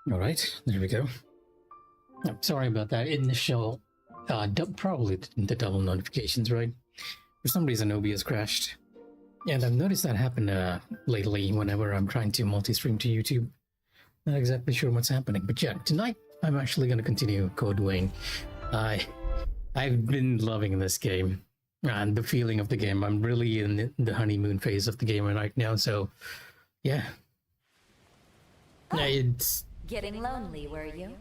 All right, there we go. I'm sorry about that initial, probably the double notifications, right? For some reason, OBS crashed. And I've noticed that happen lately whenever I'm trying to multi-stream to YouTube. Not exactly sure what's happening, but yeah, tonight I'm actually going to continue Code Wayne. I've been loving this game and the feeling of the game. I'm really in the honeymoon phase of the game right now, so yeah. It's getting lonely, were you?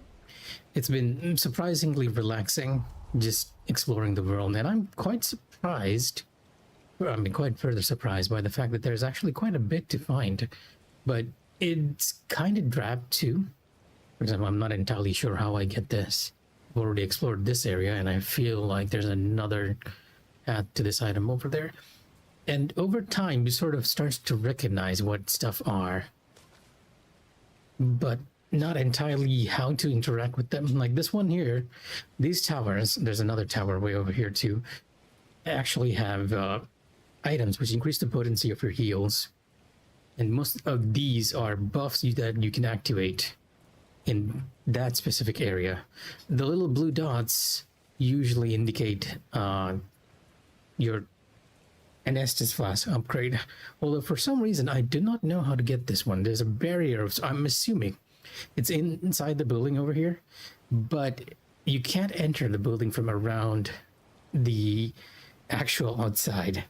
It's been surprisingly relaxing, just exploring the world, and I'm quite surprised. I mean, quite further surprised by the fact that there's actually quite a bit to find, but it's kind of drab too. For example, I'm not entirely sure how I get this. I've already explored this area, and I feel like there's another path to this item over there. And over time, you sort of starts to recognize what stuff are, but not entirely how to interact with them. Like this one here, these towers, there's another tower way over here too, actually have items which increase the potency of your heals. And most of these are buffs that you can activate in that specific area. The little blue dots usually indicate your an Estus Flask upgrade. Although for some reason I do not know how to get this one. There's a barrier, so I'm assuming it's inside the building over here, but you can't enter the building from around the actual outside.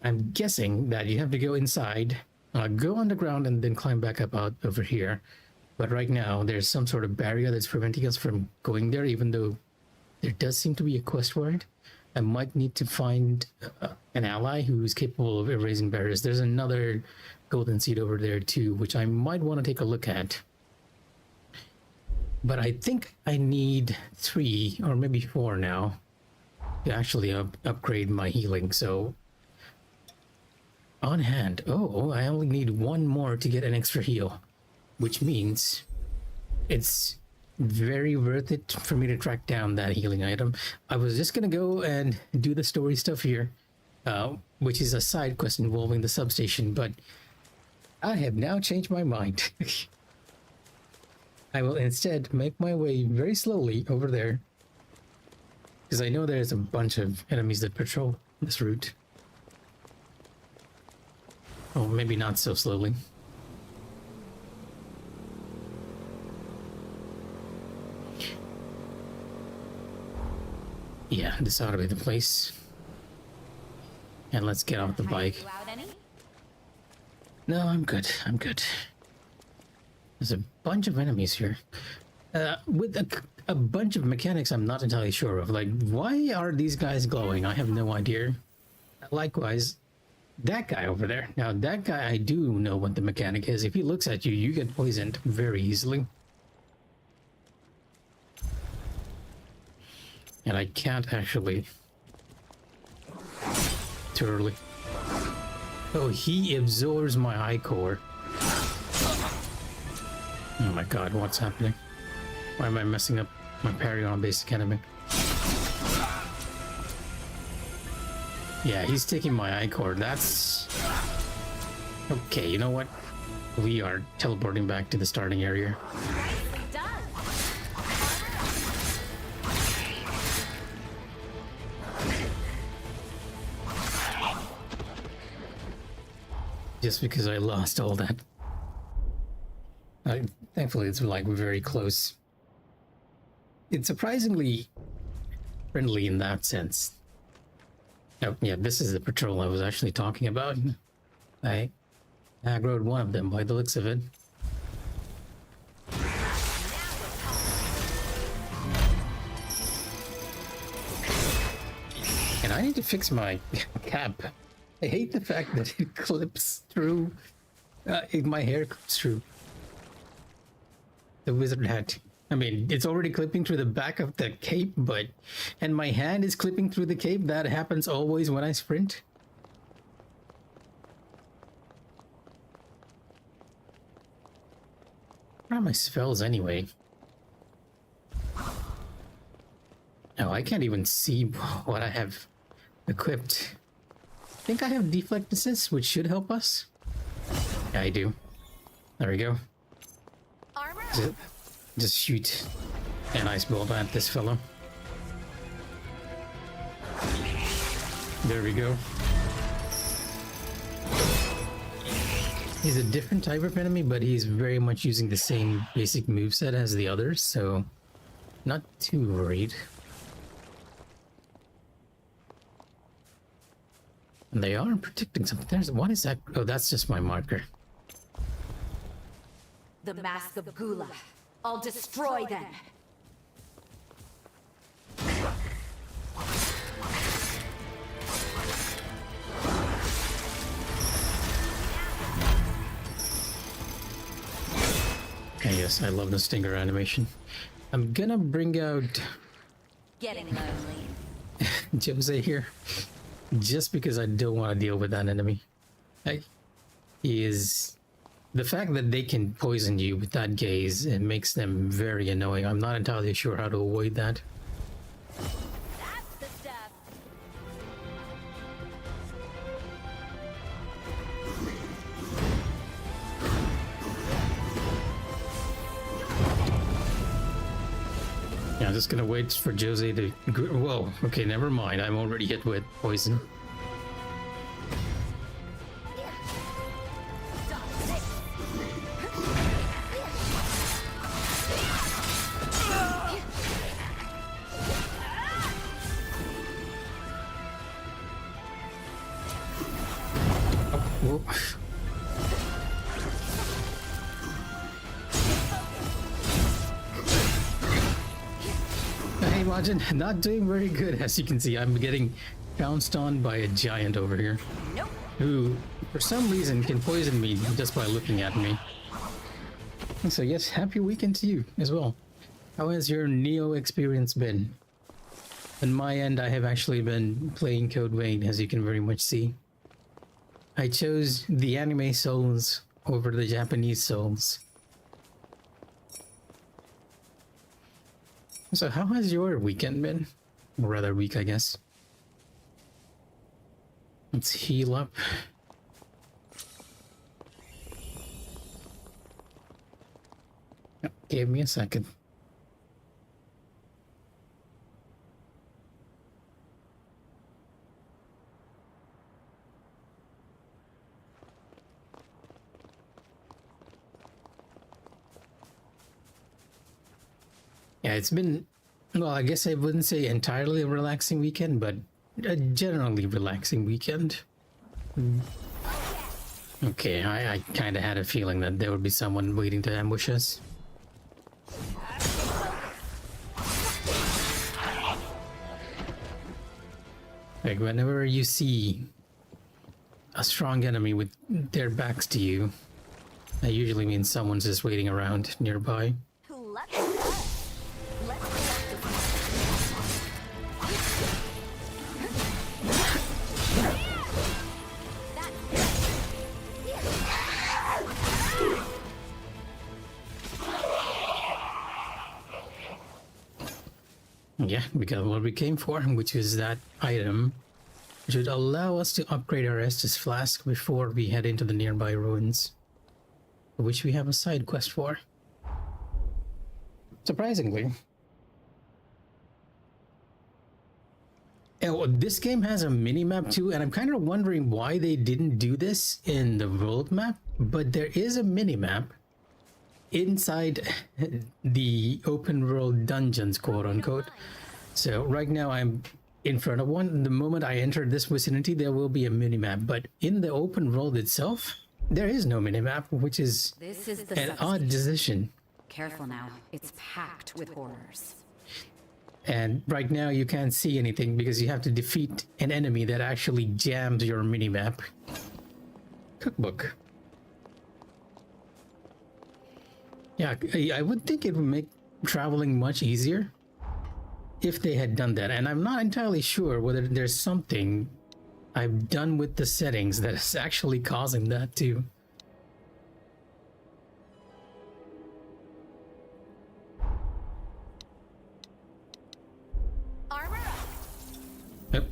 I'm guessing that you have to go inside, go underground, and then climb back up out over here. But right now, there's some sort of barrier that's preventing us from going there, even though there does seem to be a quest for it. I might need to find an ally who's capable of erasing barriers. There's another golden seed over there too, which I might want to take a look at. But I think I need 3 or maybe 4 now to actually upgrade my healing. So on hand, oh, I only need 1 more to get an extra heal, which means it's very worth it for me to track down that healing item. I was just gonna go and do the story stuff here, which is a side quest involving the substation, but I have now changed my mind. I will instead make my way very slowly over there, because I know there's a bunch of enemies that patrol this route. Oh, maybe not so slowly. Yeah, this ought to be the place. And let's get off the bike. No, I'm good. I'm good. There's a bunch of enemies here. With a bunch of mechanics I'm not entirely sure of. Like, why are these guys glowing? I have no idea. Likewise, that guy over there. Now, that guy, I do know what the mechanic is. If he looks at you, you get poisoned very easily. And I can't actually... Too early. Oh, he absorbs my eye core. Oh my god, what's happening? Why am I messing up my parry on a basic enemy? Yeah, he's taking my eye core. That's... Okay, you know what? We are teleporting back to the starting area. Just because I lost all that. Thankfully, it's like we're very close. It's surprisingly friendly in that sense. Oh, yeah, this is the patrol I was actually talking about. I aggroed one of them by the looks of it. And I need to fix my cap. I hate the fact that it clips through. My hair clips through the wizard hat. I mean, it's already clipping through the back of the cape, and my hand is clipping through the cape. That happens always when I sprint. What are my spells anyway? Oh, I can't even see what I have equipped. I think I have Deflect Assist, which should help us. Yeah, I do. There we go. Armor Just shoot an ice bolt at this fellow. There we go. He's a different type of enemy, but he's very much using the same basic moveset as the others, so not too worried. And they are predicting something. What is that? Oh, that's just my marker. The Mask of Gula. I'll destroy them. Okay, yes, I love the stinger animation. I'm gonna bring out Getting lonely. Jose here, just because I don't want to deal with that enemy. He is... The fact that they can poison you with that gaze, it makes them very annoying. I'm not entirely sure how to avoid that. That's the stuff. Yeah, I'm just gonna wait for Jose to... Whoa, okay, never mind. I'm already hit with poison. Whoa. Hey, imagine not doing very good. As you can see, I'm getting pounced on by a giant over here. Nope. Who, for some reason, can poison me just by looking at me. And so yes, happy weekend to you as well. How has your Neo experience been? On my end, I have actually been playing Code Vein, as you can very much see. I chose the anime souls over the Japanese souls. So how has your weekend been? Or rather week, I guess. Let's heal up. Give me a second. Yeah, it's been, well, I guess I wouldn't say entirely a relaxing weekend, but a generally relaxing weekend. Okay, I kind of had a feeling that there would be someone waiting to ambush us. Like, whenever you see a strong enemy with their backs to you, that usually means someone's just waiting around nearby. Lucky us. Yeah, we got what we came for, which is that item, which would allow us to upgrade our Estus flask before we head into the nearby ruins, which we have a side quest for. Surprisingly. Oh, this game has a mini-map too, and I'm kind of wondering why they didn't do this in the world map, but there is a mini-map inside the open world dungeons, quote unquote. So right now I'm in front of one. The moment I enter this vicinity, there will be a mini-map, but in the open world itself, there is no mini-map, which is an odd decision. Careful now. It's packed with horrors. And right now you can't see anything because you have to defeat an enemy that actually jams your mini-map. Cookbook. Yeah, I would think it would make traveling much easier if they had done that. And I'm not entirely sure whether there's something I've done with the settings that is actually causing that too. Armor up. Yep.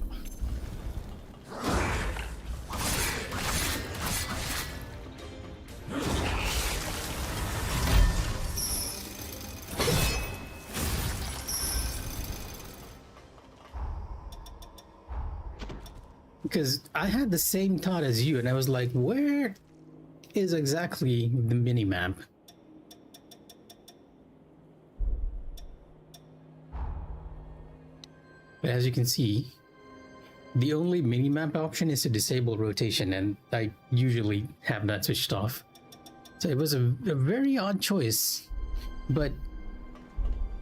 Because I had the same thought as you, and I was like, where is exactly the mini map? But as you can see, the only mini map option is to disable rotation, and I usually have that switched off. So it was a very odd choice. But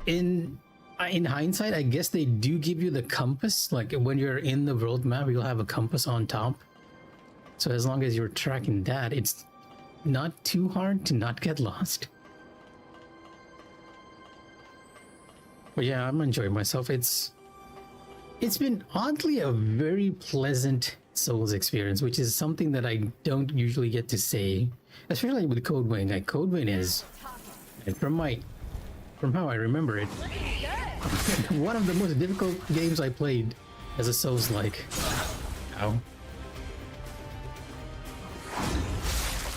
in hindsight, I guess they do give you the compass. Like when you're in the world map, you'll have a compass on top. So as long as you're tracking that, it's not too hard to not get lost. But yeah, I'm enjoying myself. It's been oddly a very pleasant Souls experience, which is something that I don't usually get to say, especially with Code Vein. Like Code Vein is, and from how I remember it, one of the most difficult games I played as a Souls-like. Ow.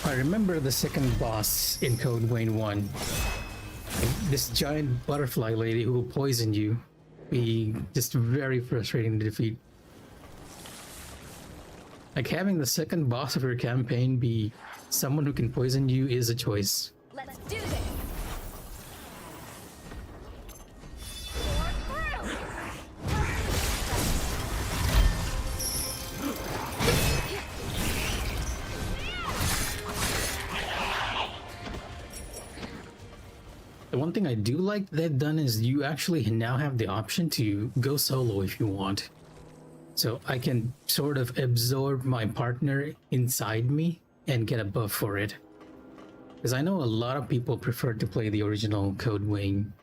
I remember the second boss in Code Vein 1. This giant butterfly lady who will poison you. Be just very frustrating to defeat. Like having the second boss of your campaign be someone who can poison you is a choice. Let's do this. The one thing I do like they've done is you actually now have the option to go solo if you want. So I can sort of absorb my partner inside me and get a buff for it. Because I know a lot of people prefer to play the original Code Vein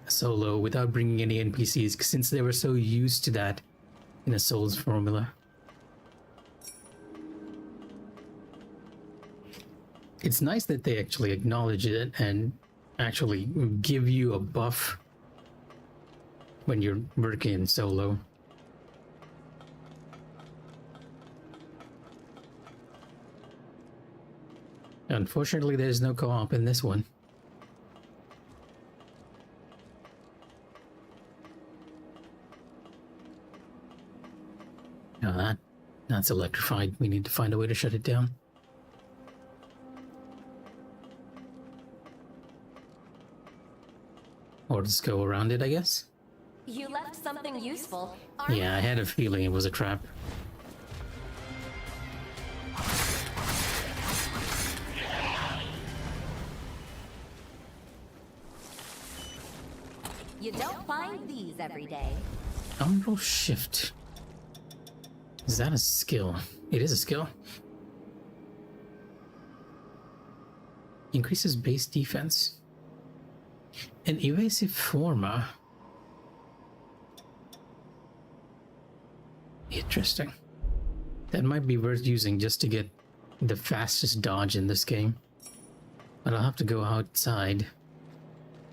solo without bringing any NPCs since they were so used to that in a Souls formula. It's nice that they actually acknowledge it and actually give you a buff when you're working solo. Unfortunately, there's no co-op in this one. No, that's electrified. We need to find a way to shut it down. Or just go around it, I guess. You left something useful. Yeah, I had a feeling it was a trap. You don't find these every day. Umbral Shift. Is that a skill? It is a skill. Increases base defense. An evasive forma. Interesting. That might be worth using just to get the fastest dodge in this game. But I'll have to go outside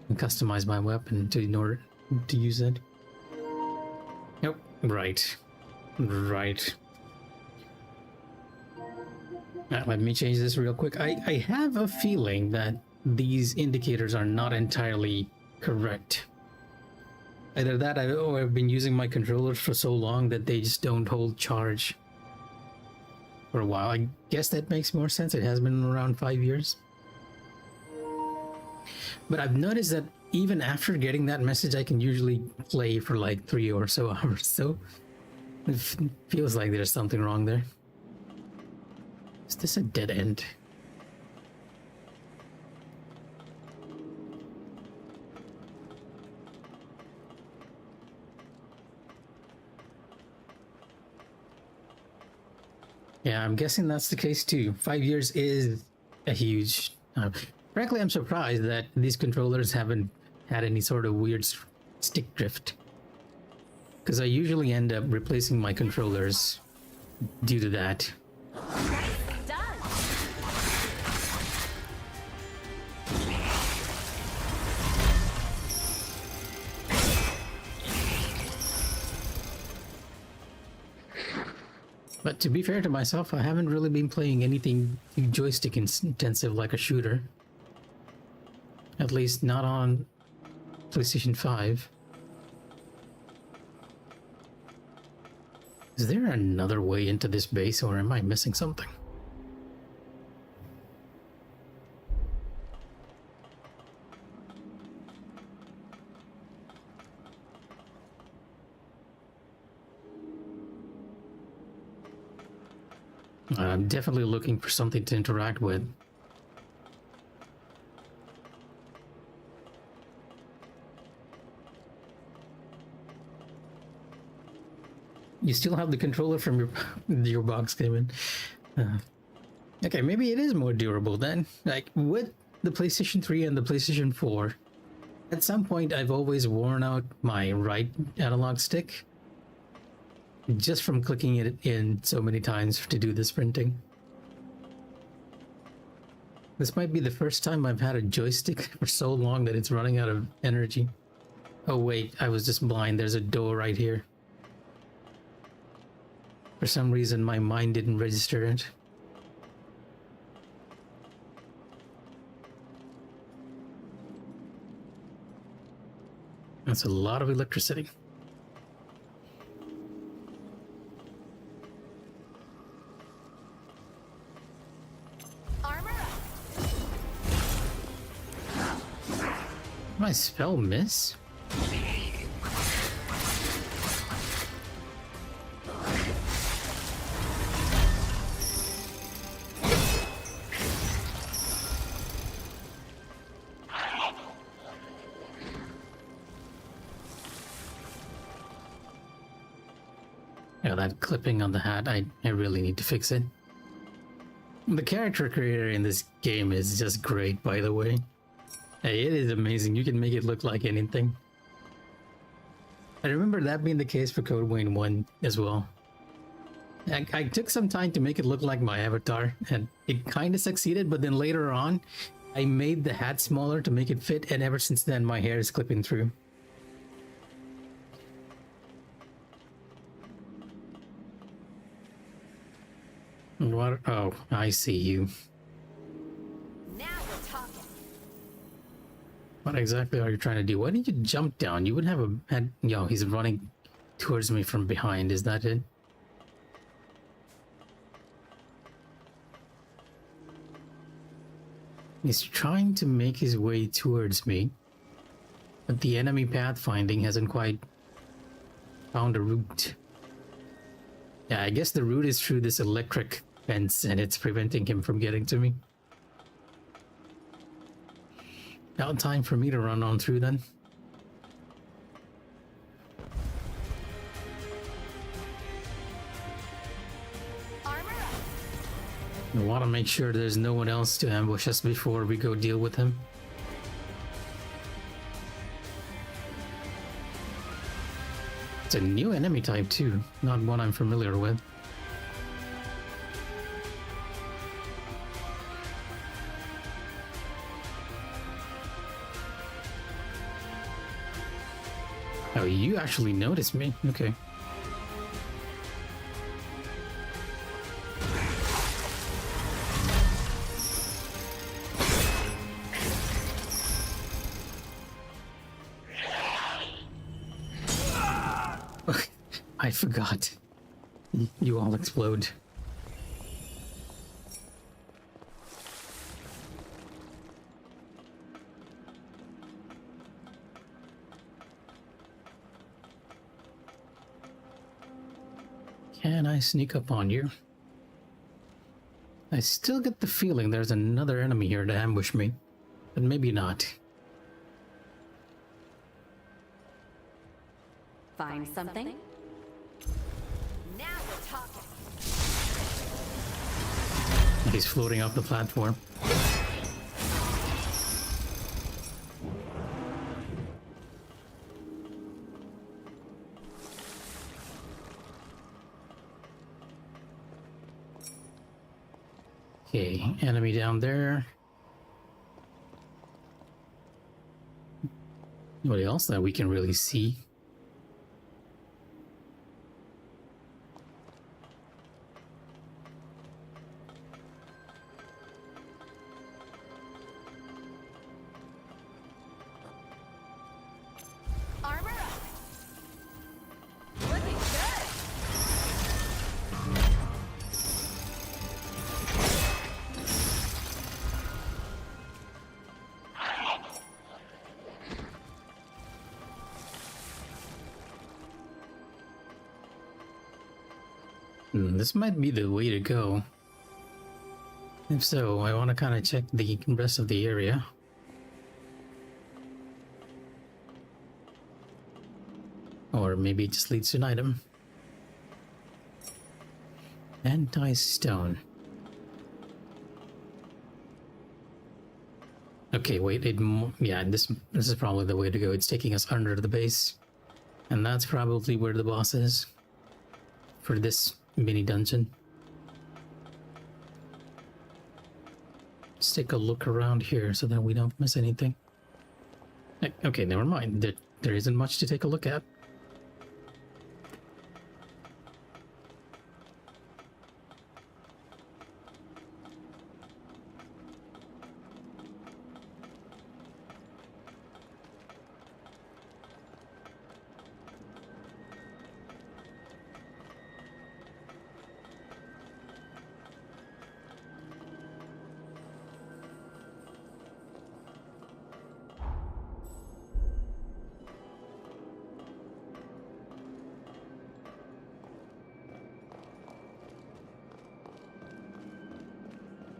and customize my weapon in order to use it. Nope. Right. Let me change this real quick. I have a feeling that these indicators are not entirely correct. Either that or I've been using my controllers for so long that they just don't hold charge for a while. I guess that makes more sense. It has been around 5 years. But I've noticed that even after getting that message, I can usually play for like 3 or so hours. So it feels like there's something wrong there. Is this a dead end? Yeah, I'm guessing that's the case too. 5 years is a huge... frankly, I'm surprised that these controllers haven't had any sort of weird stick drift. Because I usually end up replacing my controllers due to that. But to be fair to myself, I haven't really been playing anything joystick intensive like a shooter. At least not on PlayStation 5. Is there another way into this base, or am I missing something? I'm definitely looking for something to interact with. You still have the controller from your box, Kevin. Okay, maybe it is more durable then. Like with the PlayStation 3 and the PlayStation 4, at some point I've always worn out my right analog stick just from clicking it in so many times to do the sprinting. This might be the first time I've had a joystick for so long that it's running out of energy. Oh wait, I was just blind. There's a door right here. For some reason, my mind didn't register it. That's a lot of electricity. Armor up. My spell miss? Yeah, that clipping on the hat, I really need to fix it. The character creator in this game is just great, by the way. Hey, it is amazing. You can make it look like anything. I remember that being the case for Code Vein 1 as well. I took some time to make it look like my avatar, and it kind of succeeded, but then later on, I made the hat smaller to make it fit, and ever since then, my hair is clipping through. What? Oh, I see you. Now we're talking. What exactly are you trying to do? Why didn't you jump down? You would have a had. Yo, he's running towards me from behind. Is that it? He's trying to make his way towards me, but the enemy pathfinding hasn't quite found a route. Yeah, I guess the route is through this electric fence, and it's preventing him from getting to me. Now time for me to run on through then. Armor up. I want to make sure there's no one else to ambush us before we go deal with him. It's a new enemy type too, not one I'm familiar with. Oh, you actually noticed me? Okay. I forgot. You all explode. Can I sneak up on you? I still get the feeling there's another enemy here to ambush me, but maybe not. Find something? Now we're talking. He's floating off the platform. Okay, enemy down there. Nobody else that we can really see. Armor up. Looking good. This might be the way to go. If so, I want to kind of check the rest of the area. Or maybe it just leads to an item. Anti-stone. Okay, wait, yeah, this is probably the way to go. It's taking us under the base. And that's probably where the boss is. For this mini dungeon. Let's take a look around here so that we don't miss anything. Okay, never mind. There isn't much to take a look at.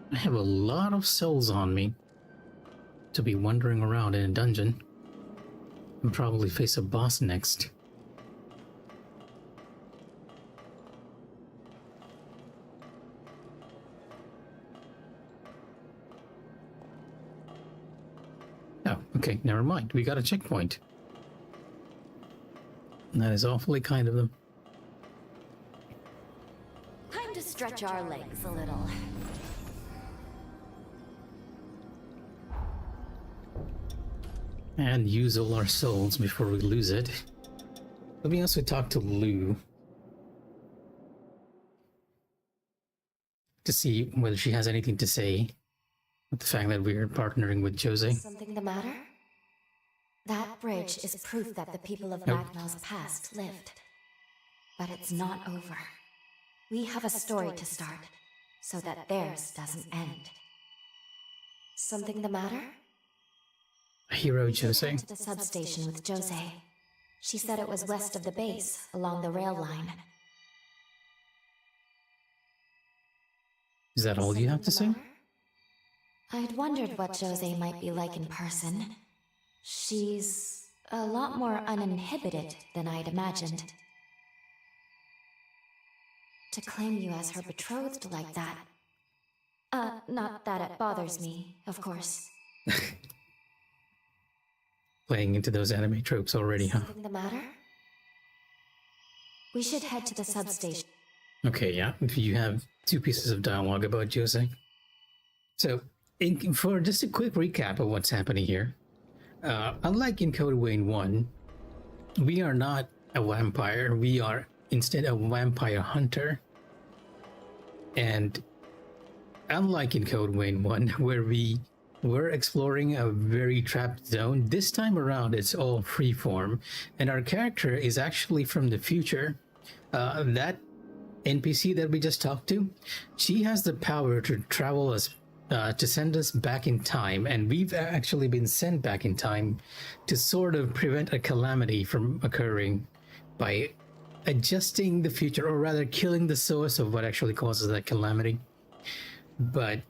I have a lot of souls on me to be wandering around in a dungeon and probably face a boss next. Oh, okay, never mind. We got a checkpoint. That is awfully kind of them. Time to stretch our legs a little. And use all our souls before we lose it. Let me also talk to Lou to see whether she has anything to say with the fact that we're partnering with Jose. Something the matter? That bridge is proof that the people of Magma's past lived. But it's not over. We have a story to start, so that theirs doesn't end. Something the matter? Hero Jose. To the substation with Jose. She said it was west of the base, along the rail line. Is that all you have to say? I'd wondered what Jose might be like in person. She's a lot more uninhibited than I'd imagined. To claim you as her betrothed like that. Not that it bothers me, of course. Playing into those anime tropes already, huh? Something the matter? We should head to the substation. Okay, yeah. If you have two pieces of dialogue about Jose. So, for just a quick recap of what's happening here, unlike in Code Vein 1, we are not a vampire. We are instead a vampire hunter. And unlike in Code Vein 1, where we were exploring a very trapped zone, this time around it's all freeform. And our character is actually from the future. That NPC that we just talked to, she has the power to travel us, to send us back in time, and we've actually been sent back in time to sort of prevent a calamity from occurring by adjusting the future, or rather killing the source of what actually causes that calamity. But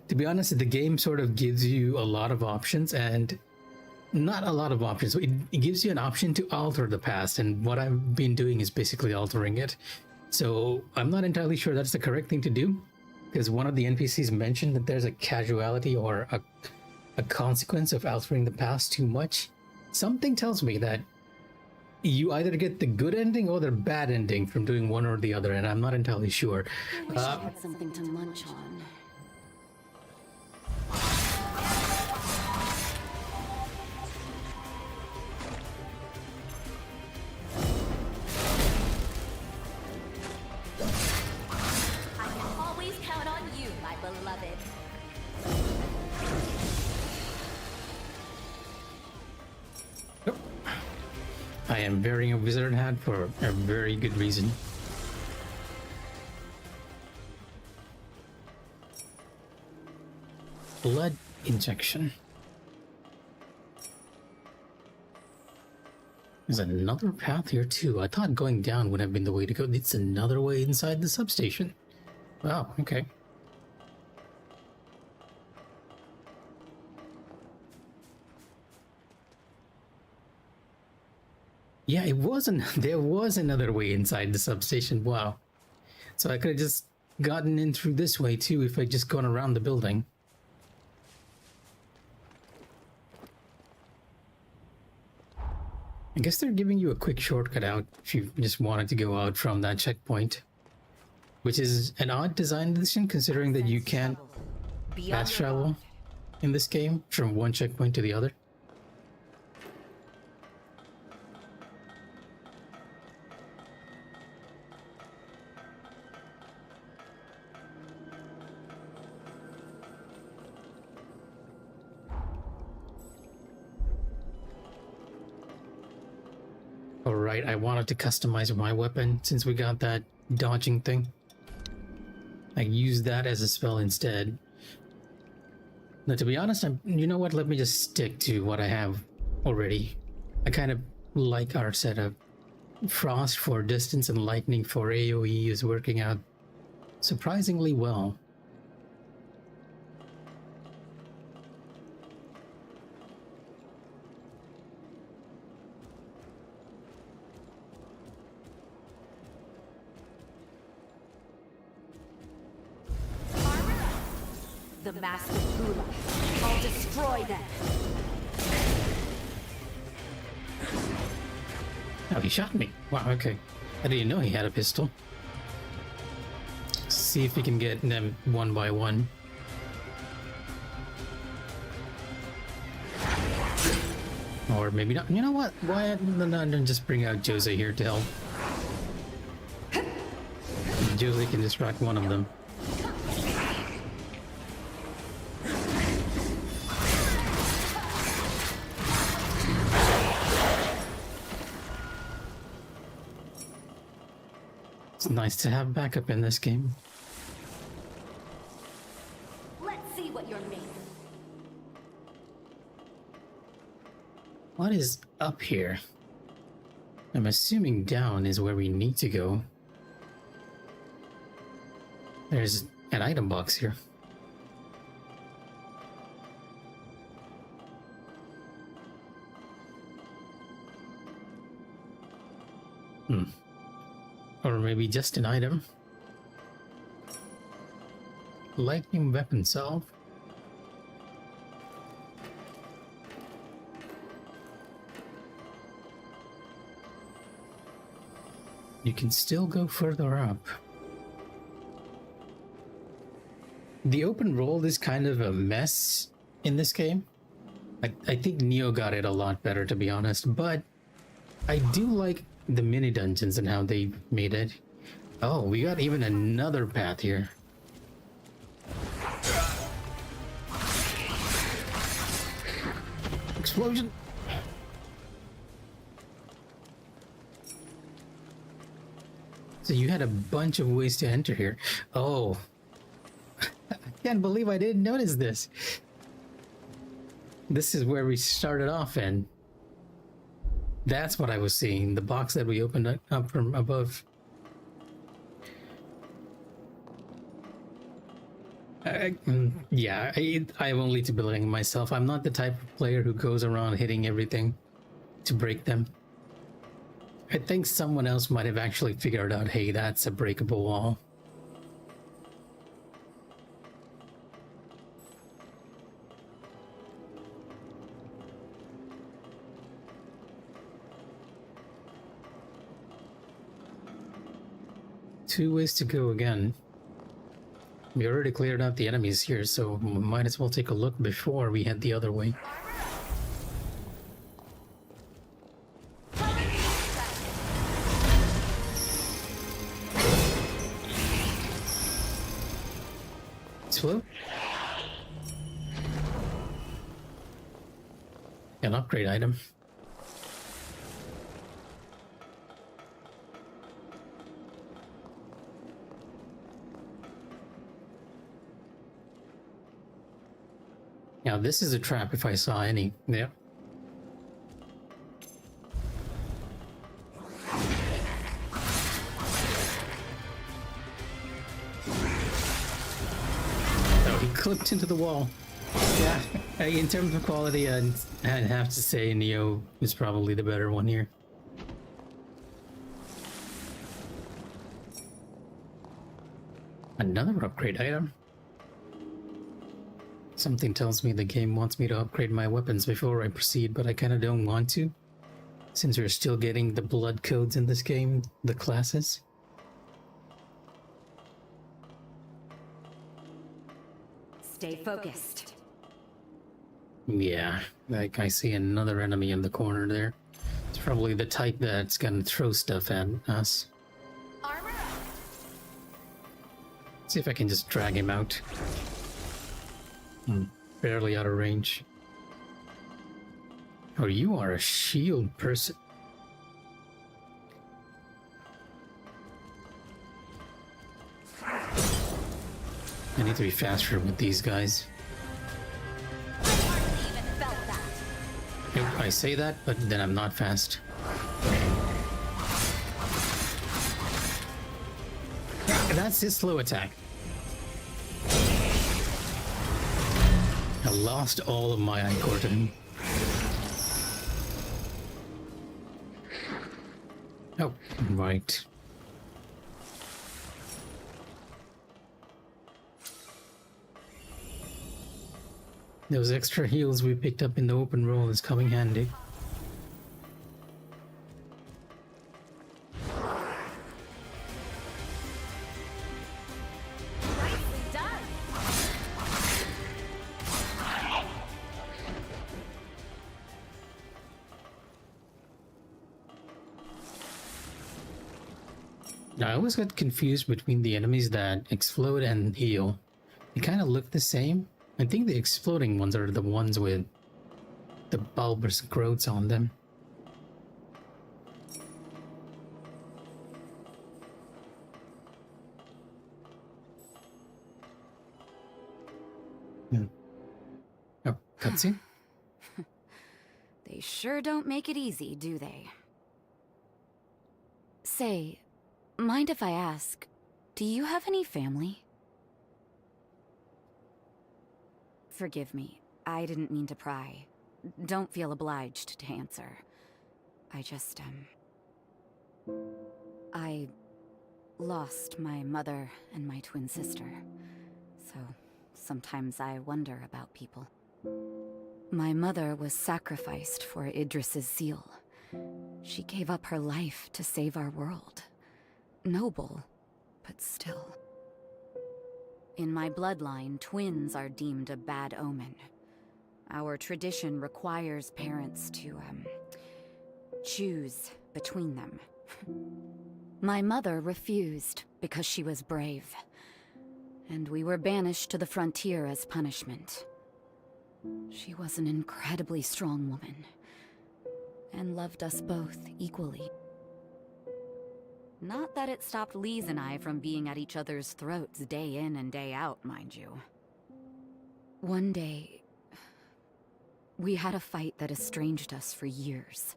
to be honest, the game sort of gives you a lot of options, and not a lot of options. It gives you an option to alter the past, and what I've been doing is basically altering it. So I'm not entirely sure that's the correct thing to do, because one of the NPCs mentioned that there's a casualty or a consequence of altering the past too much. Something tells me that you either get the good ending or the bad ending from doing one or the other, and I'm not entirely sure. I wish I had something to munch on. I am wearing a wizard hat for a very good reason. Blood injection. There's another path here too. I thought going down would have been the way to go. It's another way inside the substation. Wow, okay. Yeah, it wasn't. There was another way inside the substation. Wow. So I could have just gotten in through this way too if I'd just gone around the building. I guess they're giving you a quick shortcut out if you just wanted to go out from that checkpoint. Which is an odd design decision considering that you can't fast travel in this game from one checkpoint to the other. Alright, I wanted to customize my weapon since we got that dodging thing. I use that as a spell instead. Now, to be honest, you know what? Let me just stick to what I have already. I kind of like our setup. Frost for distance and lightning for AoE is working out surprisingly well. The mask of Gula. I'll destroy them. Oh, he shot me. Wow, okay. I didn't know he had a pistol. See if we can get them one by one. Or maybe not. You know what? Why not just bring out Jose here to help? Jose can distract one of them. It's nice to have backup in this game. Let's see what you're made of. What is up here? I'm assuming down is where we need to go. There's an item box here. Or maybe just an item. Lightning weapon salve. You can still go further up. The open world is kind of a mess in this game. I think Neo got it a lot better, to be honest, but I do like the mini dungeons and how they made it. Oh, we got even another path here. Explosion! So you had a bunch of ways to enter here. Oh, I can't believe I didn't notice this. This is where we started off in. That's what I was seeing, the box that we opened up from above. Yeah, I'm only to belittling myself. I'm not the type of player who goes around hitting everything to break them. I think someone else might have actually figured out, hey, that's a breakable wall. Two ways to go again. We already cleared out the enemies here, so we might as well take a look before we head the other way. Slow. An upgrade item. Now this is a trap if I saw any. Yeah. clipped into the wall. Yeah, in terms of quality, I'd have to say Neo is probably the better one here. Another upgrade item. Something tells me the game wants me to upgrade my weapons before I proceed, but I kind of don't want to. Since we're still getting the blood codes in this game, the classes. Stay focused. Yeah, like I see another enemy in the corner there. It's probably the type that's gonna throw stuff at us. Armor up. See if I can just drag him out. I'm barely out of range. Oh, you are a shield person. I need to be faster with these guys. I hardly even felt that. I say that, but then I'm not fast. That's his slow attack. I lost all of my ichor to him. Oh, right. Those extra heals we picked up in the open roll is coming handy. Nicely done. Now, I always get confused between the enemies that explode and heal. They kind of look the same. I think the exploding ones are the ones with the bulbous growths on them. Oh, cutscene? They sure don't make it easy, do they? Say, mind if I ask, do you have any family? Forgive me, I didn't mean to pry. Don't feel obliged to answer. I just, I lost my mother and my twin sister, so sometimes I wonder about people. My mother was sacrificed for Idris's seal. She gave up her life to save our world. Noble, but still. In my bloodline, twins are deemed a bad omen. Our tradition requires parents to, choose between them. My mother refused because she was brave, and we were banished to the frontier as punishment. She was an incredibly strong woman, and loved us both equally. Not that it stopped Lise and I from being at each other's throats day in and day out, mind you. One day, we had a fight that estranged us for years.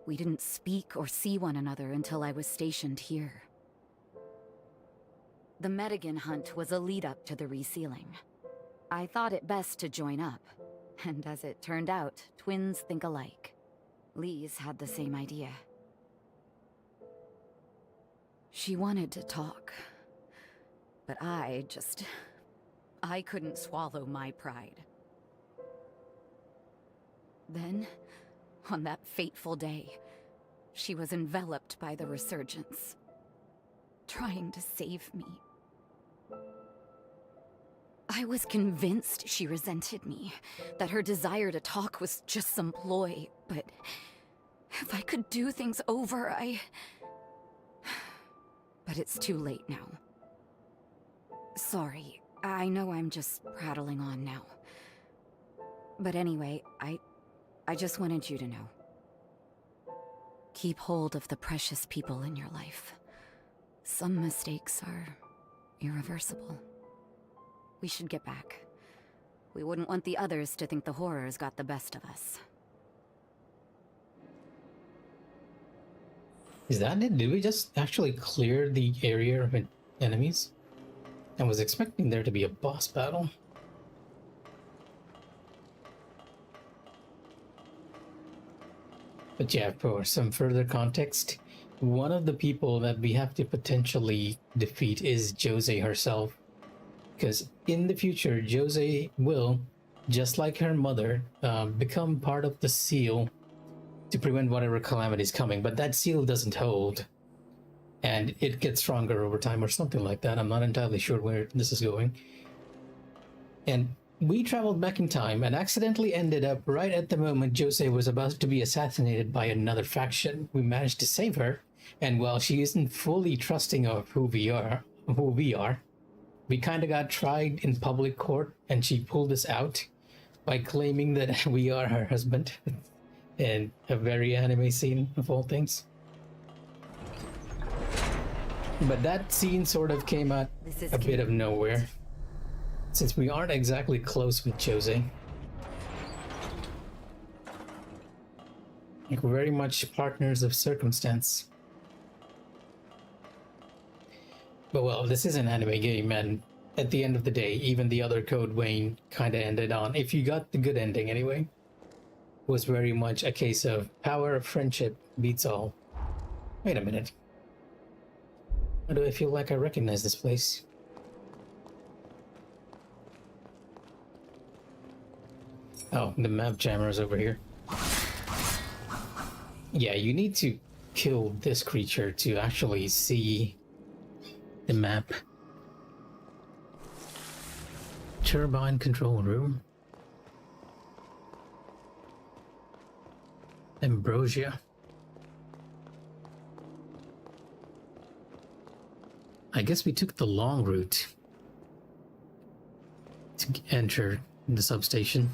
We didn't speak or see one another until I was stationed here. The Medigan hunt was a lead-up to the resealing. I thought it best to join up, and as it turned out, twins think alike. Lise had the same idea. She wanted to talk, but I couldn't swallow my pride. Then, on that fateful day, she was enveloped by the resurgence, trying to save me. I was convinced she resented me, that her desire to talk was just some ploy, but if I could do things over, But it's too late now. Sorry, I know I'm just prattling on now. But anyway, I just wanted you to know. Keep hold of the precious people in your life. Some mistakes are irreversible. We should get back. We wouldn't want the others to think the horrors got the best of us. Is that it? Did we just actually clear the area of enemies? I was expecting there to be a boss battle. But yeah, for some further context, one of the people that we have to potentially defeat is Jose herself. Because in the future, Jose will, just like her mother, become part of the seal to prevent whatever calamity is coming. But that seal doesn't hold, and it gets stronger over time or something like that. I'm not entirely sure where this is going. And we traveled back in time and accidentally ended up right at the moment Jose was about to be assassinated by another faction. We managed to save her, and while she isn't fully trusting of who we are, we kind of got tried in public court, and she pulled us out by claiming that we are her husband. And a very anime scene of all things. But that scene sort of came out a bit of nowhere, since we aren't exactly close with Jose. Like, we're very much partners of circumstance. But well, this is an anime game, and at the end of the day, even the other Code Wayne kind of ended on, if you got the good ending anyway, was very much a case of power of friendship beats all. Wait a minute. Why do I feel like I recognize this place? Oh, the map jammer is over here. Yeah, you need to kill this creature to actually see the map. Turbine control room. Ambrosia. I guess we took the long route to enter the substation.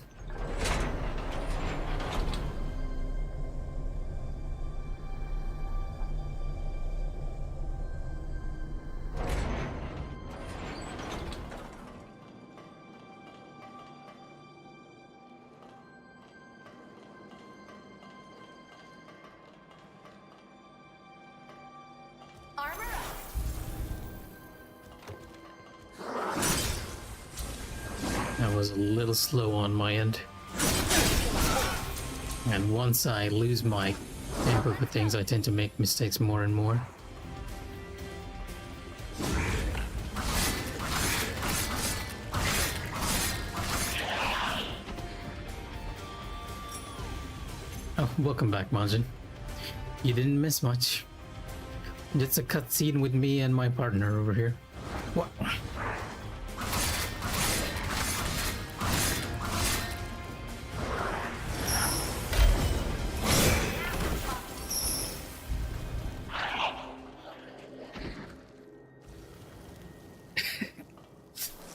That was a little slow on my end. And once I lose my temper with things, I tend to make mistakes more and more. Oh, welcome back, Majin. You didn't miss much. It's a cutscene with me and my partner over here. What?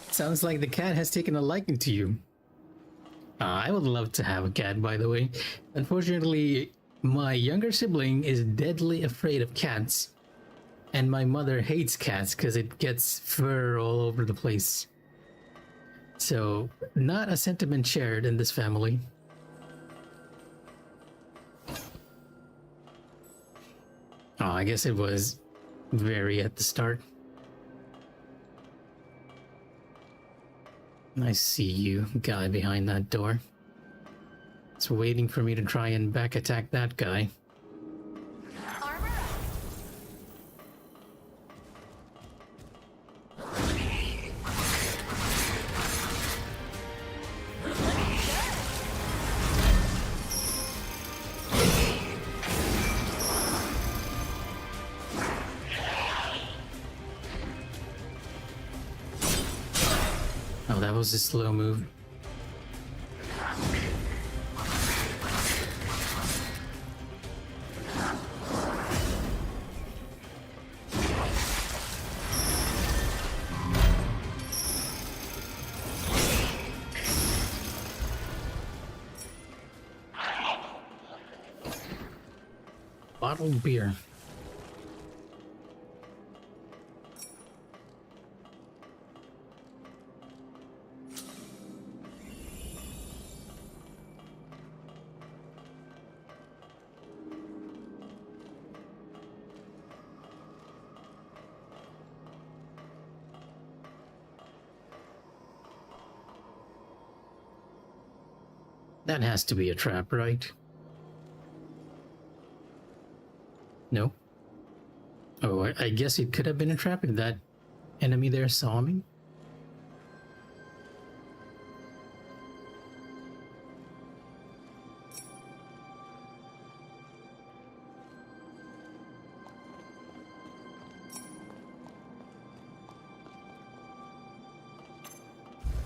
Sounds like the cat has taken a liking to you. I would love to have a cat, by the way. Unfortunately, my younger sibling is deadly afraid of cats. And my mother hates cats because it gets fur all over the place. So, not a sentiment shared in this family. Oh, I guess it was very at the start. I see you, guy behind that door. It's waiting for me to try and back attack that guy. Oh, that was a slow move. Bottled beer. That has to be a trap, right? No. Oh, I guess it could have been a trap if that enemy there saw me.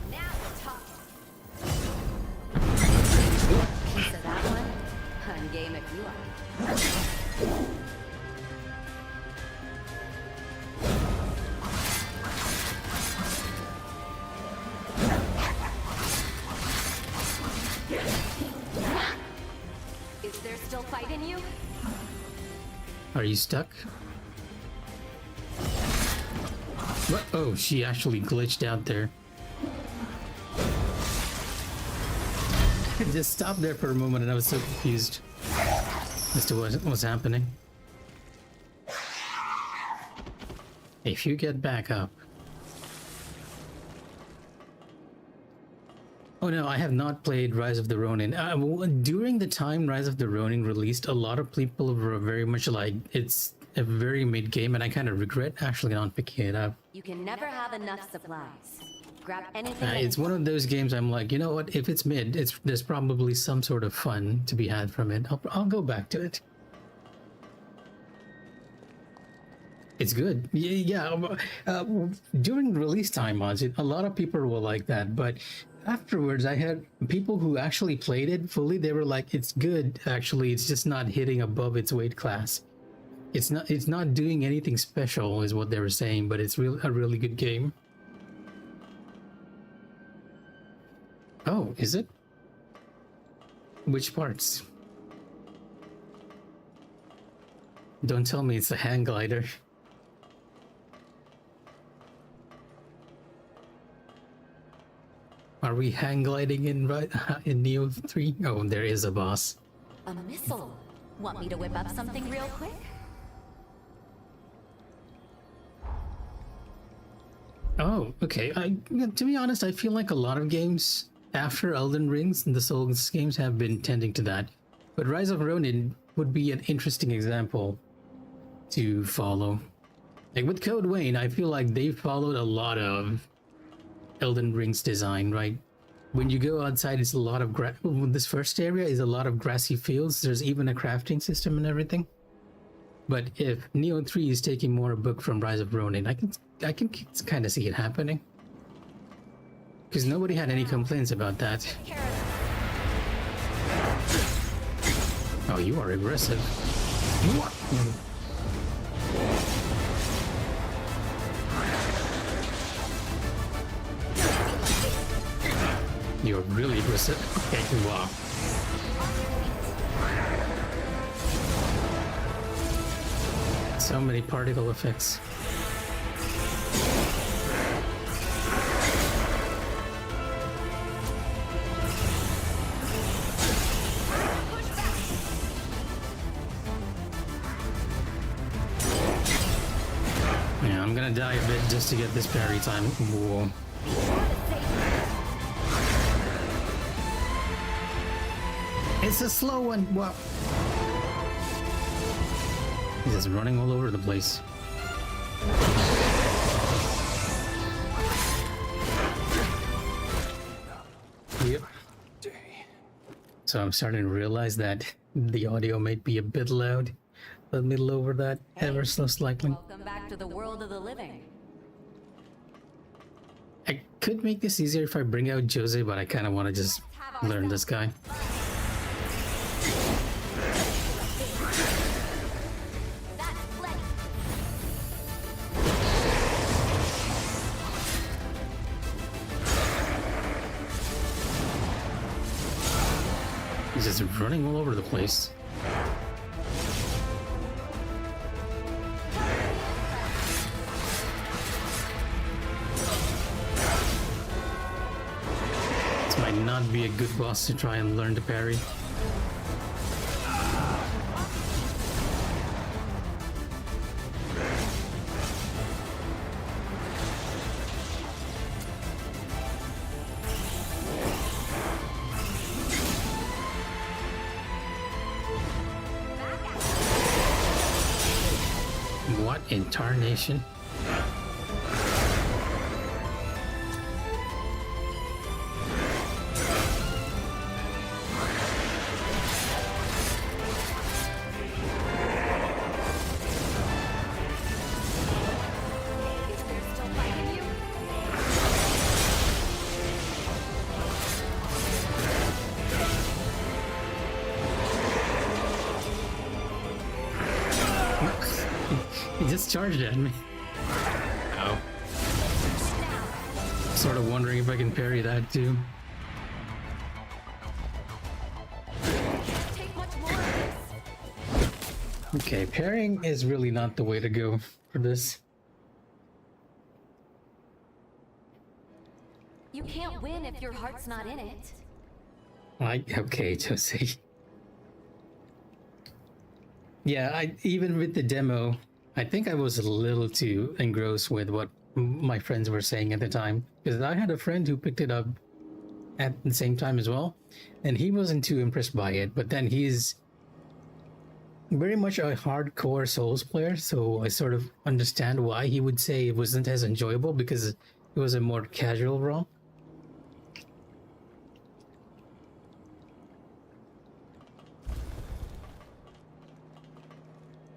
Now we're talking. Piece of that one? I'm game if you are. Is there still fight in you? Are you stuck? What? Oh, she actually glitched out there. It just stopped there for a moment and I was so confused as to what was happening. If you get back up. Oh no, I have not played Rise of the Ronin. During the time Rise of the Ronin released, a lot of people were very much like, it's a very mid-game, and I kind of regret actually not picking it up. You can never have enough supplies. Grab anything. It's one of those games I'm like, you know what, if it's mid, there's probably some sort of fun to be had from it. I'll go back to it. It's good. Yeah. During release time mods, a lot of people were like that, but afterwards I had people who actually played it fully. They were like, it's good, actually, it's just not hitting above its weight class. It's not doing anything special is what they were saying, but it's a really good game. Oh, is it? Which parts? Don't tell me it's a hang glider. Are we hang gliding in Neo 3? Oh, there is a boss. A missile. Want me to whip up something real quick? Oh, okay. To be honest, I feel like a lot of games after Elden Rings and the Souls games have been tending to that. But Rise of Ronin would be an interesting example to follow. Like with Code Vein, I feel like they followed a lot of Elden Ring's design, right? When you go outside, it's a lot of this first area is a lot of grassy fields. There's even a crafting system and everything. But if Neo 3 is taking more a book from Rise of Ronin, I can kind of see it happening. Because nobody had any complaints about that. Oh, you are aggressive. You are. You're really aggressive. Okay, wow. So many particle effects. Yeah, I'm gonna die a bit just to get this parry time. Whoa. It's a slow one. Wow. He's just running all over the place. Yep. So I'm starting to realize that the audio might be a bit loud. Let me lower that ever so slightly. Welcome back to the world of the living. I could make this easier if I bring out Jose, but I kind of want to just learn this guy. He's just running all over the place. This might not be a good boss to try and learn to parry. What in tarnation? He just charged at me. Ow. Sort of wondering if I can parry that too. Okay, parrying is really not the way to go for this. You can't win if your heart's not in it. Okay, Josie. Yeah, even with the demo, I think I was a little too engrossed with what my friends were saying at the time. Because I had a friend who picked it up at the same time as well, and he wasn't too impressed by it. But then he's very much a hardcore Souls player, so I sort of understand why he would say it wasn't as enjoyable, because it was a more casual role.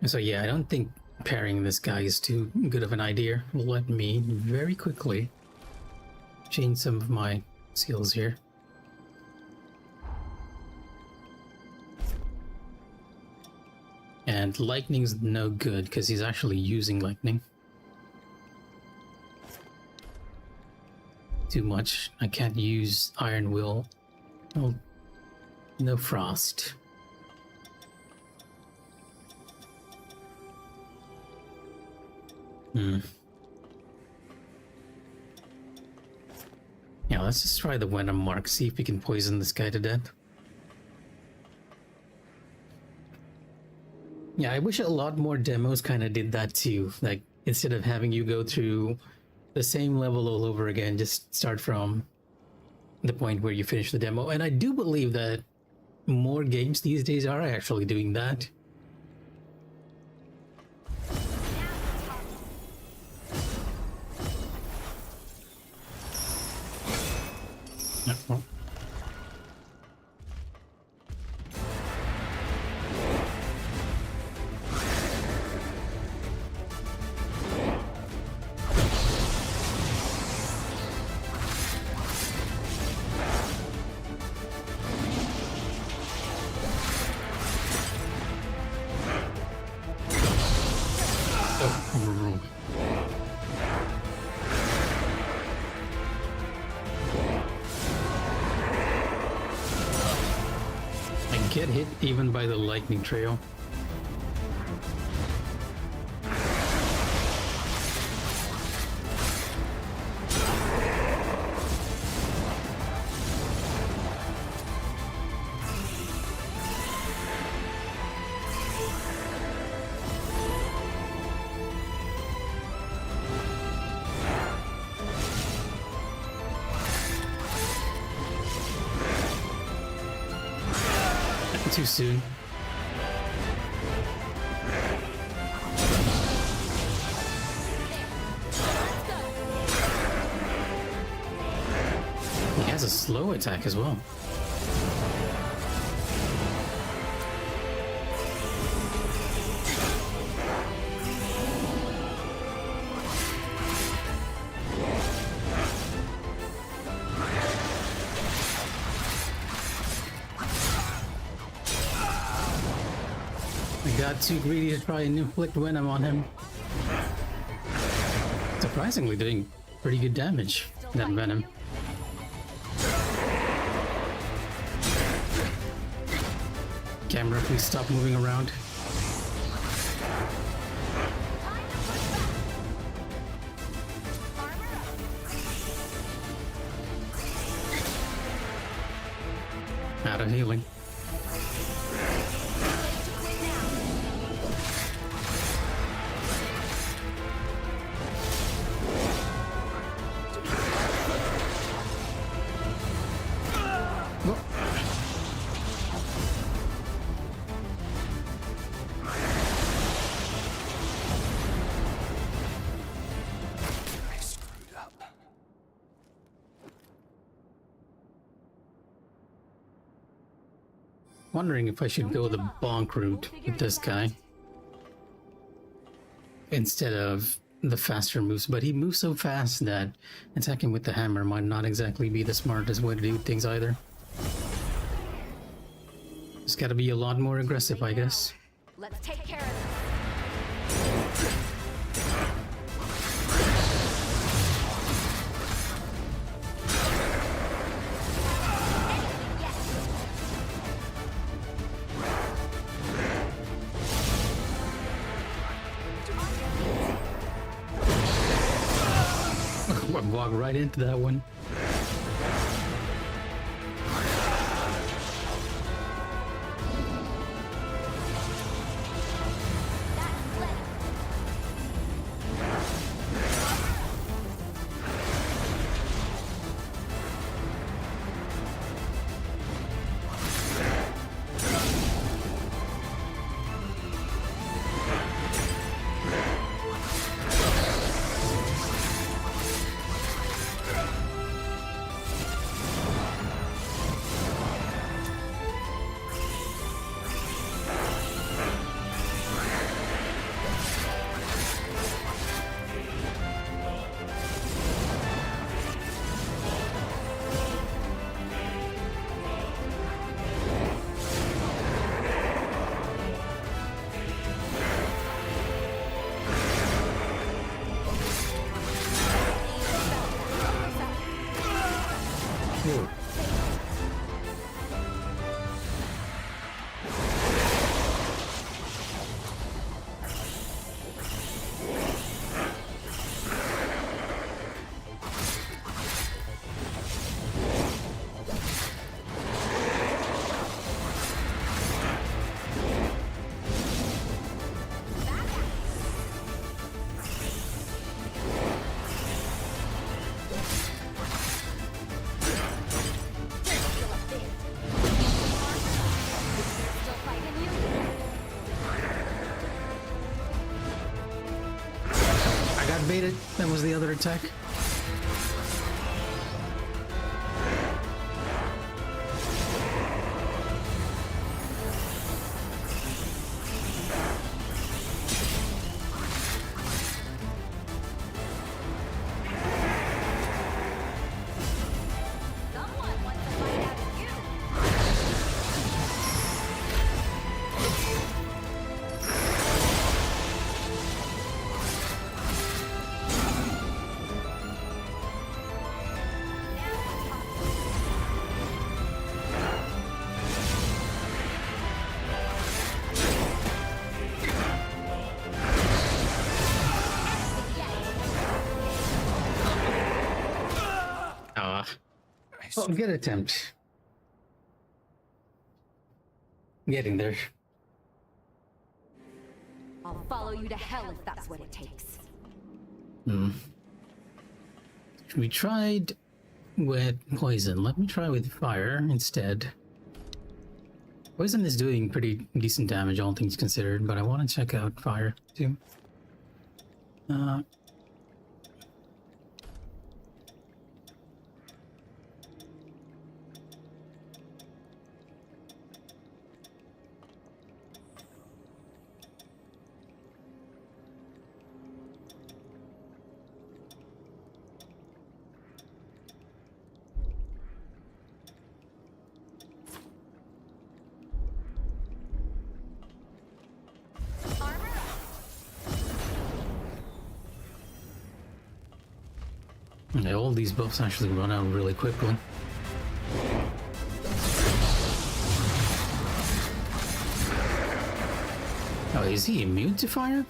So yeah, I don't think parrying this guy is too good of an idea. Let me very quickly change some of my skills here. And lightning's no good because he's actually using lightning. Too much. I can't use Iron Will. Oh, no frost. Yeah, let's just try the Venom Mark, see if we can poison this guy to death. Yeah, I wish a lot more demos kind of did that too. Like, instead of having you go through the same level all over again, just start from the point where you finish the demo. And I do believe that more games these days are actually doing that. Oh. Get hit even by the lightning trail. Too soon. He has a slow attack as well. Got too greedy to try and inflict Venom on him. Surprisingly doing pretty good damage, that Venom. Camera, please stop moving around. Out of healing. wondering if I should go the bonk route with this guy instead of the faster moves, but he moves so fast that attacking with the hammer might not exactly be the smartest way to do things either. It's gotta be a lot more aggressive, I guess. Let's take care of this. I walked right into that one. Whoa. Baited. That was the other attack. Oh, good attempt. Getting there. I'll follow you to hell if that's what it takes. We tried with poison. Let me try with fire instead. Poison is doing pretty decent damage, all things considered, but I want to check out fire too. Yeah, all these buffs actually run out really quickly. Oh, is he immune to fire?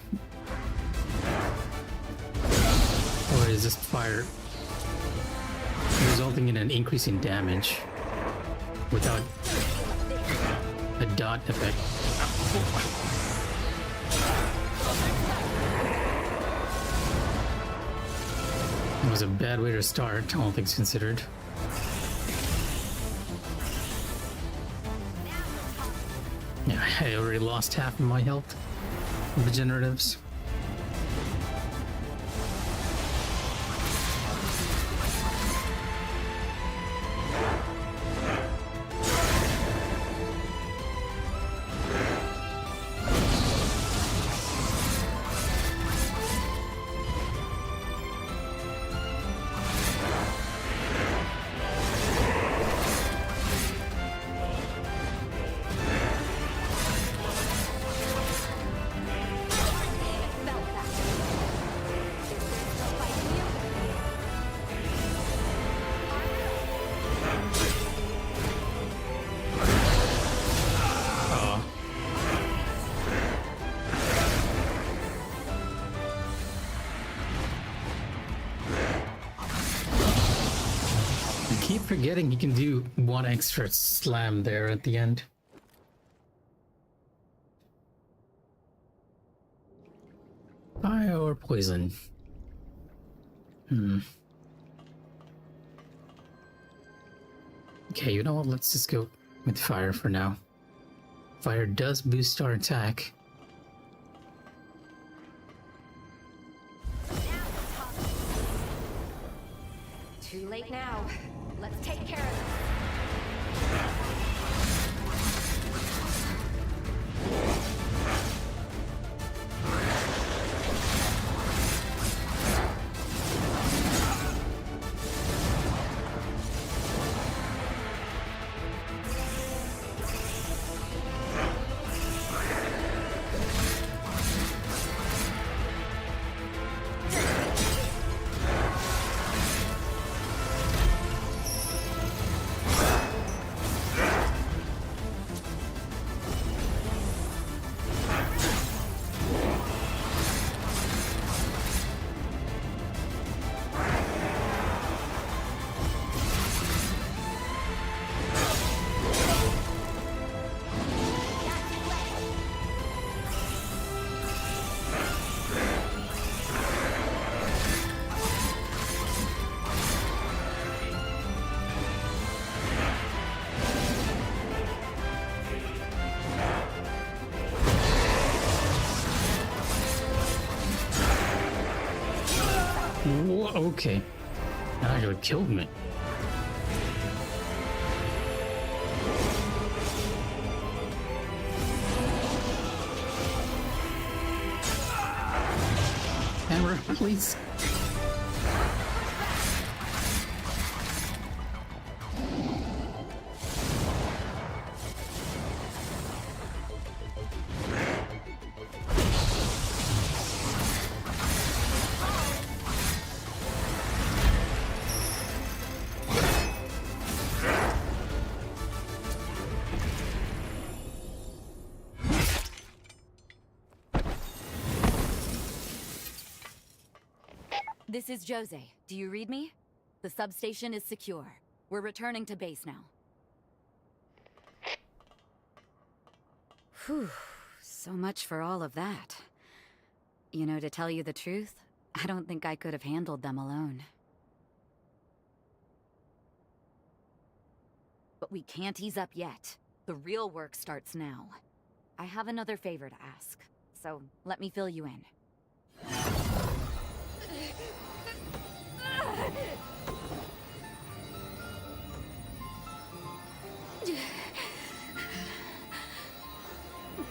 Or is this fire resulting in an increase in damage without a dot effect? It was a bad way to start, all things considered. Yeah, I already lost half of my health with regeneratives. forgetting he can do one extra slam there at the end. Fire or poison? Okay, you know what? Let's just go with fire for now. Fire does boost our attack. Too late now. Let's take care of this. Whoa, okay. Now you killed me. Camera, please. This is Jose. Do you read me? The substation is secure. We're returning to base now. Whew. So much for all of that. You know, to tell you the truth, I don't think I could have handled them alone. But we can't ease up yet. The real work starts now. I have another favor to ask, so let me fill you in.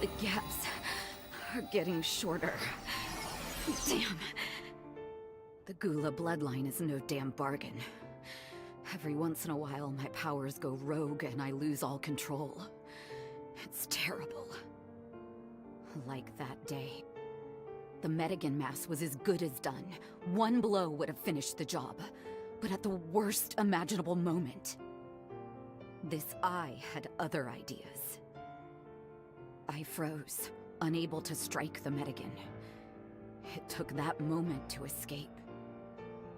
The gaps are getting shorter. Damn. The Gula bloodline is no damn bargain. Every once in a while, my powers go rogue and I lose all control. It's terrible. Like that day. The Medigan mass was as good as done. One blow would have finished the job. But at the worst imaginable moment, this eye had other ideas. I froze, unable to strike the Medigan. It took that moment to escape.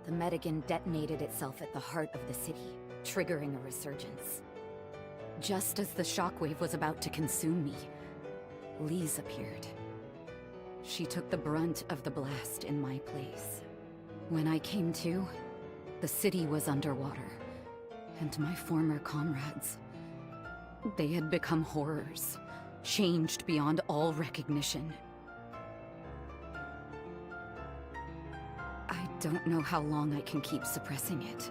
The Medigan detonated itself at the heart of the city, triggering a resurgence. Just as the shockwave was about to consume me, Lise appeared. She took the brunt of the blast in my place. When I came to, the city was underwater, and my former comrades, they had become horrors, changed beyond all recognition. I don't know how long I can keep suppressing it.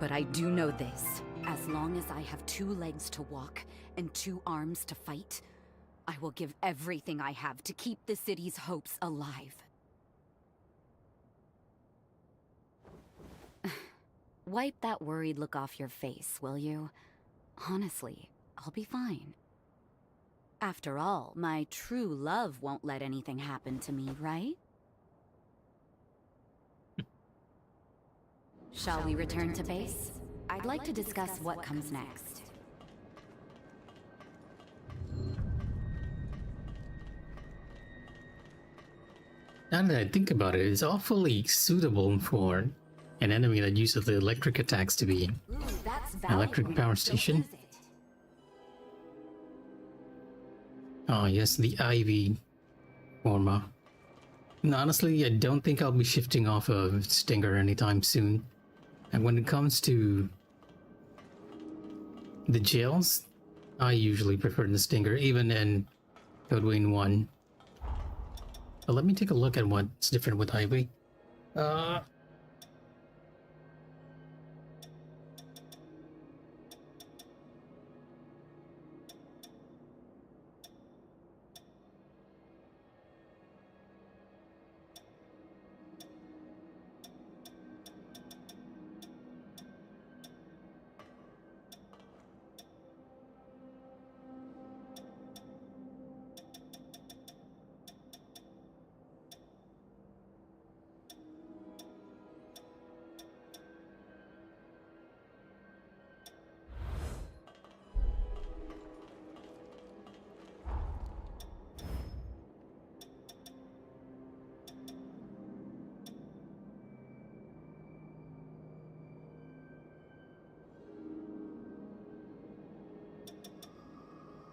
But I do know this. As long as I have 2 legs to walk and 2 arms to fight, I will give everything I have to keep the city's hopes alive. Wipe that worried look off your face, will you? Honestly, I'll be fine. After all, my true love won't let anything happen to me, right? Shall we return to base? I'd like to discuss what comes next. Now that I think about it, it's awfully suitable for an enemy that uses the electric attacks to be Ooh, that's electric valuable. power Don't station. lose it. Oh yes, the Ivy forma. And honestly, I don't think I'll be shifting off of Stinger anytime soon. And when it comes to the jails, I usually prefer the Stinger, even in Code Vein 1. But let me take a look at what's different with Ivy.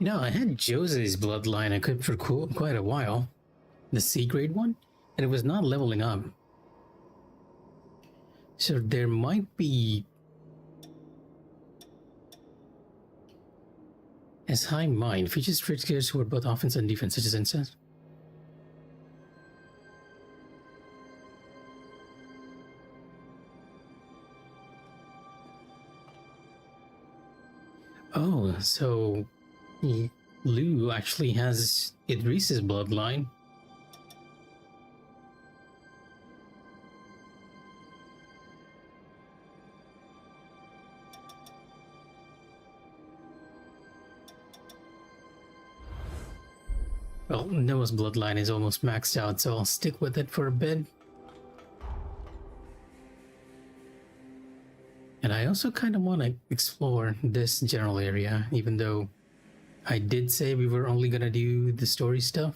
You know, I had Jose's bloodline equipped for quite a while. The C grade one, and it was not leveling up. So there might be as high mind features tricksters who are both offense and defense, such as incest. Oh, so Lou actually has Idris's bloodline. Well, Noah's bloodline is almost maxed out, so I'll stick with it for a bit. And I also kind of want to explore this general area, even though I did say we were only gonna do the story stuff.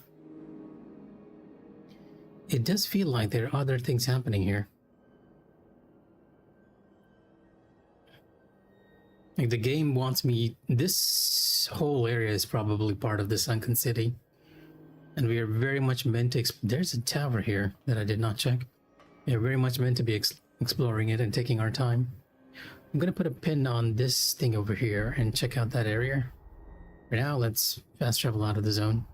It does feel like there are other things happening here. Like the game wants me... This whole area is probably part of the Sunken City. And we are very much meant to... There's a tower here that I did not check. We are very much meant to be exploring it and taking our time. I'm gonna put a pin on this thing over here and check out that area. For now, let's fast travel out of the zone.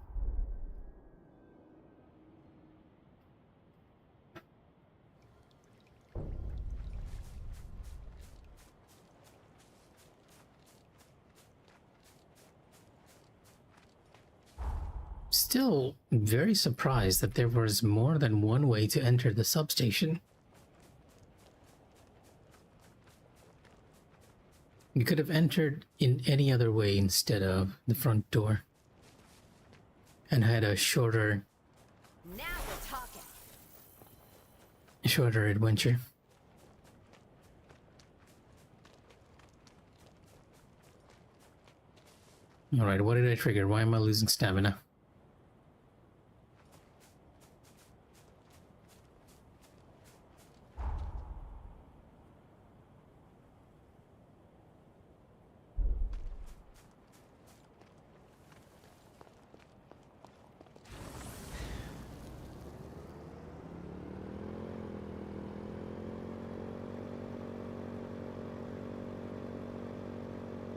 Still very surprised that there was more than one way to enter the substation. You could have entered in any other way instead of the front door and had a shorter Now we're talking. adventure. Alright, what did I trigger? Why am I losing stamina?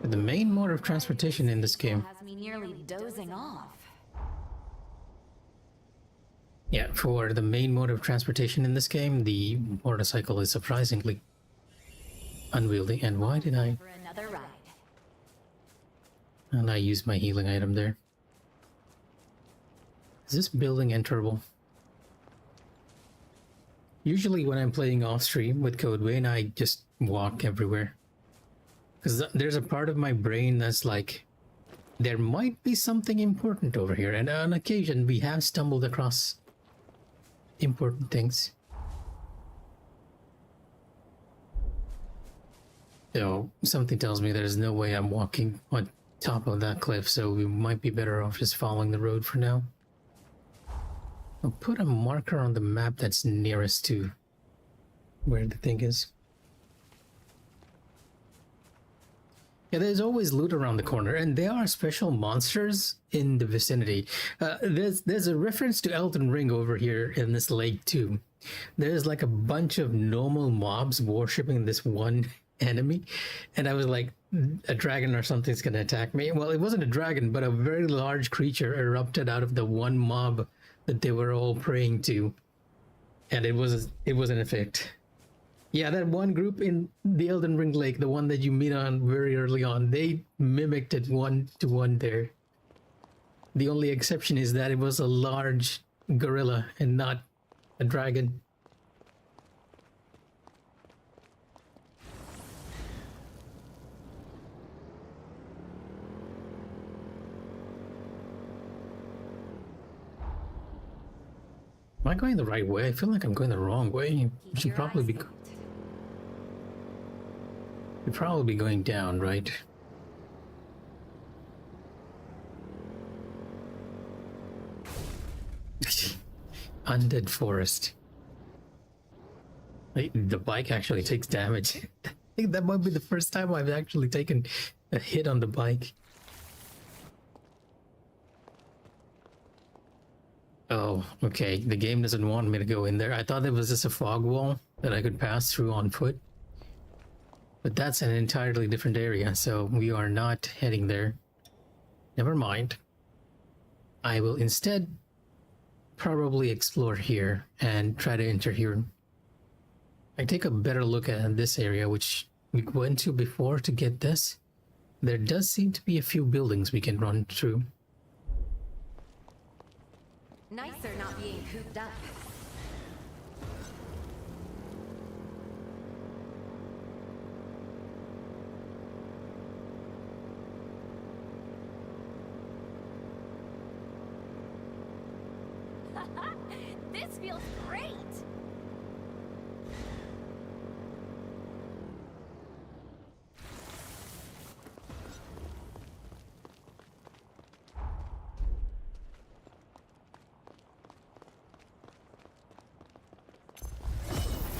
The main mode of transportation in this game. Has me nearly dozing off. Yeah, for the main mode of transportation in this game, the motorcycle is surprisingly unwieldy. And why did I... For another ride. And I used my healing item there. Is this building enterable? Usually when I'm playing off stream with Code Vein, I just walk everywhere. Because there's a part of my brain that's like, there might be something important over here. And on occasion, we have stumbled across important things. So something tells me there's no way I'm walking on top of that cliff, so we might be better off just following the road for now. I'll put a marker on the map that's nearest to where the thing is. Yeah, there's always loot around the corner, and there are special monsters in the vicinity. There's a reference to Elden Ring over here in this lake too. There's like a bunch of normal mobs worshipping this one enemy, and I was like, a dragon or something's gonna attack me. Well, it wasn't a dragon, but a very large creature erupted out of the one mob that they were all praying to, and it was an effect. Yeah, that one group in the Elden Ring Lake, the one that you meet on very early on, they mimicked it 1-to-1 there. The only exception is that it was a large gorilla and not a dragon. Am I going the right way? I feel like I'm going the wrong way. We should probably be... We'd probably be going down, right? Undead forest. The bike actually takes damage. I think that might be the first time I've actually taken a hit on the bike. Oh, okay. The game doesn't want me to go in there. I thought there was just a fog wall that I could pass through on foot. But that's an entirely different area, so we are not heading there. Never mind. I will instead probably explore here and try to enter here. I take a better look at this area, which we went to before to get this. There does seem to be a few buildings we can run through. Nicer not being cooped up. This feels great!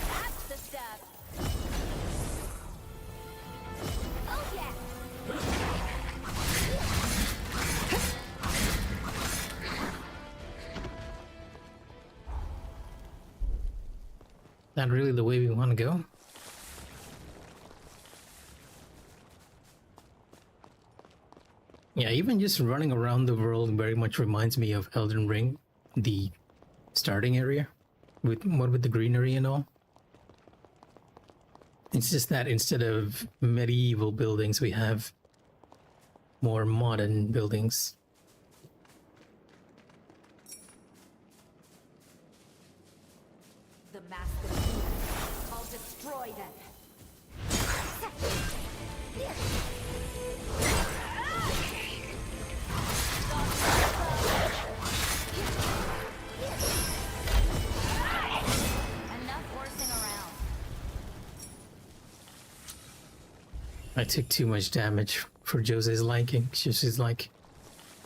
That's the stuff! Oh yeah! Not really the way we want to go. Yeah, even just running around the world very much reminds me of Elden Ring, the starting area, with the greenery and all. It's just that instead of medieval buildings, we have more modern buildings. The mask of demons. I'll destroy them. Enough horsing around. I took too much damage for Jose's liking. She's like,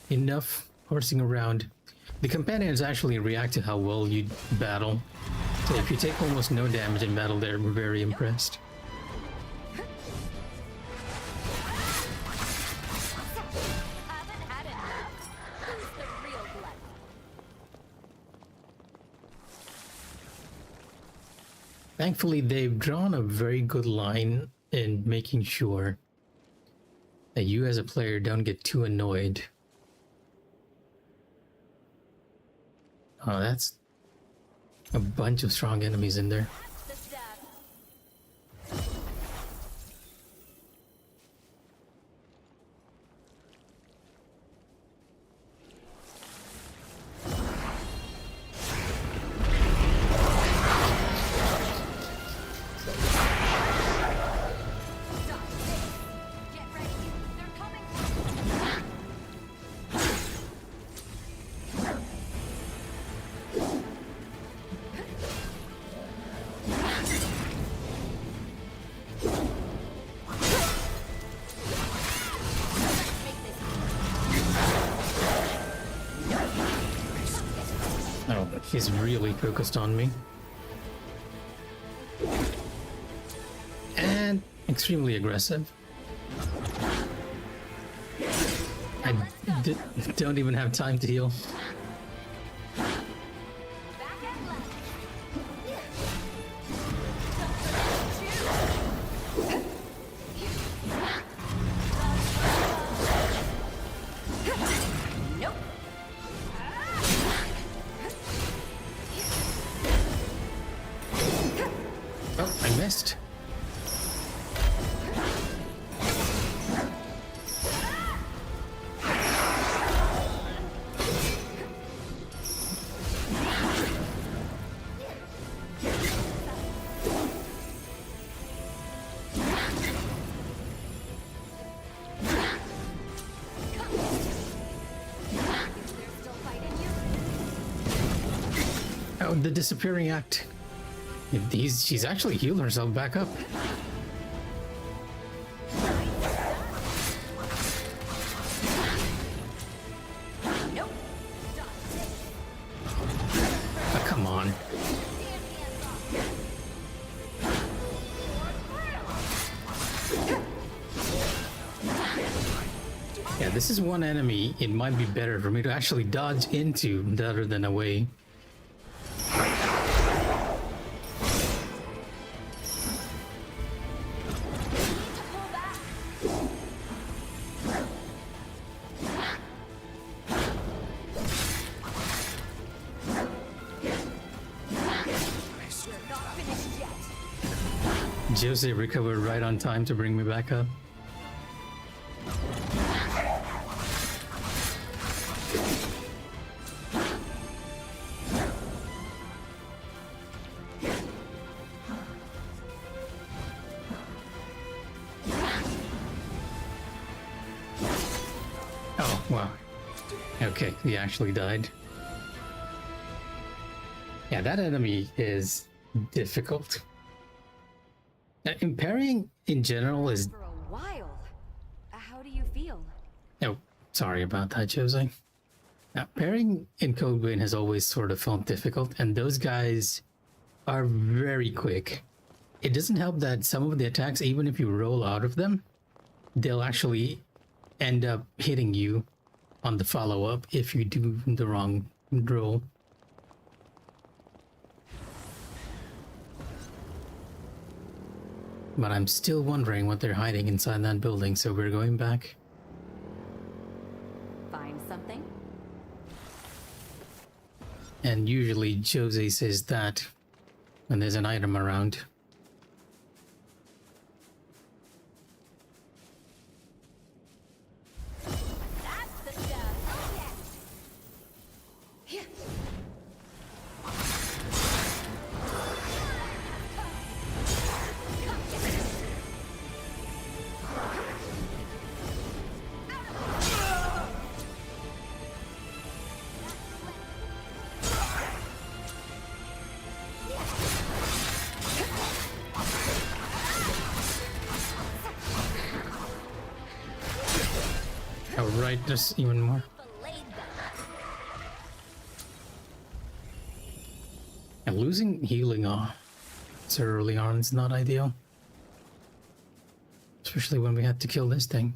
enough horsing around. The companions actually react to how well you battle. So if you take almost no damage in battle, they're very impressed. Haven't had enough? Who's the real glutton? Thankfully, they've drawn a very good line in making sure that you as a player don't get too annoyed. Oh, that's a bunch of strong enemies in there. The stuff. Get ready. They're coming. Oh, he's really focused on me. extremely aggressive. I don't even have time to heal. Oh, I missed. Oh, the disappearing act. She's actually healed herself back up. Oh, come on. Yeah, this is one enemy it might be better for me to actually dodge into rather than away. Jose recovered right on time to bring me back up. Oh, wow. Okay, he actually died. Yeah, that enemy is difficult. Parrying in general is... For a while. How do you feel? Oh, sorry about that, Jose. Now, parrying in Code Vein has always sort of felt difficult, and those guys are very quick. It doesn't help that some of the attacks, even if you roll out of them, they'll actually end up hitting you on the follow-up if you do the wrong roll. But I'm still wondering what they're hiding inside that building, so we're going back. Find something? And usually Jose says that when there's an item around. That's the stuff. Oh, right, there's even more. And losing healing so early on is not ideal. Especially when we had to kill this thing.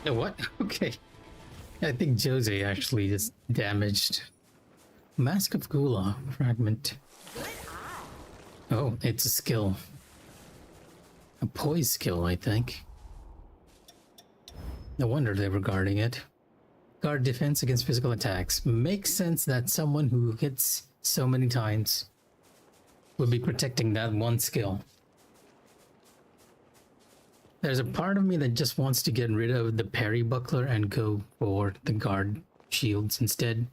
Oh, what? Okay. I think Jose actually just damaged. Mask of Gula fragment. Oh, it's a skill. A poise skill, I think. No wonder they were guarding it. Guard defense against physical attacks. Makes sense that someone who hits so many times would be protecting that one skill. There's a part of me that just wants to get rid of the parry buckler and go for the guard shields instead.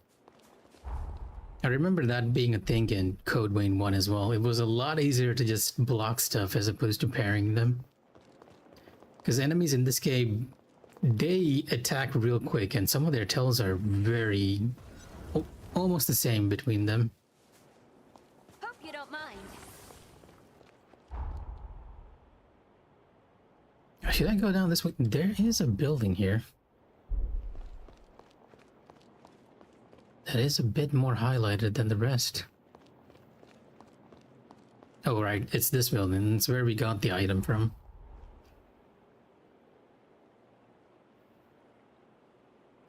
I remember that being a thing in Code Vein 1 as well. It was a lot easier to just block stuff as opposed to parrying them. Because enemies in this game, they attack real quick, and some of their tells are very... almost the same between them. Hope you don't mind. Should I go down this way? There is a building here. That is a bit more highlighted than the rest. Oh, right. It's this building. It's where we got the item from.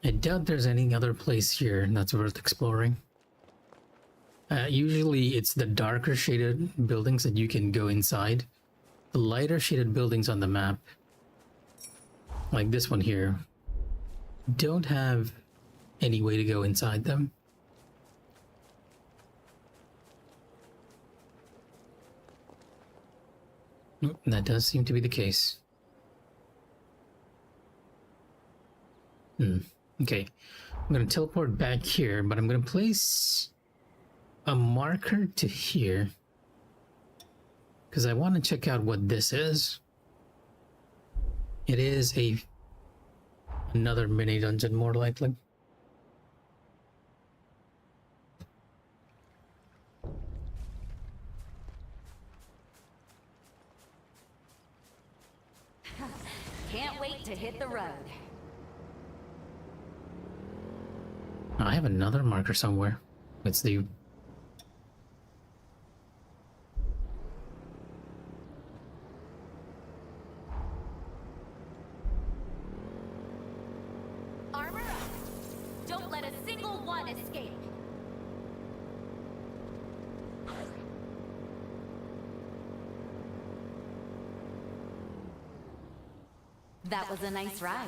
I doubt there's any other place here that's worth exploring. Usually it's the darker shaded buildings that you can go inside. The lighter shaded buildings on the map, like this one here, don't have any way to go inside them. That does seem to be the case. Okay, I'm gonna teleport back here, but I'm gonna place a marker to here because I want to check out what this is. It is another mini dungeon, more likely. Can't wait to hit the road. I have another marker somewhere. It's the... Armor up. Don't let a single one escape. That was a nice ride.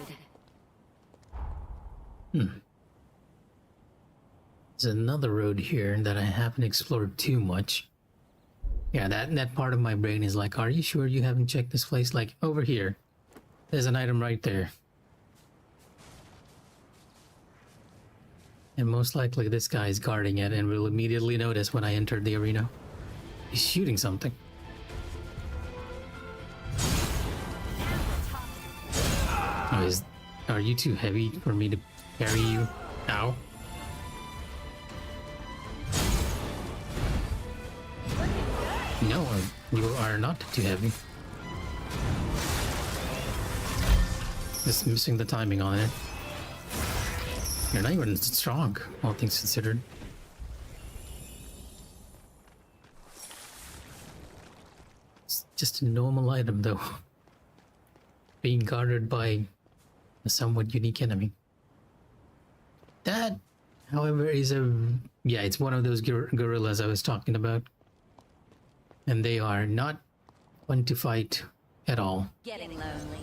There's another road here that I haven't explored too much. Yeah, that part of my brain is like, are you sure you haven't checked this place? Like, over here. There's an item right there. And most likely this guy is guarding it and will immediately notice when I enter the arena. He's shooting something. Oh, are you too heavy for me to carry you? Ow. No, you are not too heavy. Just missing the timing on it. You're not even strong, all things considered. It's just a normal item, though. Being guarded by a somewhat unique enemy. That, however, is yeah, it's one of those gorillas I was talking about. And they are not fun to fight at all. Getting lonely.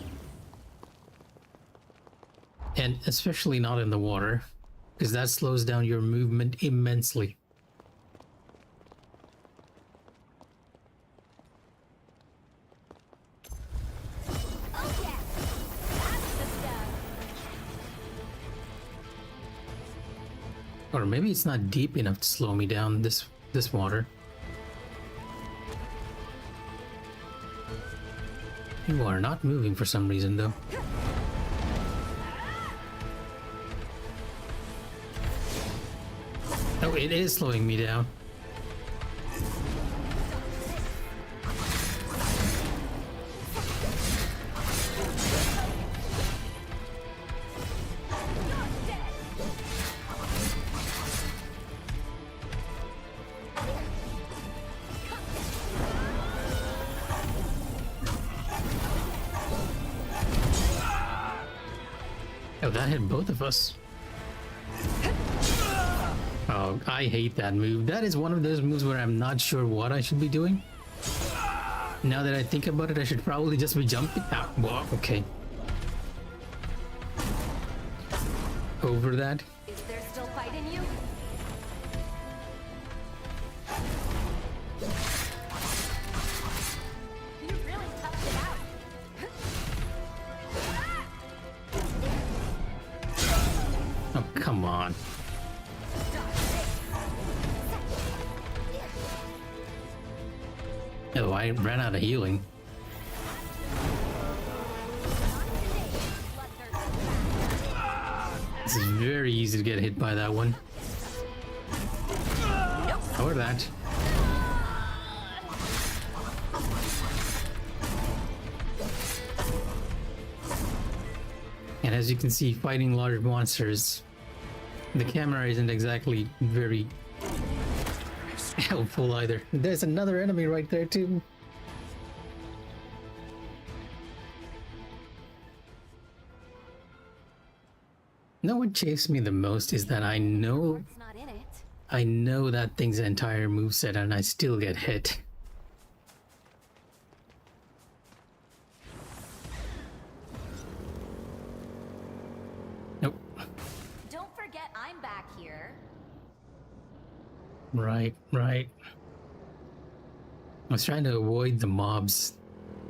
And especially not in the water, because that slows down your movement immensely. Oh yeah. That's the stuff. Or maybe it's not deep enough to slow me down, this water. You are not moving for some reason, though. Oh, it is slowing me down. Oh, that hit both of us. Oh, I hate that move. That is one of those moves where I'm not sure what I should be doing. Now that I think about it, I should probably just be jumping. Ah, well, okay. Over that. Is there still fight in you? Come on. Oh, I ran out of healing. This is very easy to get hit by that one. Or that. And as you can see, fighting large monsters, the camera isn't exactly very helpful either. There's another enemy right there too. No, what chafes me the most is that I know It's not in it. that thing's entire moveset and I still get hit. Nope. Don't forget I'm back here. Right. I was trying to avoid the mobs.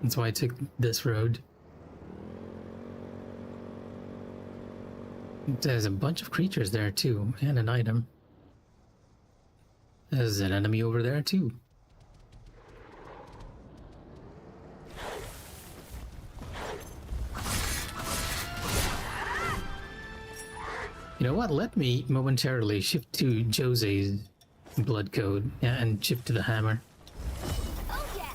That's why I took this road. There's a bunch of creatures there too, and an item. There's an enemy over there too. You know what? Let me momentarily shift to Jose's blood code, yeah, and shift to the hammer. Oh yeah!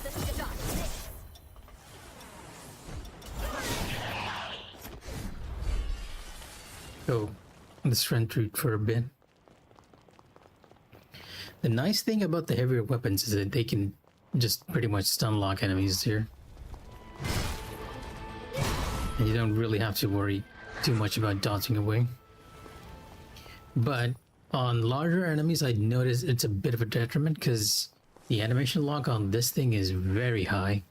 That's the stop this. Go the strength route for a bit. The nice thing about the heavier weapons is that they can just pretty much stun lock enemies here. And you don't really have to worry too much about dodging away. But on larger enemies, I notice it's a bit of a detriment because the animation lock on this thing is very high.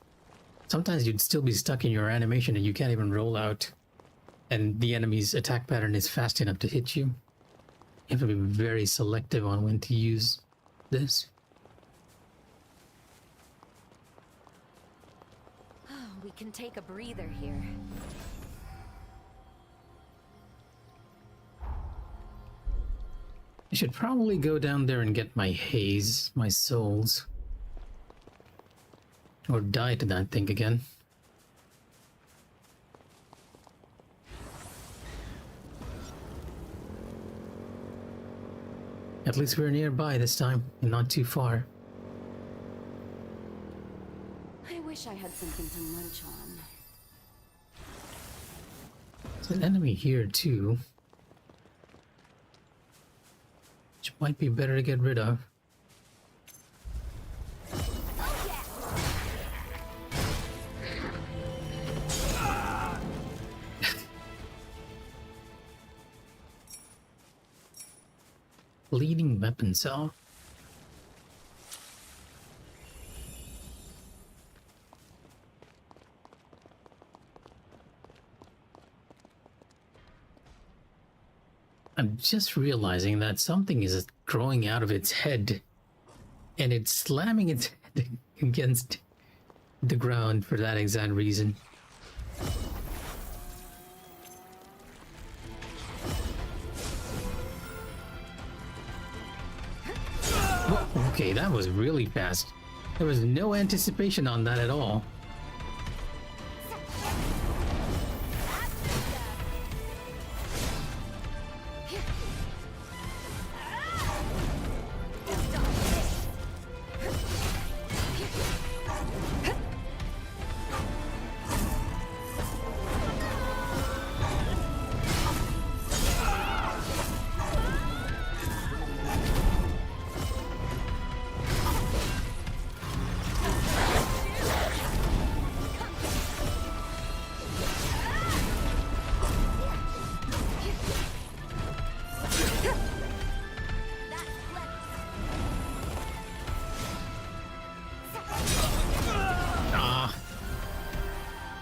Sometimes you'd still be stuck in your animation and you can't even roll out. And the enemy's attack pattern is fast enough to hit you. You have to be very selective on when to use this. We can take a breather here. I should probably go down there and get my haze, my souls. Or die to that thing again. At least we're nearby this time, and not too far. I wish I had something to munch on. There's an enemy here too. Which might be better to get rid of. Leading weapon cell. I'm just realizing that something is growing out of its head and it's slamming its head against the ground for that exact reason. Whoa, okay, that was really fast. There was no anticipation on that at all.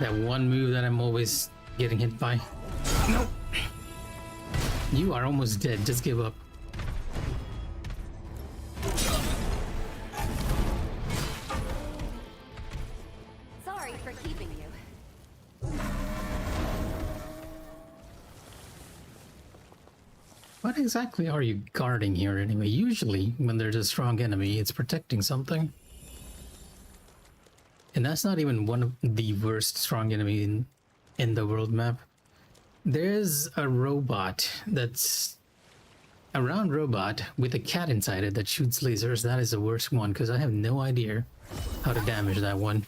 That one move that I'm always getting hit by. Nope. You are almost dead. Just give up. Sorry for keeping you. What exactly are you guarding here anyway? Usually, when there's a strong enemy, it's protecting something. And that's not even one of the worst strong enemy in the world map. There's a robot that's a round robot with a cat inside it that shoots lasers. That is the worst one because I have no idea how to damage that one.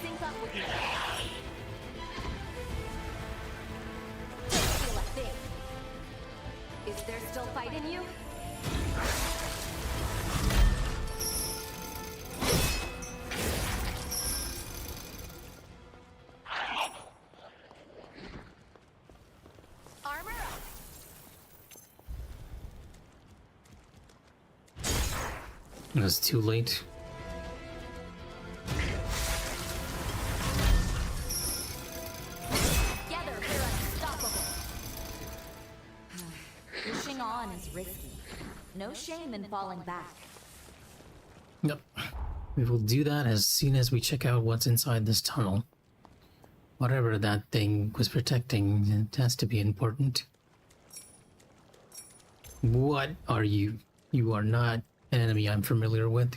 Sync up with me. Don't feel a thing. Is there still fight in you? Armor up. It was too late. Together we're unstoppable. Pushing on is risky. No shame in falling back. Yep. We will do that as soon as we check out what's inside this tunnel. Whatever that thing was protecting, it has to be important. What are you? You are not an enemy I'm familiar with.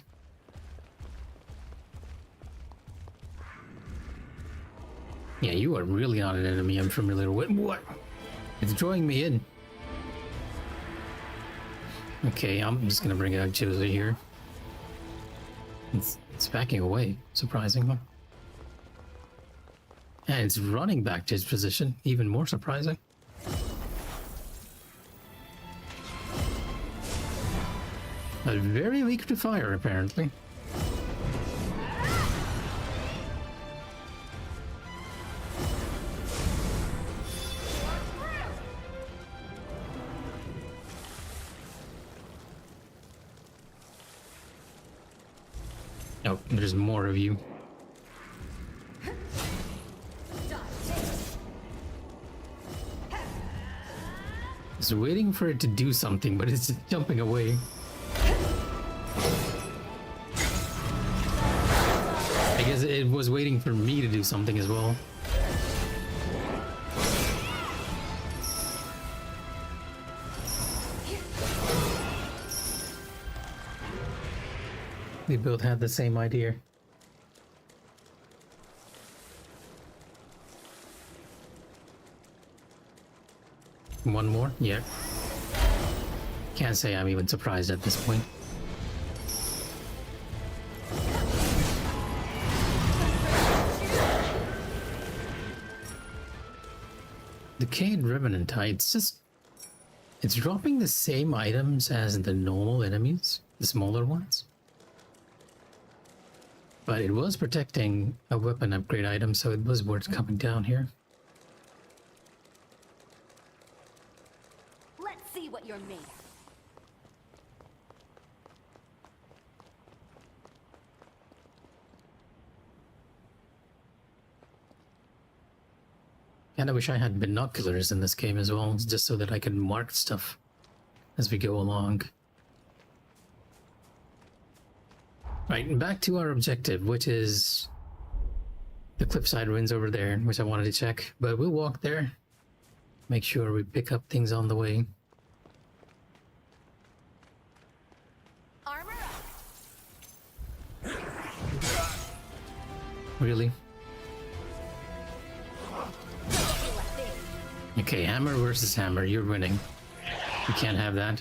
Yeah, you are really not an enemy I'm familiar with. What? It's drawing me in. Okay, I'm just gonna bring out Josie here. It's backing away, surprisingly. And it's running back to its position, even more surprising. But very weak to fire, apparently. Oh, there's more of you. I was waiting for it to do something, but it's just jumping away. I guess it was waiting for me to do something as well. They both had the same idea. One more? Yeah. Can't say I'm even surprised at this point. Decayed Revenant, it's dropping the same items as the normal enemies, the smaller ones. But it was protecting a weapon upgrade item, so it was worth coming down here. Let's see what you're made of. And I wish I had binoculars in this game as well, just so that I could mark stuff as we go along. Right, back to our objective, which is the cliffside ruins over there, which I wanted to check. But we'll walk there, make sure we pick up things on the way. Armor up. Really? Don't feel a thing. Okay, hammer versus hammer, you're winning. You can't have that.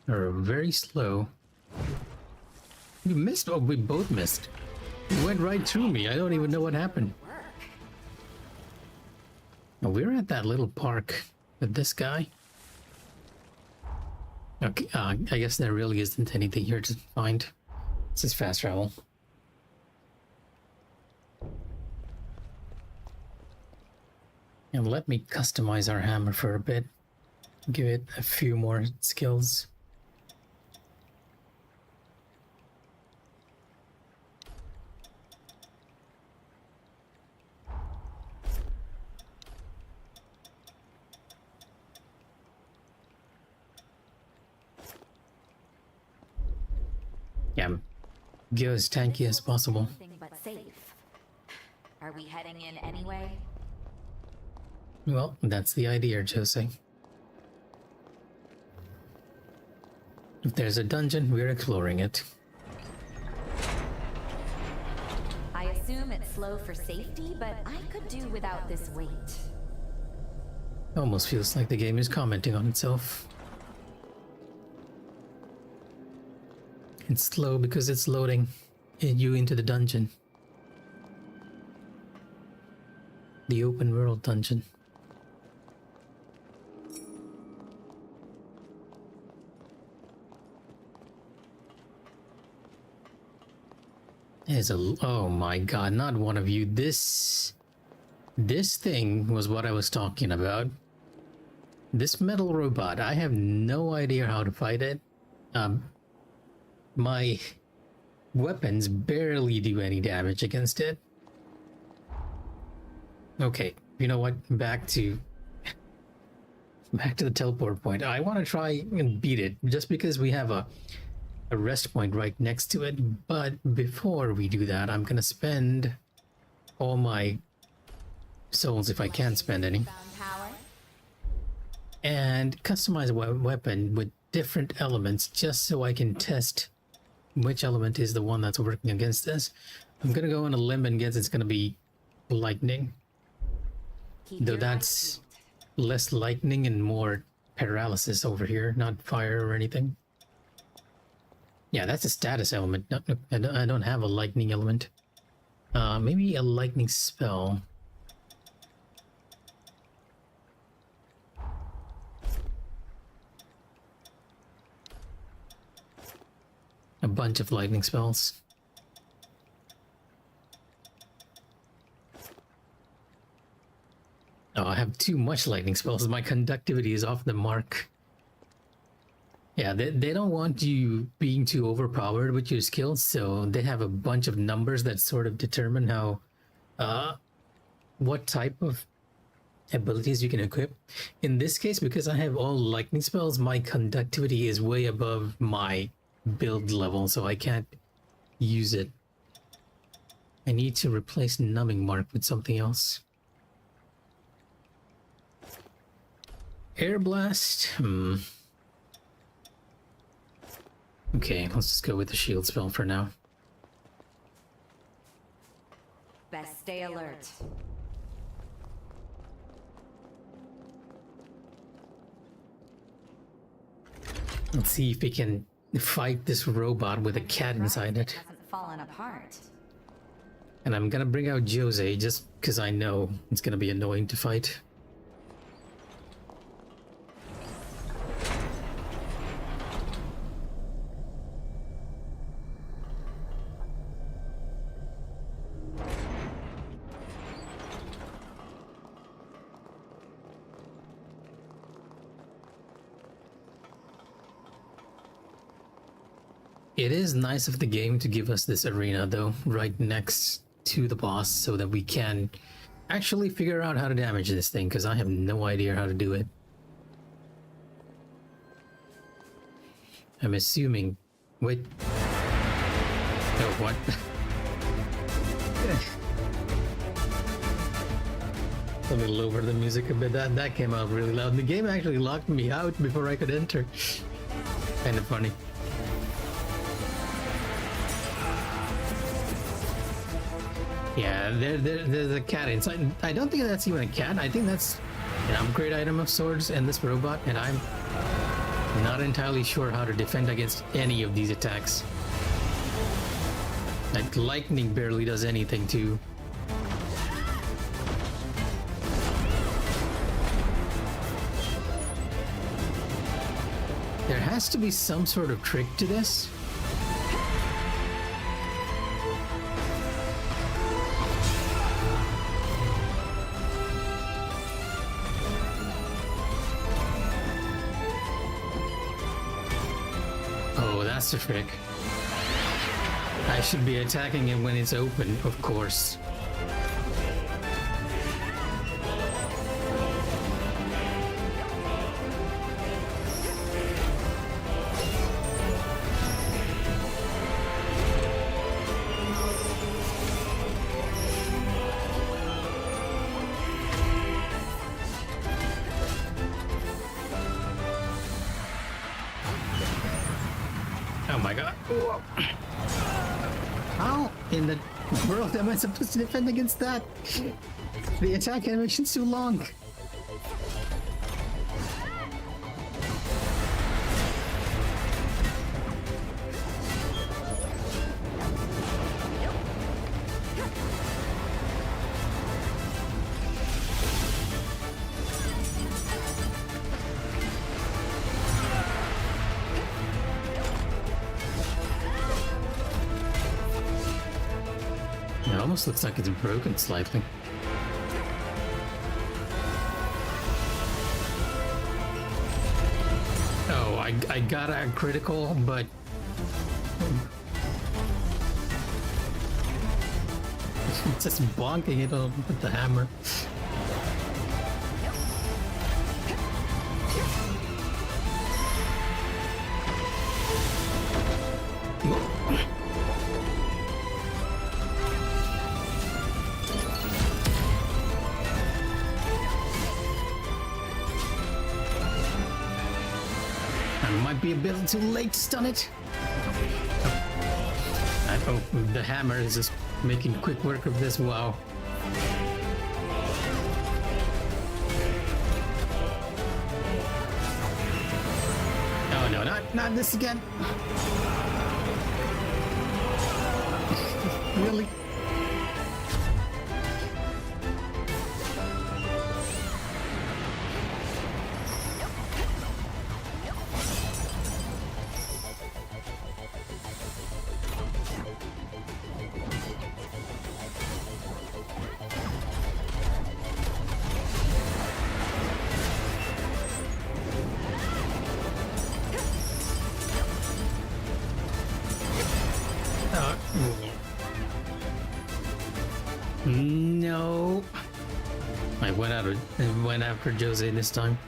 They're very slow. You missed? Oh, we both missed. You went right through me. I don't even know what happened. Oh, we're at that little park with this guy. Okay, I guess there really isn't anything here to find. It's just fast travel. And let me customize our hammer for a bit. Give it a few more skills. go as tanky as possible. Anything but safe. Are we heading in anyway? Well, that's the idea, Jose. If there's a dungeon, we're exploring it. I assume it's slow for safety, but I could do without this weight. Almost feels like the game is commenting on itself. It's slow because it's loading you into the dungeon. The open world dungeon. There's a... Oh my god, not one of you. This thing was what I was talking about. This metal robot, I have no idea how to fight it. My weapons barely do any damage against it. Okay, you know what? Back to the teleport point. I want to try and beat it just because we have a rest point right next to it. But before we do that, I'm gonna spend all my souls if I can spend any, and customize a weapon with different elements just so I can test which element is the one that's working against this. I'm gonna go on a limb and guess it's gonna be lightning. Though that's less lightning and more paralysis over here, not fire or anything. Yeah, that's a status element. No, I don't have a lightning element. Maybe a lightning spell. A bunch of lightning spells. Oh, I have too much lightning spells. My conductivity is off the mark. Yeah, they don't want you being too overpowered with your skills, so they have a bunch of numbers that sort of determine how, what type of abilities you can equip. In this case, because I have all lightning spells, my conductivity is way above my build level, so I can't use it. I need to replace numbing mark with something else. Air blast. Okay, let's just go with the shield spell for now. Best stay alert. Let's see if we can fight this robot with a cat inside it. Hasn't fallen apart. And I'm gonna bring out Jose just because I know it's gonna be annoying to fight. It is nice of the game to give us this arena though, right next to the boss, so that we can actually figure out how to damage this thing, because I have no idea how to do it. I'm assuming... Wait... Oh, what? Let me lower the music a bit. That came out really loud. The game actually locked me out before I could enter. Kind of funny. Yeah, there's a cat inside. I don't think that's even a cat. I think that's an upgrade item of sorts in this robot, and I'm not entirely sure how to defend against any of these attacks. Like, lightning barely does anything too. There has to be some sort of trick to this. That's the trick. I should be attacking him when it's open, of course. How in the world am I supposed to defend against that? The attack animation's too long. It almost looks like it's broken slightly. Oh, I got a critical, but just bonking it on with the hammer. Might be a bit too late to stun it. Oh, the hammer is just making quick work of this. Wow. Oh no, not this again. Really? No. I went after Jose this time.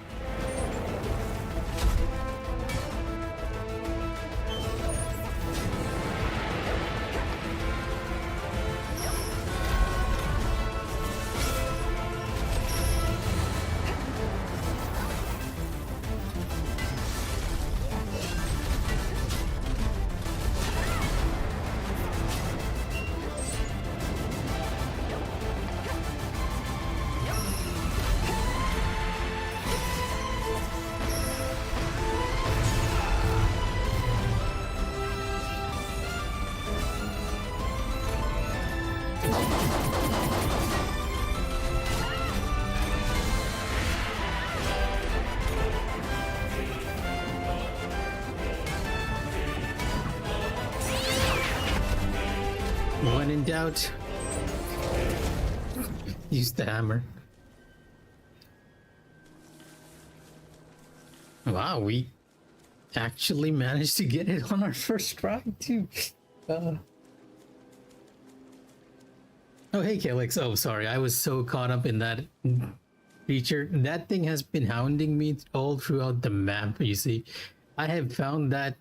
When in doubt, use the hammer. Wow, we actually managed to get it on our first try too. Oh, hey, Calyx. Oh, sorry. I was so caught up in that feature. That thing has been hounding me all throughout the map, you see. I have found that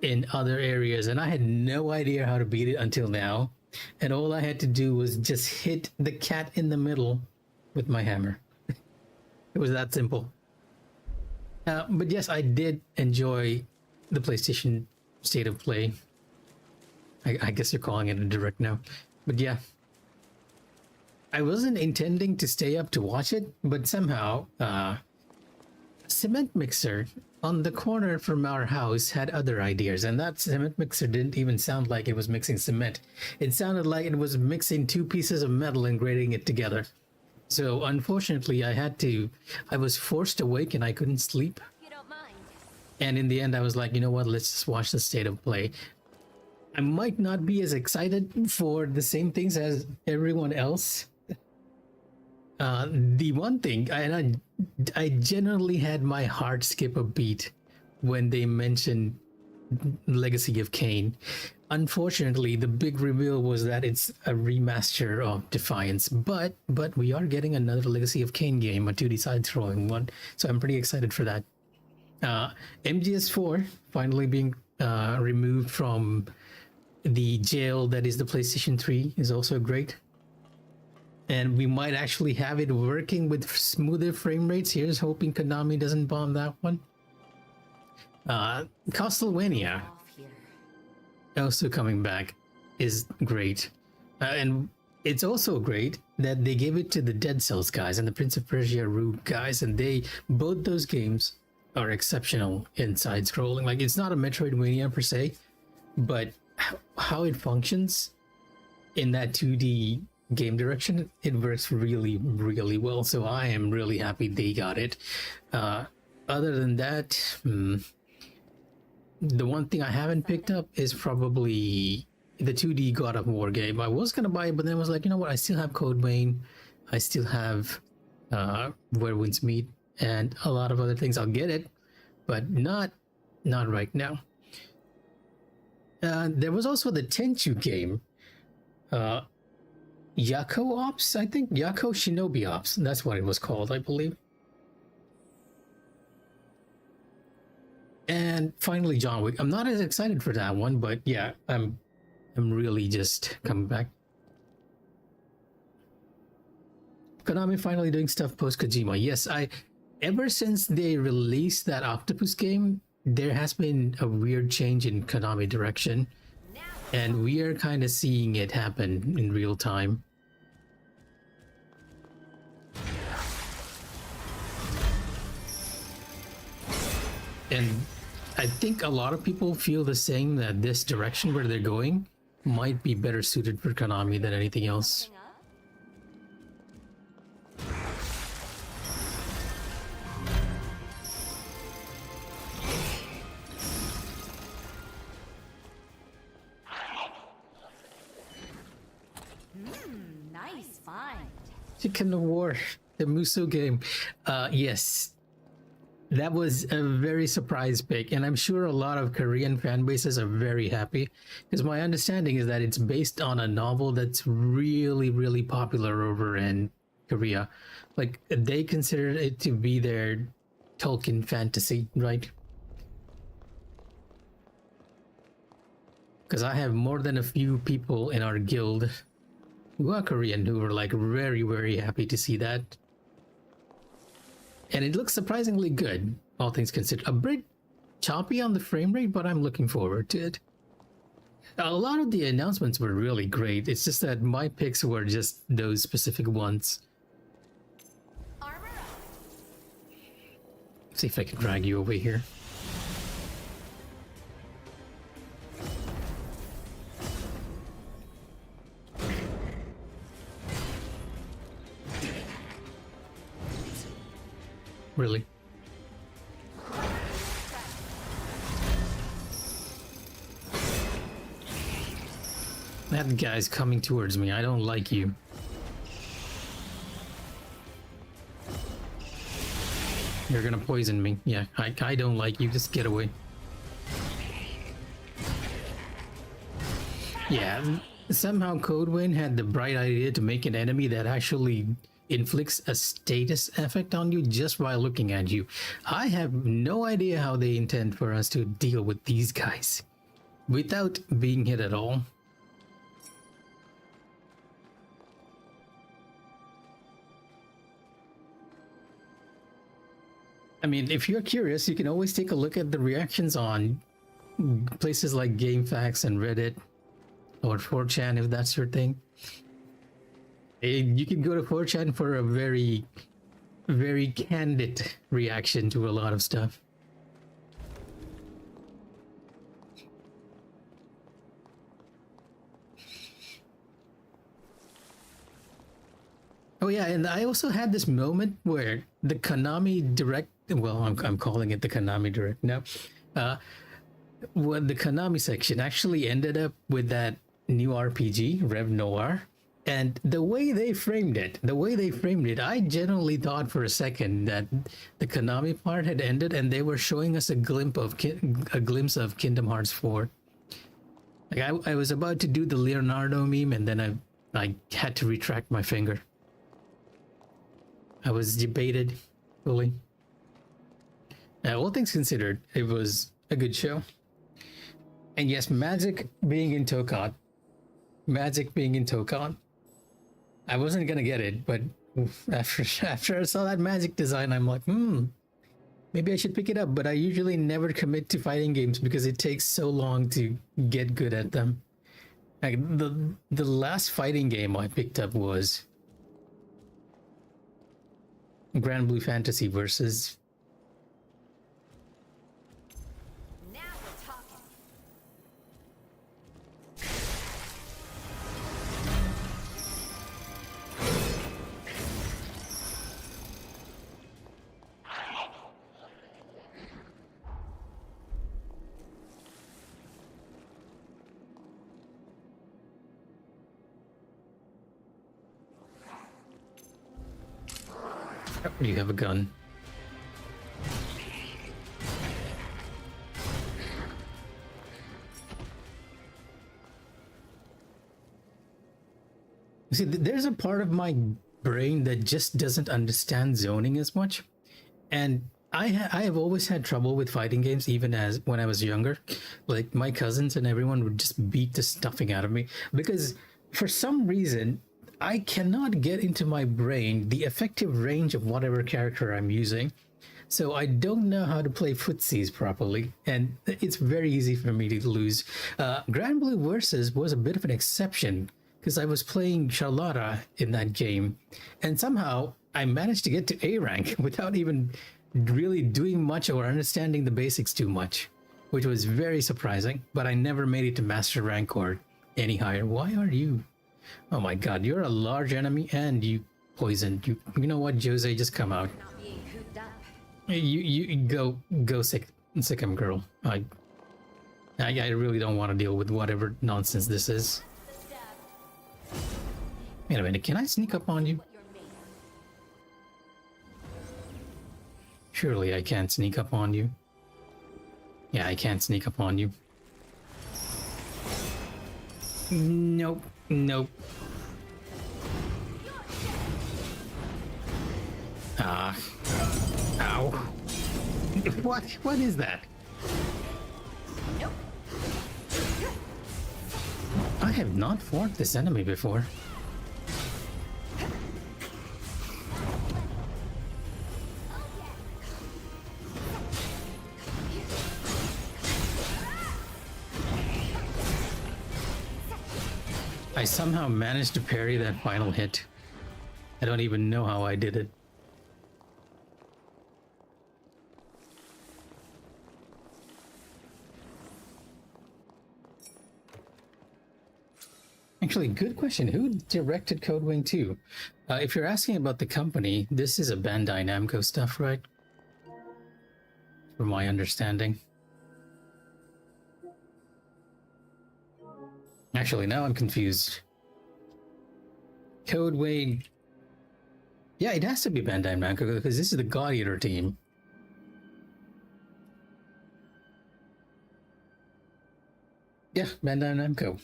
in other areas, and I had no idea how to beat it until now. And all I had to do was just hit the cat in the middle with my hammer. It was that simple. But yes, I did enjoy the PlayStation State of Play. I guess you're calling it a direct now. But yeah. I wasn't intending to stay up to watch it, but somehow, cement mixer on the corner from our house had other ideas, and that cement mixer didn't even sound like it was mixing cement. It sounded like it was mixing two pieces of metal and grating it together. So unfortunately, I was forced awake and I couldn't sleep. You don't mind. And in the end, I was like, you know what, let's just watch the State of Play. I might not be as excited for the same things as everyone else. The one thing, and I generally had my heart skip a beat when they mentioned Legacy of Kain. Unfortunately, the big reveal was that it's a remaster of Defiance, but we are getting another Legacy of Kain game, a 2D side-scrolling one, so I'm pretty excited for that. MGS4 finally being removed from the jail that is the PlayStation 3 is also great. And we might actually have it working with smoother frame rates. Here's hoping Konami doesn't bomb that one. Castlevania. Off here. also coming back is great. And it's also great that they gave it to the Dead Cells guys and the Prince of Persia Rogue guys, and they both those games are exceptional in side scrolling. Like, it's not a Metroidvania per se, but how it functions in that 2D game direction, it works really, really well. So I am really happy they got it. Other than that, the one thing I haven't picked up is probably the 2D God of War game. I was gonna buy it, but then I was like, you know what? I still have Code Vein, I still have Where Winds Meet, and a lot of other things. I'll get it, but not right now. There was also the Tenchu game, Yako Ops, I think. Yako Shinobi Ops, that's what it was called, I believe. And finally, John Wick. I'm not as excited for that one, but yeah, I'm really just coming back. Konami finally doing stuff post Kojima. Yes, ever since they released that Octopus game, there has been a weird change in Konami direction, and we are kind of seeing it happen in real time. And I think a lot of people feel the same, that this direction where they're going might be better suited for Konami than anything else. Nice find. Chicken of War, the Muso game. Yes, that was a very surprise pick, and I'm sure a lot of Korean fan bases are very happy, because my understanding is that it's based on a novel that's really, really popular over in Korea. Like, they consider it to be their Tolkien fantasy, right? Because I have more than a few people in our guild who are Korean who were like very, very happy to see that. And it looks surprisingly good, all things considered. A bit choppy on the frame rate, but I'm looking forward to it. A lot of the announcements were really great. It's just that my picks were just those specific ones. Armor up. See if I can drag you over here. Really? That guy's coming towards me. I don't like you. You're gonna poison me. Yeah, I don't like you. Just get away. Yeah, somehow Codewind had the bright idea to make an enemy that actually inflicts a status effect on you just by looking at you. I have no idea how they intend for us to deal with these guys without being hit at all. I mean, if you're curious, you can always take a look at the reactions on places like GameFAQs and Reddit or 4chan if that's your thing. You can go to 4chan for a very, very candid reaction to a lot of stuff. Oh yeah, and I also had this moment where the Konami Direct, well, I'm calling it the Konami Direct now, when the Konami section actually ended up with that new RPG, Rev Noir. And the way they framed it, I genuinely thought for a second that the Konami part had ended and they were showing us a glimpse of Kingdom Hearts 4. Like I was about to do the Leonardo meme, and then I had to retract my finger. I was debated fully. All things considered, it was a good show. And yes, Magic being in Tokon, I wasn't gonna get it, but after I saw that Magic design, I'm like, Maybe I should pick it up, but I usually never commit to fighting games because it takes so long to get good at them. Like the last fighting game I picked up was Grand Blue Fantasy versus. Now we're talking. You have a gun. See, there's a part of my brain that just doesn't understand zoning as much, and I have always had trouble with fighting games, even as when I was younger. Like my cousins and everyone would just beat the stuffing out of me because for some reason I cannot get into my brain the effective range of whatever character I'm using. So I don't know how to play footsies properly, and it's very easy for me to lose. Grand Blue Versus was a bit of an exception because I was playing Charlotta in that game, and somehow I managed to get to A rank without even really doing much or understanding the basics too much, which was very surprising. But I never made it to Master rank or any higher. Why are you? Oh my god, you're a large enemy and you poisoned. You know what, Jose, just come out. Not being cooped up. You go sick him, girl. I really don't want to deal with whatever nonsense this is. Wait a minute, can I sneak up on you? Surely I can't sneak up on you. Yeah, I can't sneak up on you. Nope, nope. Ah. Ow. What is that? I have not fought this enemy before. I somehow managed to parry that final hit. I don't even know how I did it. Actually, good question. Who directed Code Wing 2? If you're asking about the company, this is a Bandai Namco stuff, right? From my understanding. Actually, now I'm confused. Code Wing... Yeah, it has to be Bandai Namco because this is the God Eater team. Yeah, Bandai Namco.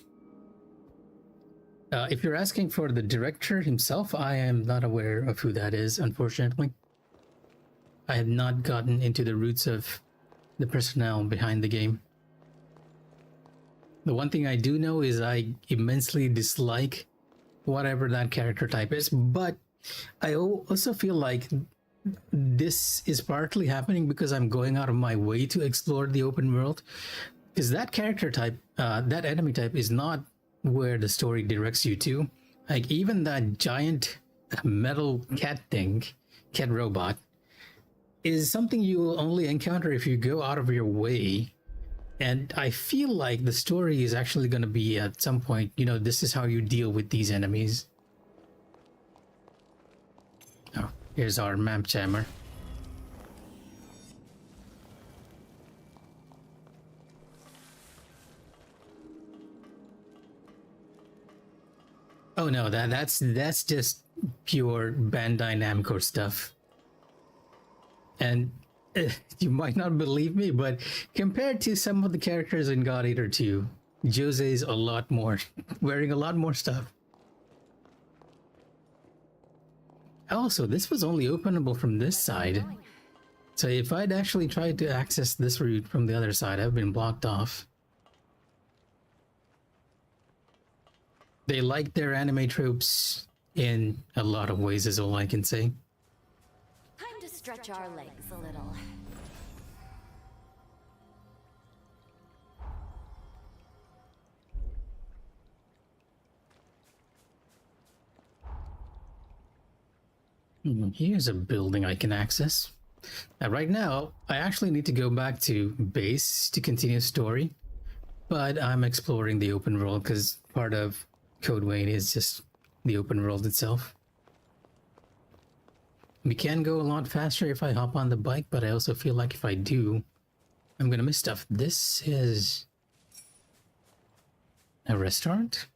If you're asking for the director himself, I am not aware of who that is, unfortunately. I have not gotten into the roots of the personnel behind the game. The one thing I do know is I immensely dislike whatever that character type is, but I also feel like this is partly happening because I'm going out of my way to explore the open world. Because that character type, that enemy type is not where the story directs you to. Like even that giant metal cat thing, cat robot, is something you will only encounter if you go out of your way. And I feel like the story is actually going to be at some point, you know, this is how you deal with these enemies. Oh, here's our map jammer. Oh no, that's just pure Bandai Namco stuff. And you might not believe me, but compared to some of the characters in God Eater 2, Jose's a lot more, wearing a lot more stuff. Also, this was only openable from this side. So if I'd actually tried to access this route from the other side, I've been blocked off. They like their anime tropes in a lot of ways is all I can say. Time to stretch our legs a little. Here's a building I can access. Now, right now, I actually need to go back to base to continue story, but I'm exploring the open world because part of Code Vein is just the open world itself. We can go a lot faster if I hop on the bike, but I also feel like if I do, I'm gonna miss stuff. This is a restaurant?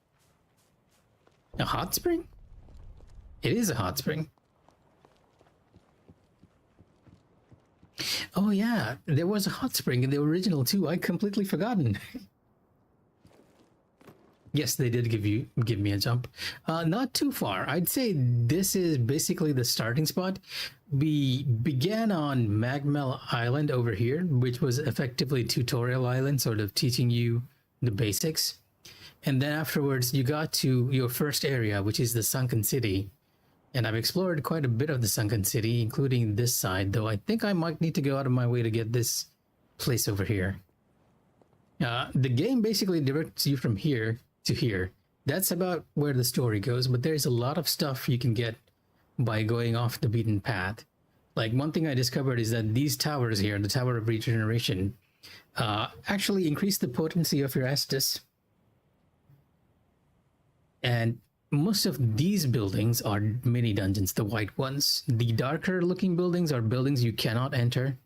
A hot spring? It is a hot spring. Oh yeah, there was a hot spring in the original too. I completely forgotten. Yes, they did give me a jump. Not too far. I'd say this is basically the starting spot. We began on Magmel Island over here, which was effectively tutorial island, sort of teaching you the basics. And then afterwards, you got to your first area, which is the Sunken City. And I've explored quite a bit of the Sunken City, including this side, though I think I might need to go out of my way to get this place over here. The game basically directs you from here to here. That's about where the story goes, but there's a lot of stuff you can get by going off the beaten path. Like, one thing I discovered is that these towers here, the Tower of Regeneration, actually increase the potency of your Estus. And most of these buildings are mini dungeons, the white ones. The darker looking buildings are buildings you cannot enter.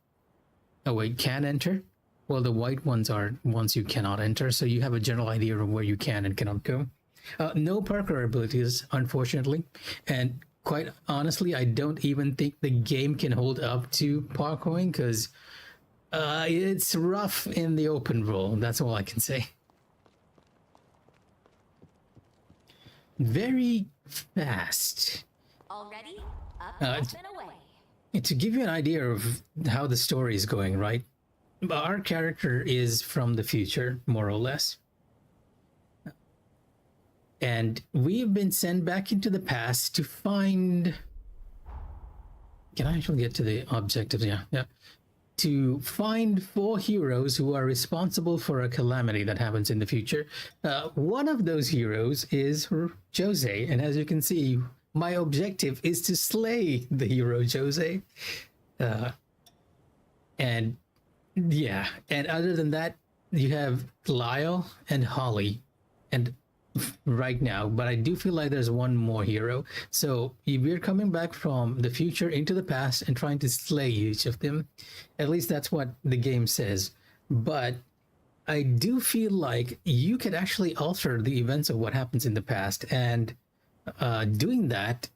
Oh wait, can enter? Well, the white ones are ones you cannot enter, so you have a general idea of where you can and cannot go. No parkour abilities, unfortunately. And quite honestly, I don't even think the game can hold up to parkouring, because it's rough in the open world. That's all I can say. Very fast. Already? Up and away. To give you an idea of how the story is going, right? Our character is from the future, more or less. And we've been sent back into the past to find... Can I actually get to the objectives? Yeah. To find 4 heroes who are responsible for a calamity that happens in the future. One of those heroes is Jose, and as you can see, my objective is to slay the hero Jose. And yeah, and other than that, you have Lyle and Holly, and right now, but I do feel like there's one more hero. So we're coming back from the future into the past and trying to slay each of them. At least that's what the game says. But I do feel like you could actually alter the events of what happens in the past, and doing that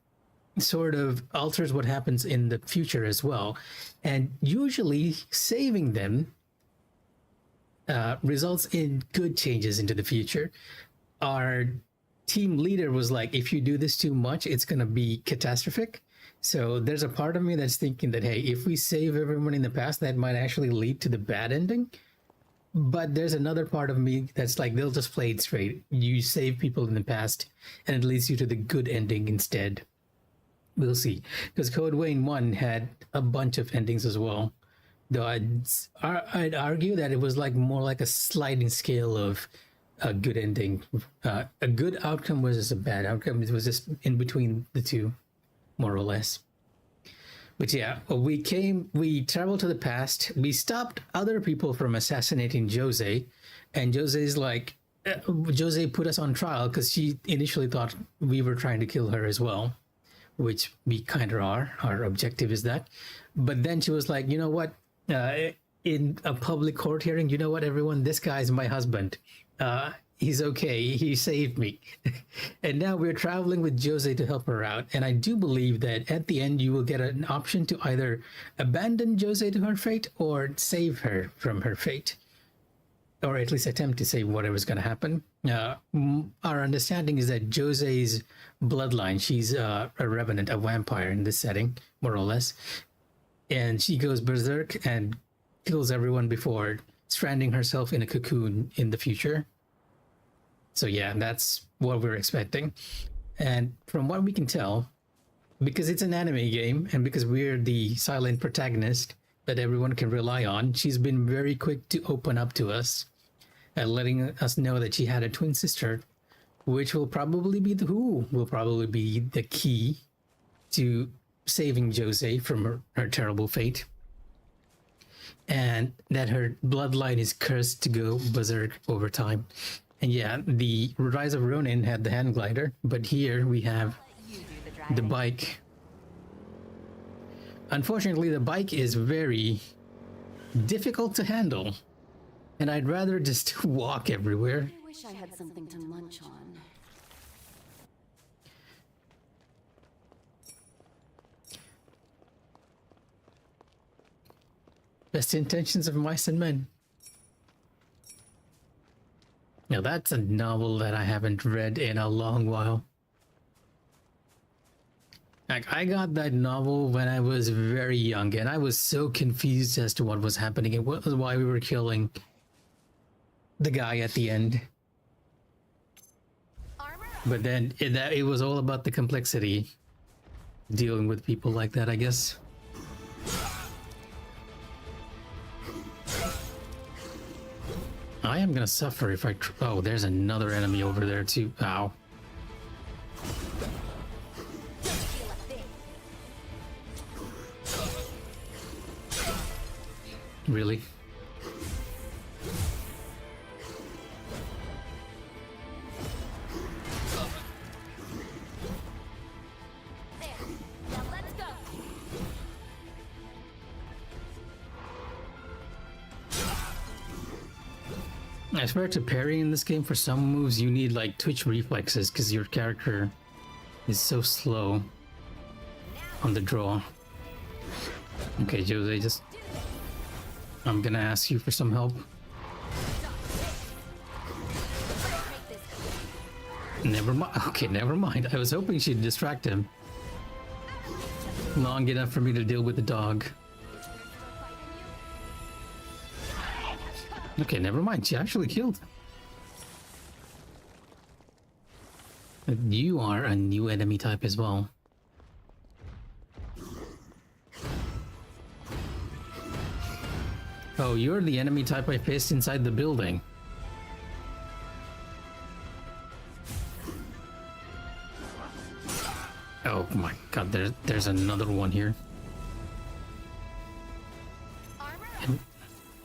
sort of alters what happens in the future as well. And usually saving them results in good changes into the future. Our team leader was like, if you do this too much, it's going to be catastrophic. So there's a part of me that's thinking that, hey, if we save everyone in the past, that might actually lead to the bad ending. But there's another part of me that's like, they'll just play it straight. You save people in the past, and it leads you to the good ending instead. We'll see. Because Code Vein 1 had a bunch of endings as well. Though I'd argue that it was like more like a sliding scale of a good ending. A good outcome versus a bad outcome. It was just in between the two, more or less. But yeah, we traveled to the past. We stopped other people from assassinating Jose. And Jose's like, Jose put us on trial because she initially thought we were trying to kill her as well, which we kind of are. Our objective is that. But then she was like, you know what? In a public court hearing, you know what, everyone? This guy's my husband. He's okay. He saved me. And now we're traveling with Jose to help her out. And I do believe that at the end, you will get an option to either abandon Jose to her fate or save her from her fate. Or at least attempt to save whatever's going to happen. Our understanding is that Jose's bloodline, she's a revenant, a vampire in this setting, more or less. And she goes berserk and kills everyone before stranding herself in a cocoon in the future. So yeah, that's what we're expecting. And from what we can tell, because it's an anime game and because we're the silent protagonist that everyone can rely on, she's been very quick to open up to us, letting us know that she had a twin sister, which will probably be the key to saving Jose from her terrible fate, and that her bloodline is cursed to go berserk over time. And yeah, the Rise of Ronin had the hand glider, but here we have You do the the driving. bike. Unfortunately, the bike is very difficult to handle, and I'd rather just walk everywhere. I wish I had something to munch on. Best intentions of mice and men. Now that's a novel that I haven't read in a long while. Like, I got that novel when I was very young, and I was so confused as to what was happening and what was why we were killing the guy at the end. Armor But then it was all about the complexity dealing with people like that, I guess. I am gonna suffer if I. Oh, there's another enemy over there too. Ow. feel a thing. Really? There. Now let's go. I swear to parry in this game, for some moves you need like twitch reflexes because your character is so slow on the draw. Okay, Jose, just... I'm gonna ask you for some help. Make this Never mind. Okay, never mind. I was hoping she'd distract him long enough for me to deal with the dog. Okay, never mind. She actually killed him. You are a new enemy type as well. Oh, you're the enemy type I faced inside the building. Oh my god, there's another one here.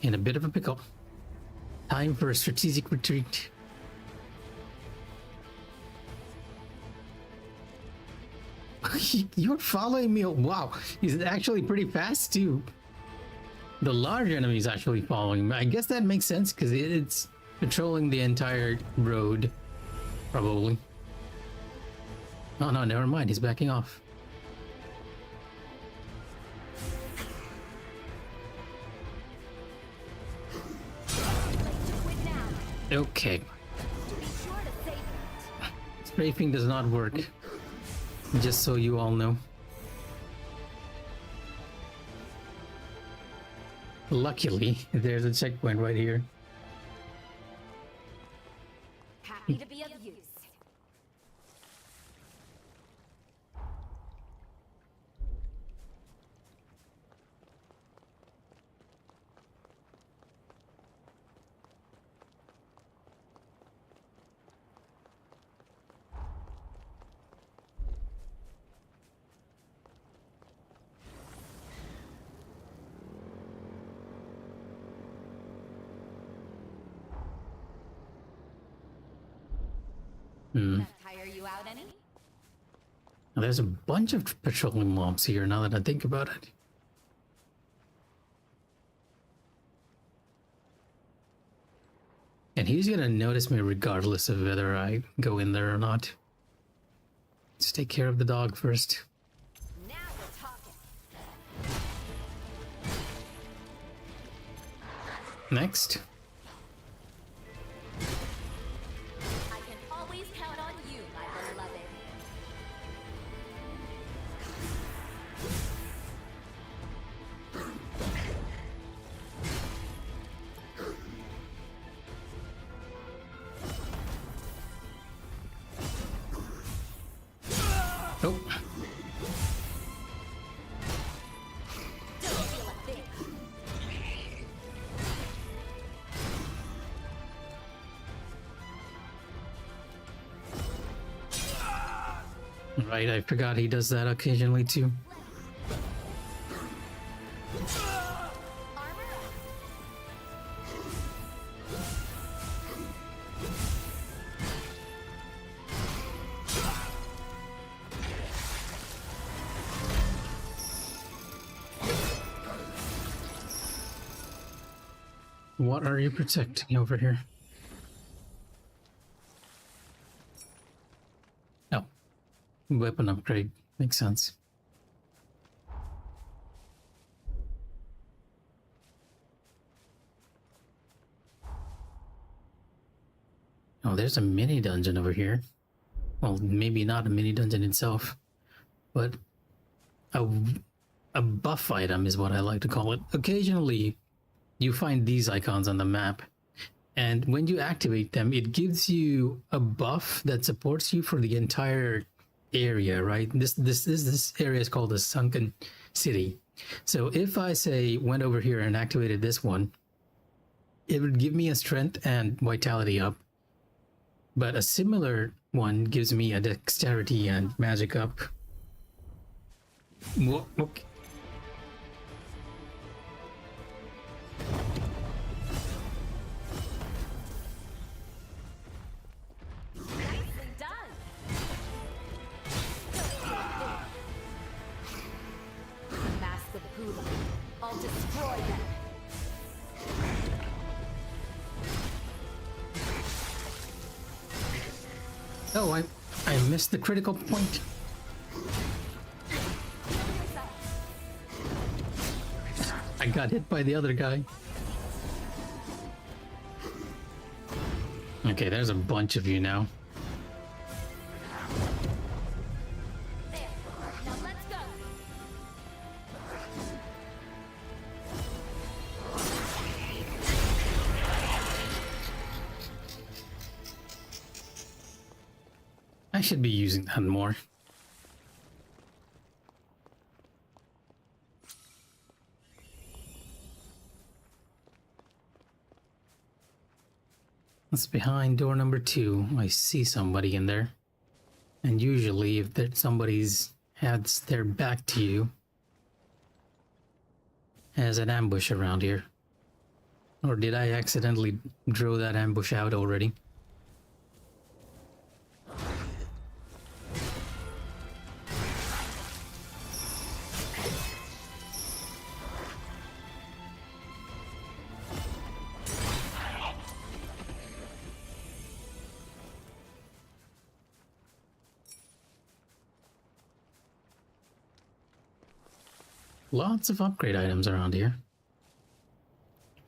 In a bit of a pickle. Time for a strategic retreat. You're following me. Wow, he's actually pretty fast too. The large enemy is actually following me. I guess that makes sense because it's patrolling the entire road, probably. Oh no, never mind. He's backing off. quit now. Okay, Be sure to save it. strafing does not work. Just so you all know. Luckily, there's a checkpoint right here. Happy to be of use. That tire you out any? There's a bunch of patrolling mobs here now that I think about it. And he's gonna notice me regardless of whether I go in there or not. Let's take care of the dog first. Now we're talking. Next. I can always count on you, my beloved. Oh, Don't feel a thing. right. I forgot he does that occasionally too. What are you protecting over here? Oh, weapon upgrade. Makes sense. Oh, there's a mini dungeon over here. Well, maybe not a mini dungeon itself, but a, a buff item is what I like to call it. Occasionally, you find these icons on the map, and when you activate them, it gives you a buff that supports you for the entire area, right? This area is called the Sunken City. So if I say went over here and activated this one, it would give me a strength and vitality up. But a similar one gives me a dexterity and magic up. Okay. Nicely done. The mask of Pula. I'll destroy them. Oh, I missed the critical point. I got hit by the other guy. Okay, there's a bunch of you now. There. Now let's go. I should be using that more. That's behind door number 2. I see somebody in there. And usually if somebody's has their back to you, has an ambush around here. Or did I accidentally draw that ambush out already? Lots of upgrade items around here,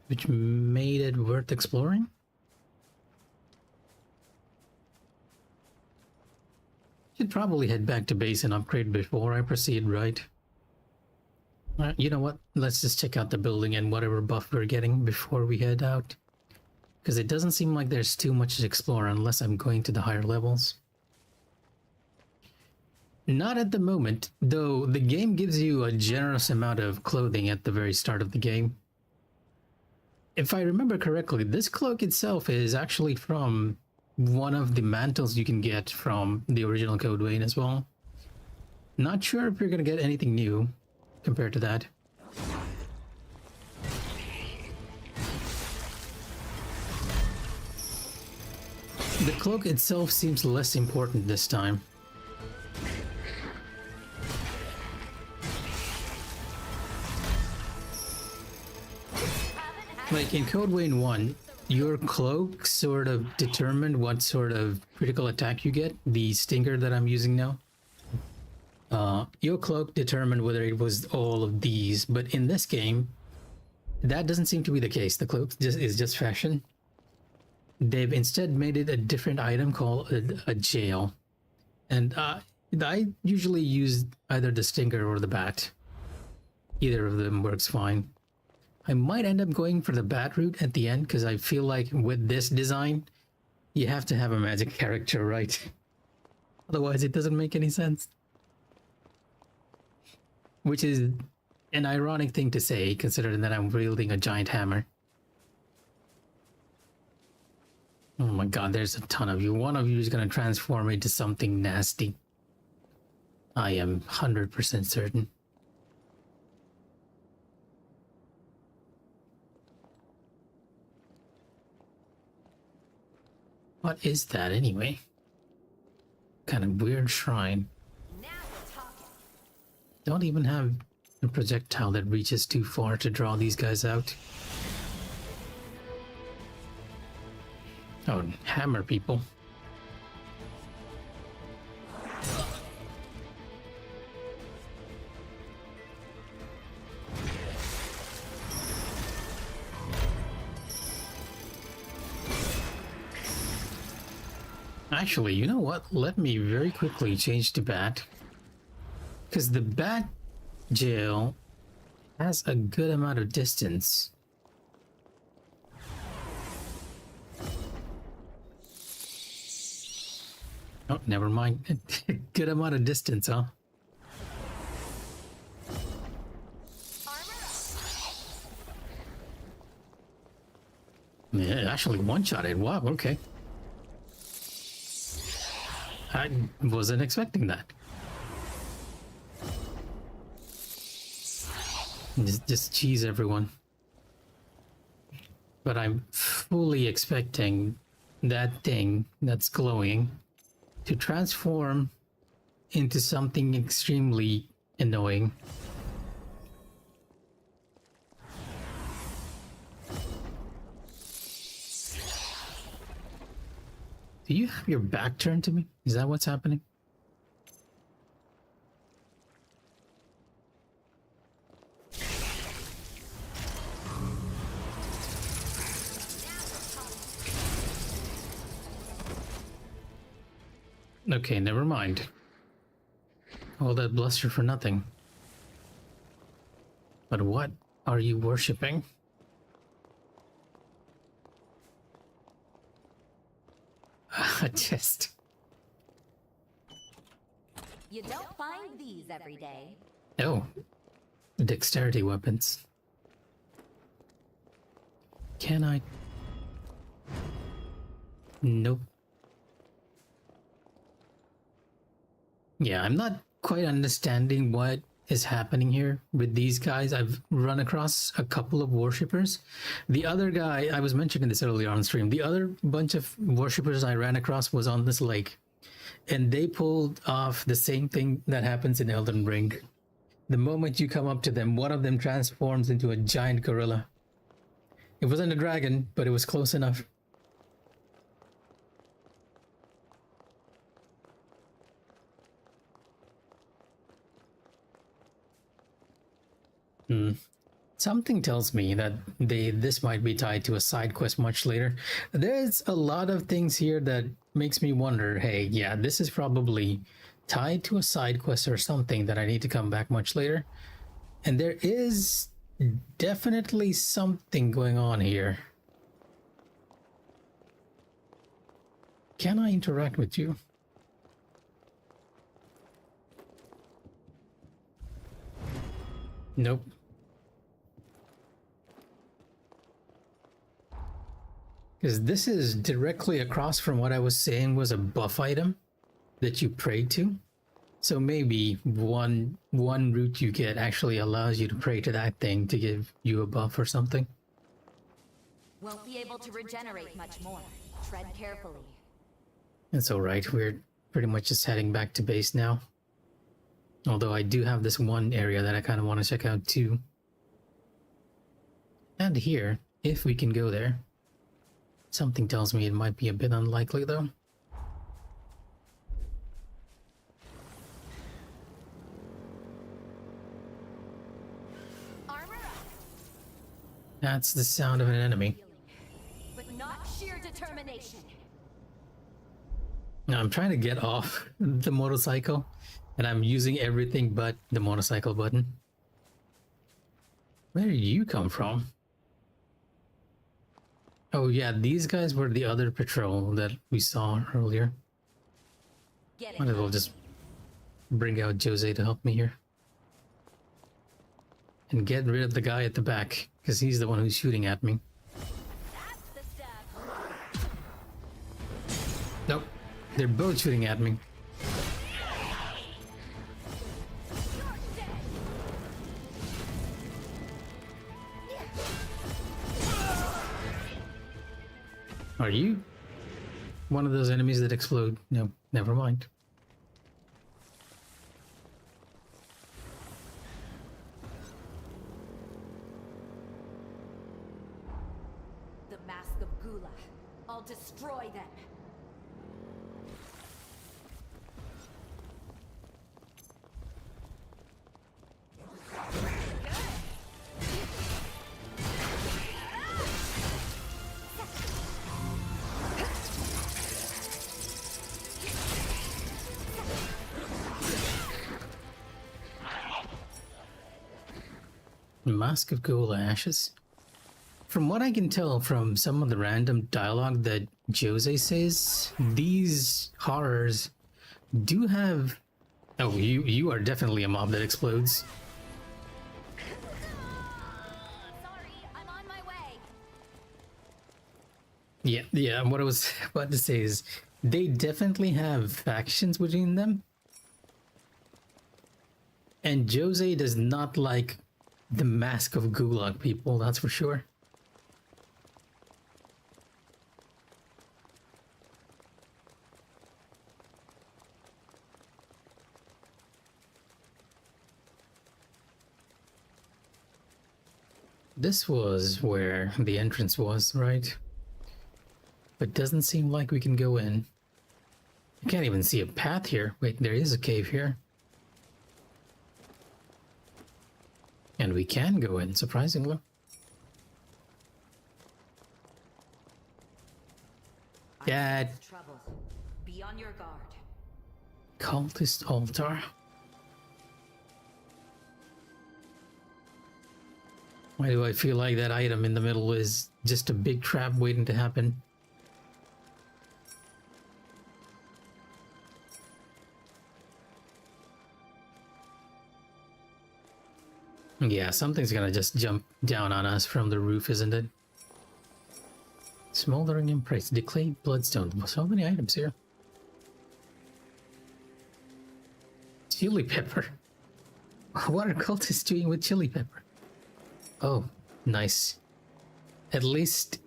which made it worth exploring. Should probably head back to base and upgrade before I proceed, right? You know what? Let's just check out the building and whatever buff we're getting before we head out. Because it doesn't seem like there's too much to explore unless I'm going to the higher levels. Not at the moment, though the game gives you a generous amount of clothing at the very start of the game. If I remember correctly, this cloak itself is actually from one of the mantles you can get from the original Code Vein as well. Not sure if you're going to get anything new compared to that. The cloak itself seems less important this time. Like in Code Vein 1, your cloak sort of determined what sort of critical attack you get, the stinger that I'm using now. Your cloak determined whether it was all of these, but in this game, that doesn't seem to be the case. The cloak is just fashion. They've instead made it a different item called a jail. And I usually use either the stinger or the bat. Either of them works fine. I might end up going for the bat route at the end because I feel like with this design, you have to have a magic character, right? Otherwise, it doesn't make any sense. Which is an ironic thing to say, considering that I'm wielding a giant hammer. Oh my god, there's a ton of you. One of you is going to transform into something nasty. I am 100% certain. What is that anyway? Kind of weird shrine. Now we're talking. Don't even have a projectile that reaches too far to draw these guys out. Oh, hammer people. Actually, you know what? Let me very quickly change to bat. Because the bat jail has a good amount of distance. Oh, never mind. Good amount of distance, huh? Yeah, actually one-shotted. Wow, okay. I wasn't expecting that. Just cheese everyone. But I'm fully expecting that thing that's glowing to transform into something extremely annoying. Do you have your back turned to me? Is that what's happening? Okay, never mind. All that bluster for nothing. But what are you worshipping? Just... You don't find these every day. Oh. Dexterity weapons. Can I? Nope. Yeah, I'm not quite understanding what is happening here with these guys. I've run across a couple of worshippers. The other guy, I was mentioning this earlier on stream, the other bunch of worshippers I ran across was on this lake. And they pulled off the same thing that happens in Elden Ring. The moment you come up to them, one of them transforms into a giant gorilla. It wasn't a dragon, but it was close enough. Something tells me that this might be tied to a side quest much later. There's a lot of things here that makes me wonder, hey, yeah, this is probably tied to a side quest or something that I need to come back much later. And there is definitely something going on here. Can I interact with you? Nope. Because this is directly across from what I was saying was a buff item that you pray to. So maybe one route you get actually allows you to pray to that thing to give you a buff or something. Won't be able to regenerate much more. Tread carefully. It's alright, we're pretty much just heading back to base now. Although I do have this one area that I kind of want to check out too. And here, if we can go there. Something tells me it might be a bit unlikely though. Armor up, That's the sound of an enemy. but not sheer determination. Now I'm trying to get off the motorcycle and I'm using everything but the motorcycle button. Where did you come from? Oh yeah, these guys were the other patrol that we saw earlier. Get it. Might as well just bring out Jose to help me here. And get rid of the guy at the back, because he's the one who's shooting at me. That's the stab. Nope, they're both shooting at me. You're dead. Are you one of those enemies that explode? No, never mind. The Mask of Gula. I'll destroy them. Mask of Gold Ashes. From what I can tell from some of the random dialogue that Jose says, these horrors do have... Oh, you are definitely a mob that explodes. Sorry, I'm on my way. Yeah, what I was about to say is they definitely have factions between them. And Jose does not like the Mask of Gulag people, that's for sure. This was where the entrance was, right? But doesn't seem like we can go in. I can't even see a path here. Wait, there is a cave here. And we can go in, surprisingly. Dad. Trouble. Be on your guard. Cultist altar. Why do I feel like that item in the middle is just a big trap waiting to happen? Yeah, something's gonna just jump down on us from the roof, isn't it? Smoldering Embrace, Decayed Bloodstone. So many items here. Chili pepper. What are cultists doing with chili pepper? Oh, nice. At least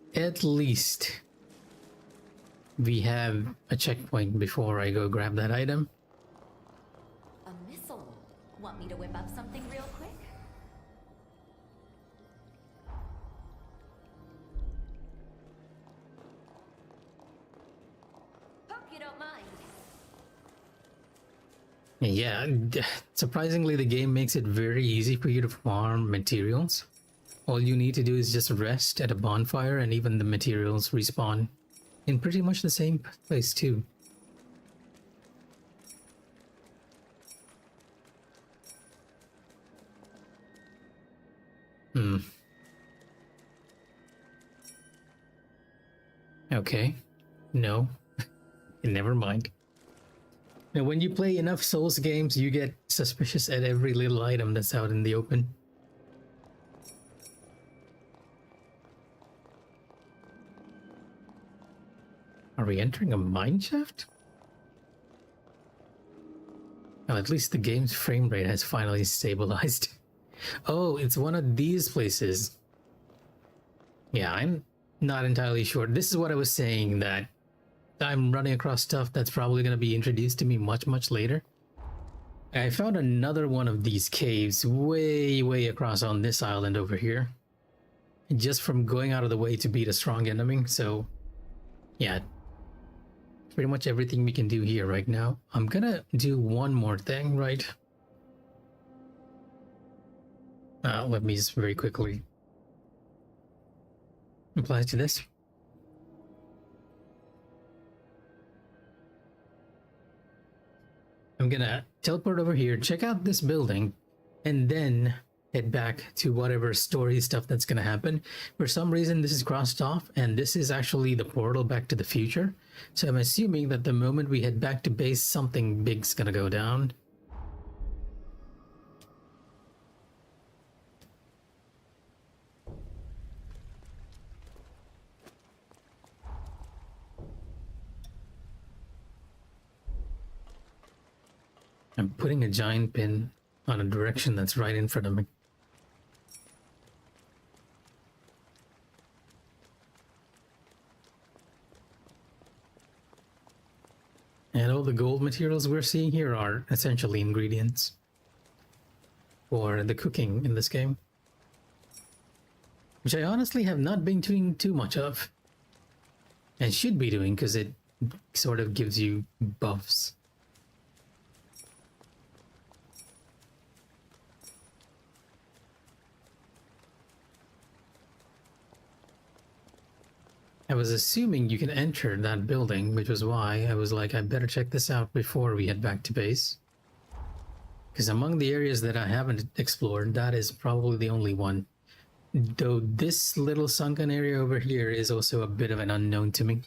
we have a checkpoint before I go grab that item. A missile. Want me to whip up something real quick? Hope you don't mind. Yeah, surprisingly the game makes it very easy for you to farm materials. All you need to do is just rest at a bonfire and even the materials respawn in pretty much the same place too. Okay. No. Never mind. Now, when you play enough Souls games, you get suspicious at every little item that's out in the open. Are we entering a mine shaft? Well, at least the game's frame rate has finally stabilized. Oh, it's one of these places. Yeah, I'm not entirely sure. This is what I was saying, that I'm running across stuff that's probably going to be introduced to me much later. I found another one of these caves way across on this island over here. Just from going out of the way to beat a strong enemy, so yeah. Pretty much everything we can do here right now. I'm gonna do one more thing, right? Let me just very quickly apply to this. I'm gonna teleport over here, check out this building, and then head back to whatever story stuff that's gonna happen. For some reason this is crossed off, and this is actually the portal back to the future. So I'm assuming that the moment we head back to base, something big's gonna go down. I'm putting a giant pin on a direction that's right in front of me. And all the gold materials we're seeing here are essentially ingredients for the cooking in this game, which I honestly have not been doing too much of. And should be doing, because it sort of gives you buffs. I was assuming you can enter that building, which was why I was like, I better check this out before we head back to base. Because among the areas that I haven't explored, that is probably the only one. Though this little sunken area over here is also a bit of an unknown to me.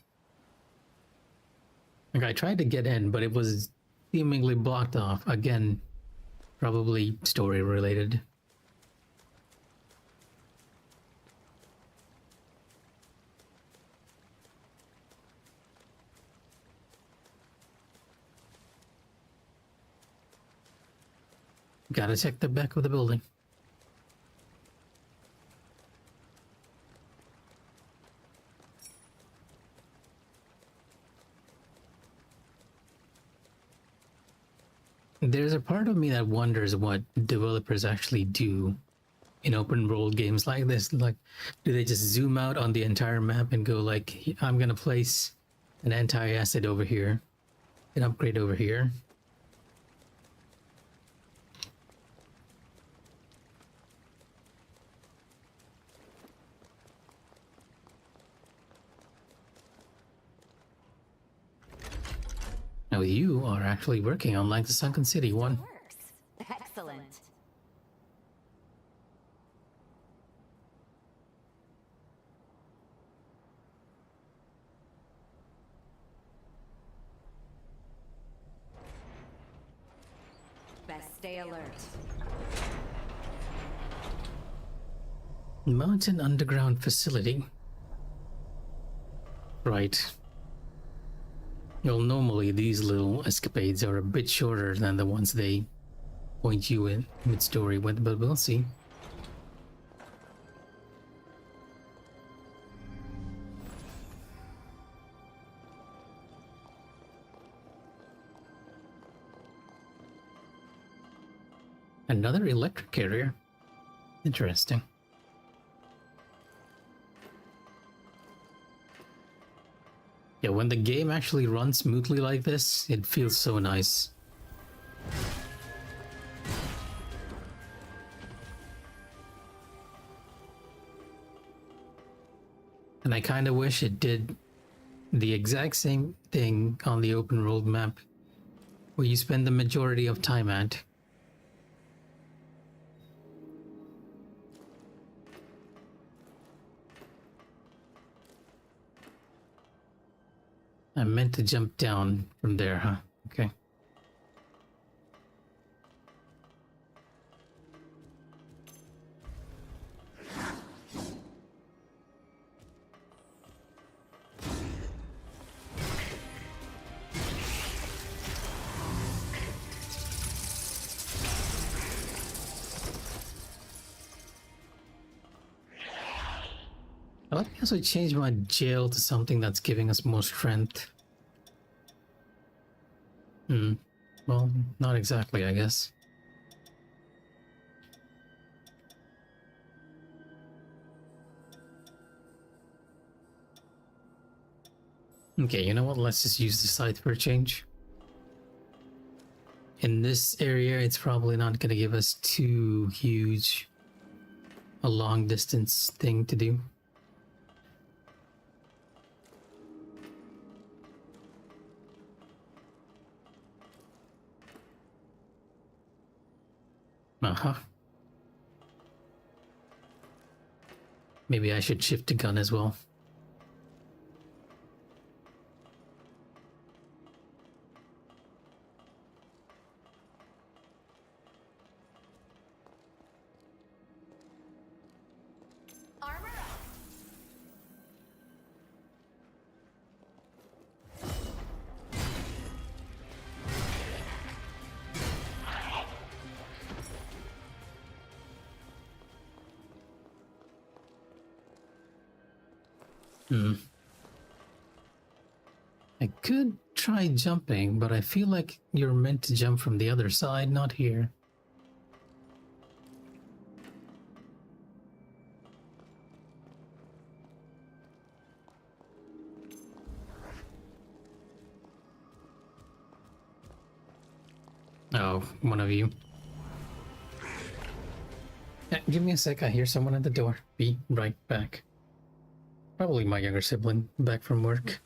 Like, I tried to get in, but it was seemingly blocked off. Again, probably story related. Gotta check the back of the building. There's a part of me that wonders what developers actually do in open world games like this. Like, do they just zoom out on the entire map and go like, I'm gonna place an anti-acid over here, an upgrade over here? Now you are actually working on like the Sunken City one. Works. Excellent. Best stay alert. Mountain underground facility. Right. Well, normally these little escapades are a bit shorter than the ones they point you in mid-story with, but we'll see. Another electric carrier. Interesting. Yeah, when the game actually runs smoothly like this, it feels so nice. And I kind of wish it did the exact same thing on the open world map, where you spend the majority of time at. I meant to jump down from there, huh? Okay. Let me also change my jail to something that's giving us more strength. Well, not exactly, I guess. Okay, you know what? Let's just use the scythe for a change. In this area, it's probably not going to give us too huge a long distance thing to do. Uh-huh. Maybe I should shift to gun as well. Armor up. I could try jumping, but I feel like you're meant to jump from the other side, not here. Oh, one of you. Yeah, give me a sec. I hear someone at the door. Be right back. Probably my younger sibling back from work.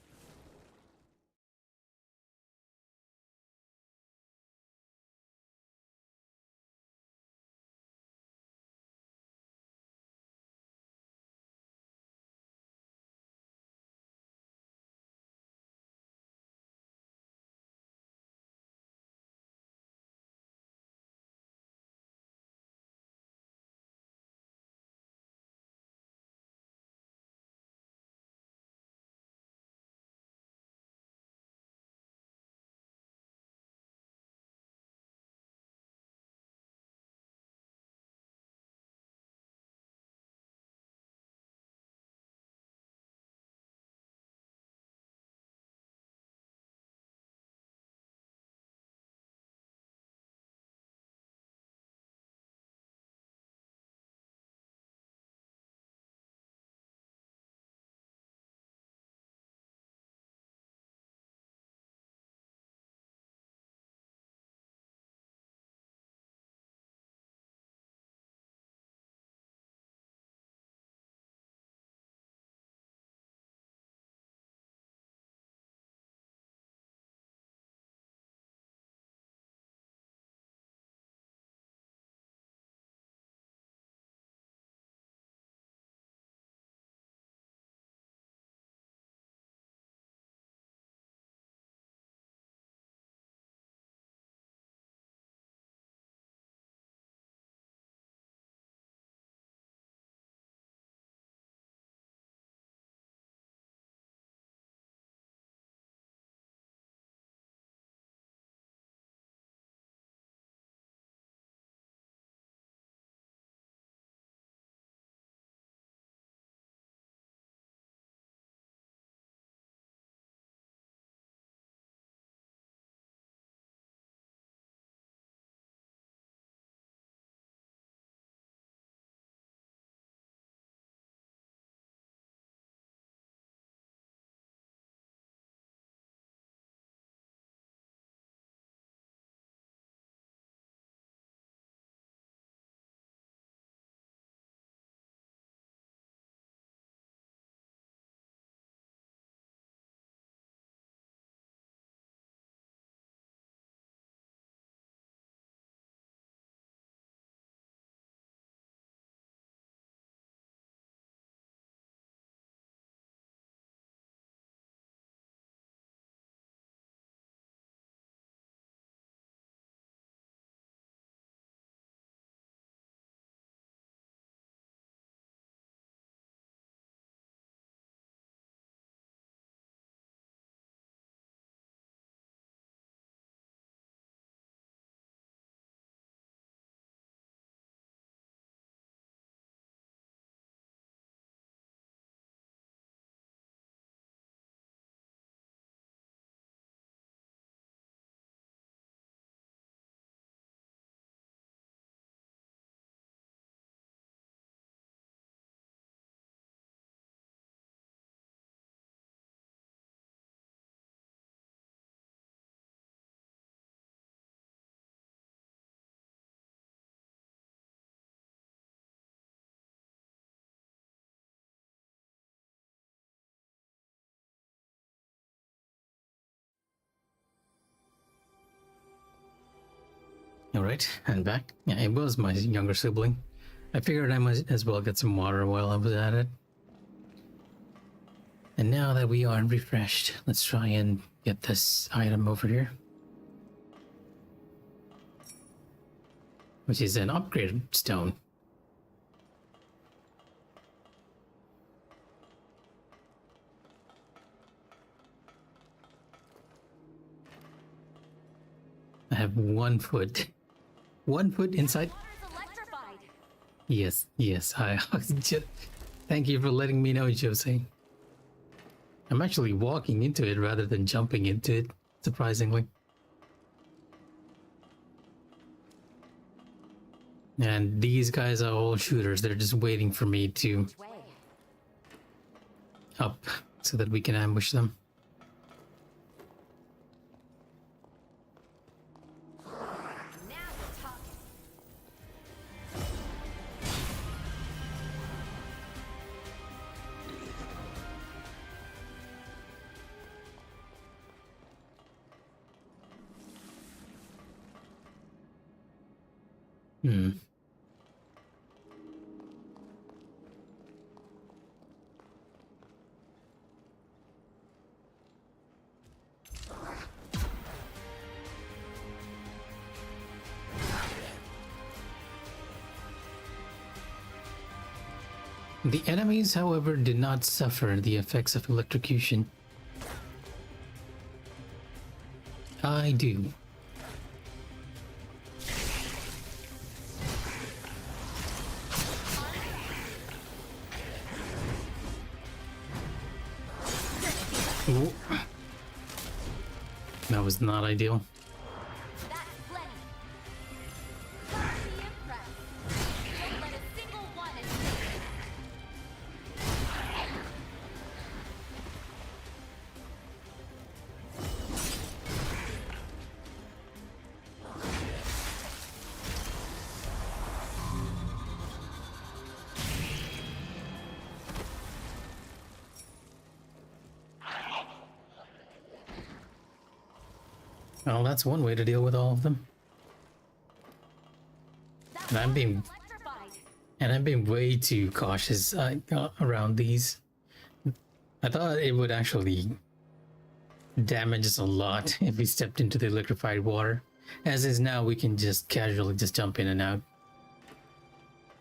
Alright, and back. Yeah, it was my younger sibling. I figured I might as well get some water while I was at it. And now that we are refreshed, let's try and get this item over here. Which is an upgrade stone. I have 1 foot. 1 foot inside. Water's electrified. Yes, yes. Thank you for letting me know, Jose. I'm actually walking into it rather than jumping into it, surprisingly. And these guys are all shooters. They're just waiting for me to Which way? up so that we can ambush them. Hmm. The enemies, however, did not suffer the effects of electrocution. I do. Ooh. That was not ideal. That's plenty. Don't be impressed. Don't let a single one escape. Well, that's one way to deal with all of them. That And I'm wall is being electrified. And I'm being way too cautious around these. I thought it would actually damage us a lot if we stepped into the electrified water. As is now, we can just casually just jump in and out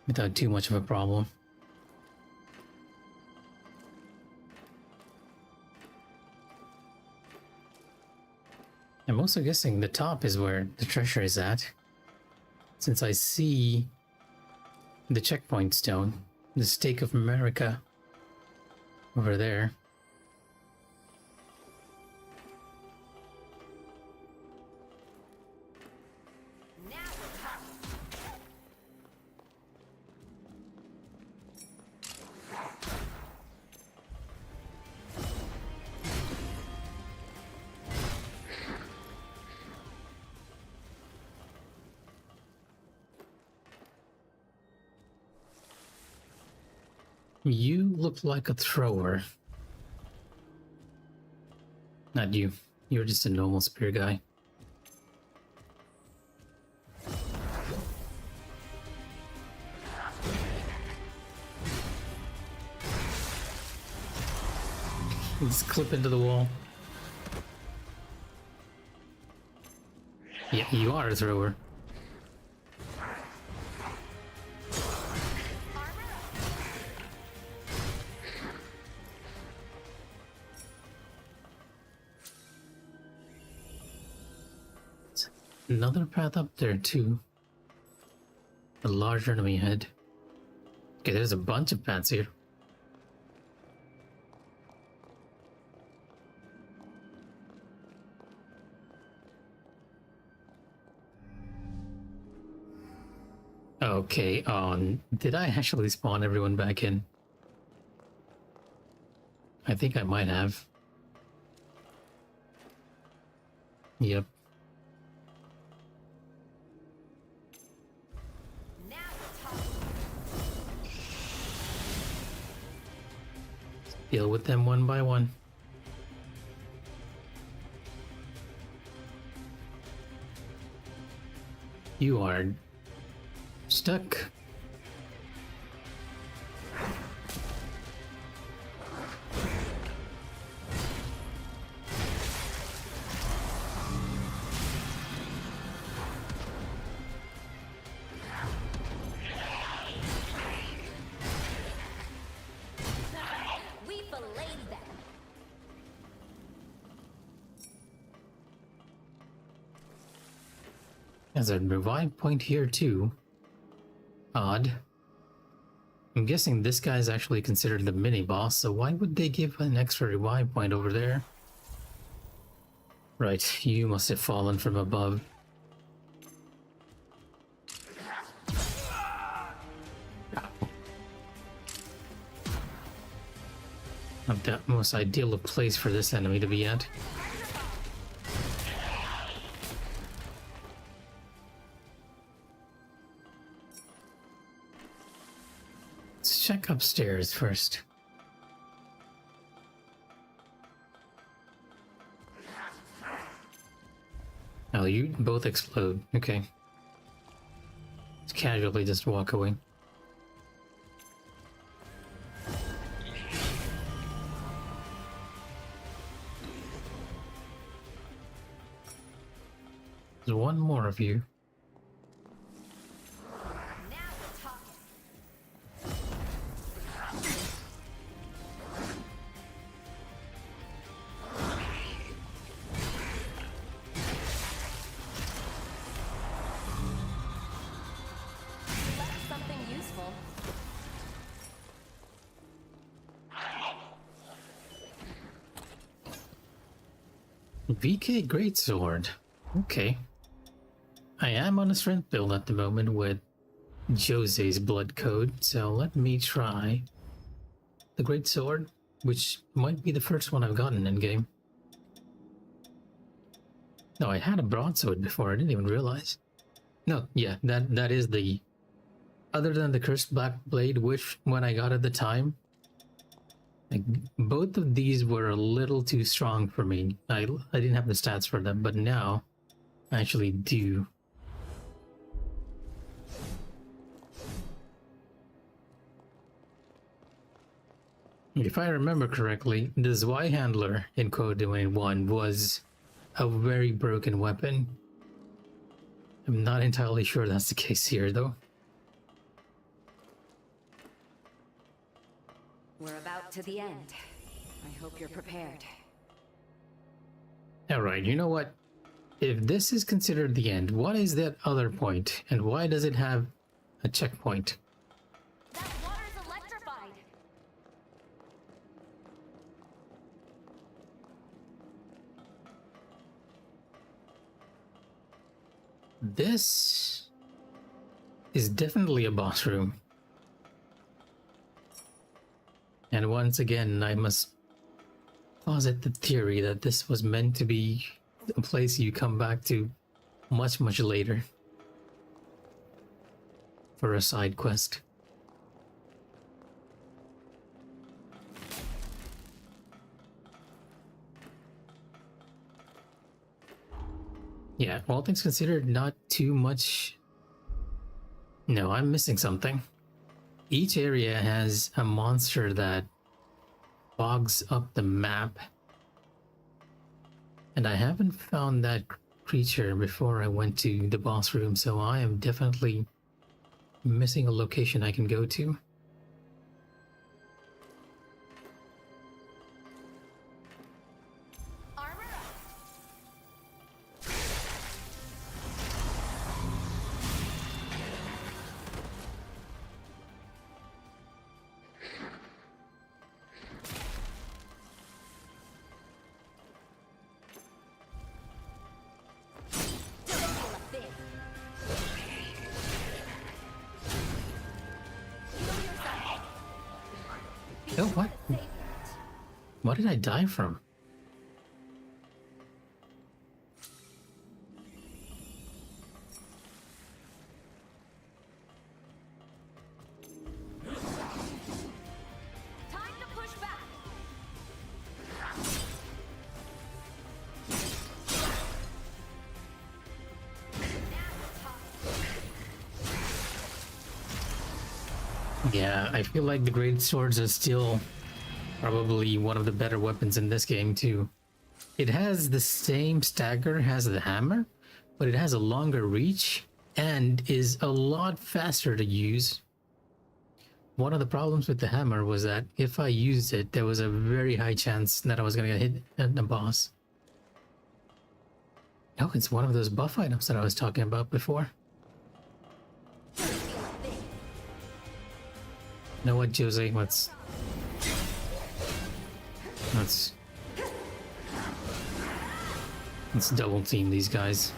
without too much of a problem. I'm also guessing the top is where the treasure is at, since I see the checkpoint stone, the stake of America, over there. Now we're talking. You look like a thrower. Not you. You're just a normal spear guy. Just clip into the wall. Yeah, you are a thrower. Another path up there too. A large enemy ahead. Okay, there's a bunch of paths here. Okay, did I actually spawn everyone back in? I think I might have. Yep. Now we're talking. Deal with them one by one. You are stuck. We filleted them. There's a revive point here too. Odd. I'm guessing this guy's actually considered the mini boss, so why would they give an extra revive point over there? Right, you must have fallen from above. Not the most ideal of place for this enemy to be at. Let's check upstairs first. Oh, you both explode. Okay. casually just walk away. There's one more of you. Now we're talking. Left something useful. VK Greatsword. Okay. I am on a strength build at the moment with Jose's blood code, so let me try the Greatsword, which might be the first one I've gotten in game. No, I had a broadsword before, I didn't even realize. No, yeah, that is the... Other than the Cursed Black Blade, which when I got at the time, like, both of these were a little too strong for me. I didn't have the stats for them, but now I actually do. If I remember correctly, the Zwei Handler in Code Domain 1 was a very broken weapon. I'm not entirely sure that's the case here, though. We're about to the end. I hope you're prepared. Alright, you know what? If this is considered the end, what is that other point? And why does it have a checkpoint? That water's electrified. This is definitely a boss room. And once again, I must posit the theory that this was meant to be a place you come back to much, much later for a side quest. Yeah, all things considered, not too much. No, I'm missing something. Each area has a monster that bogs up the map. And I haven't found that creature before I went to the boss room, so I am definitely missing a location I can go to. Armor up. Don't feel a bit. Heal yourself. Oh, what? What did I die from? Time to push back. Yeah, I feel like the great swords are still probably one of the better weapons in this game too. It has the same stagger as the hammer, but it has a longer reach and is a lot faster to use. One of the problems with the hammer was that if I used it, there was a very high chance that I was gonna get hit at the boss. Oh, it's one of those buff items that I was talking about before. You know what, Jose? Let's double team these guys.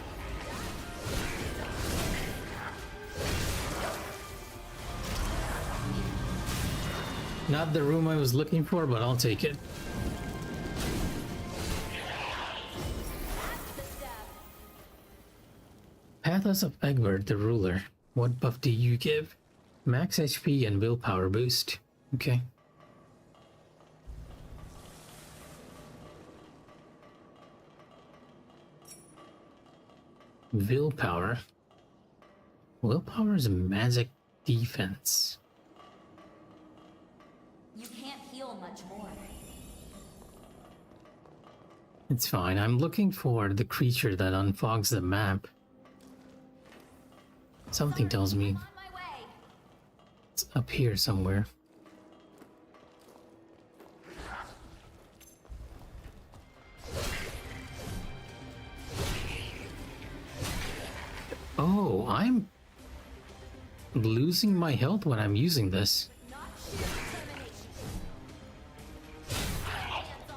Not the room I was looking for, but I'll take it. Pathos of Egbert, the ruler. What buff do you give? Max HP and willpower boost. Okay. Willpower. Willpower is a magic defense. You can't heal much more. It's fine. I'm looking for the creature that unfogs the map. Something tells me On my way. it's up here somewhere. Oh, I'm losing my health when I'm using this. Not sheer determination. Hands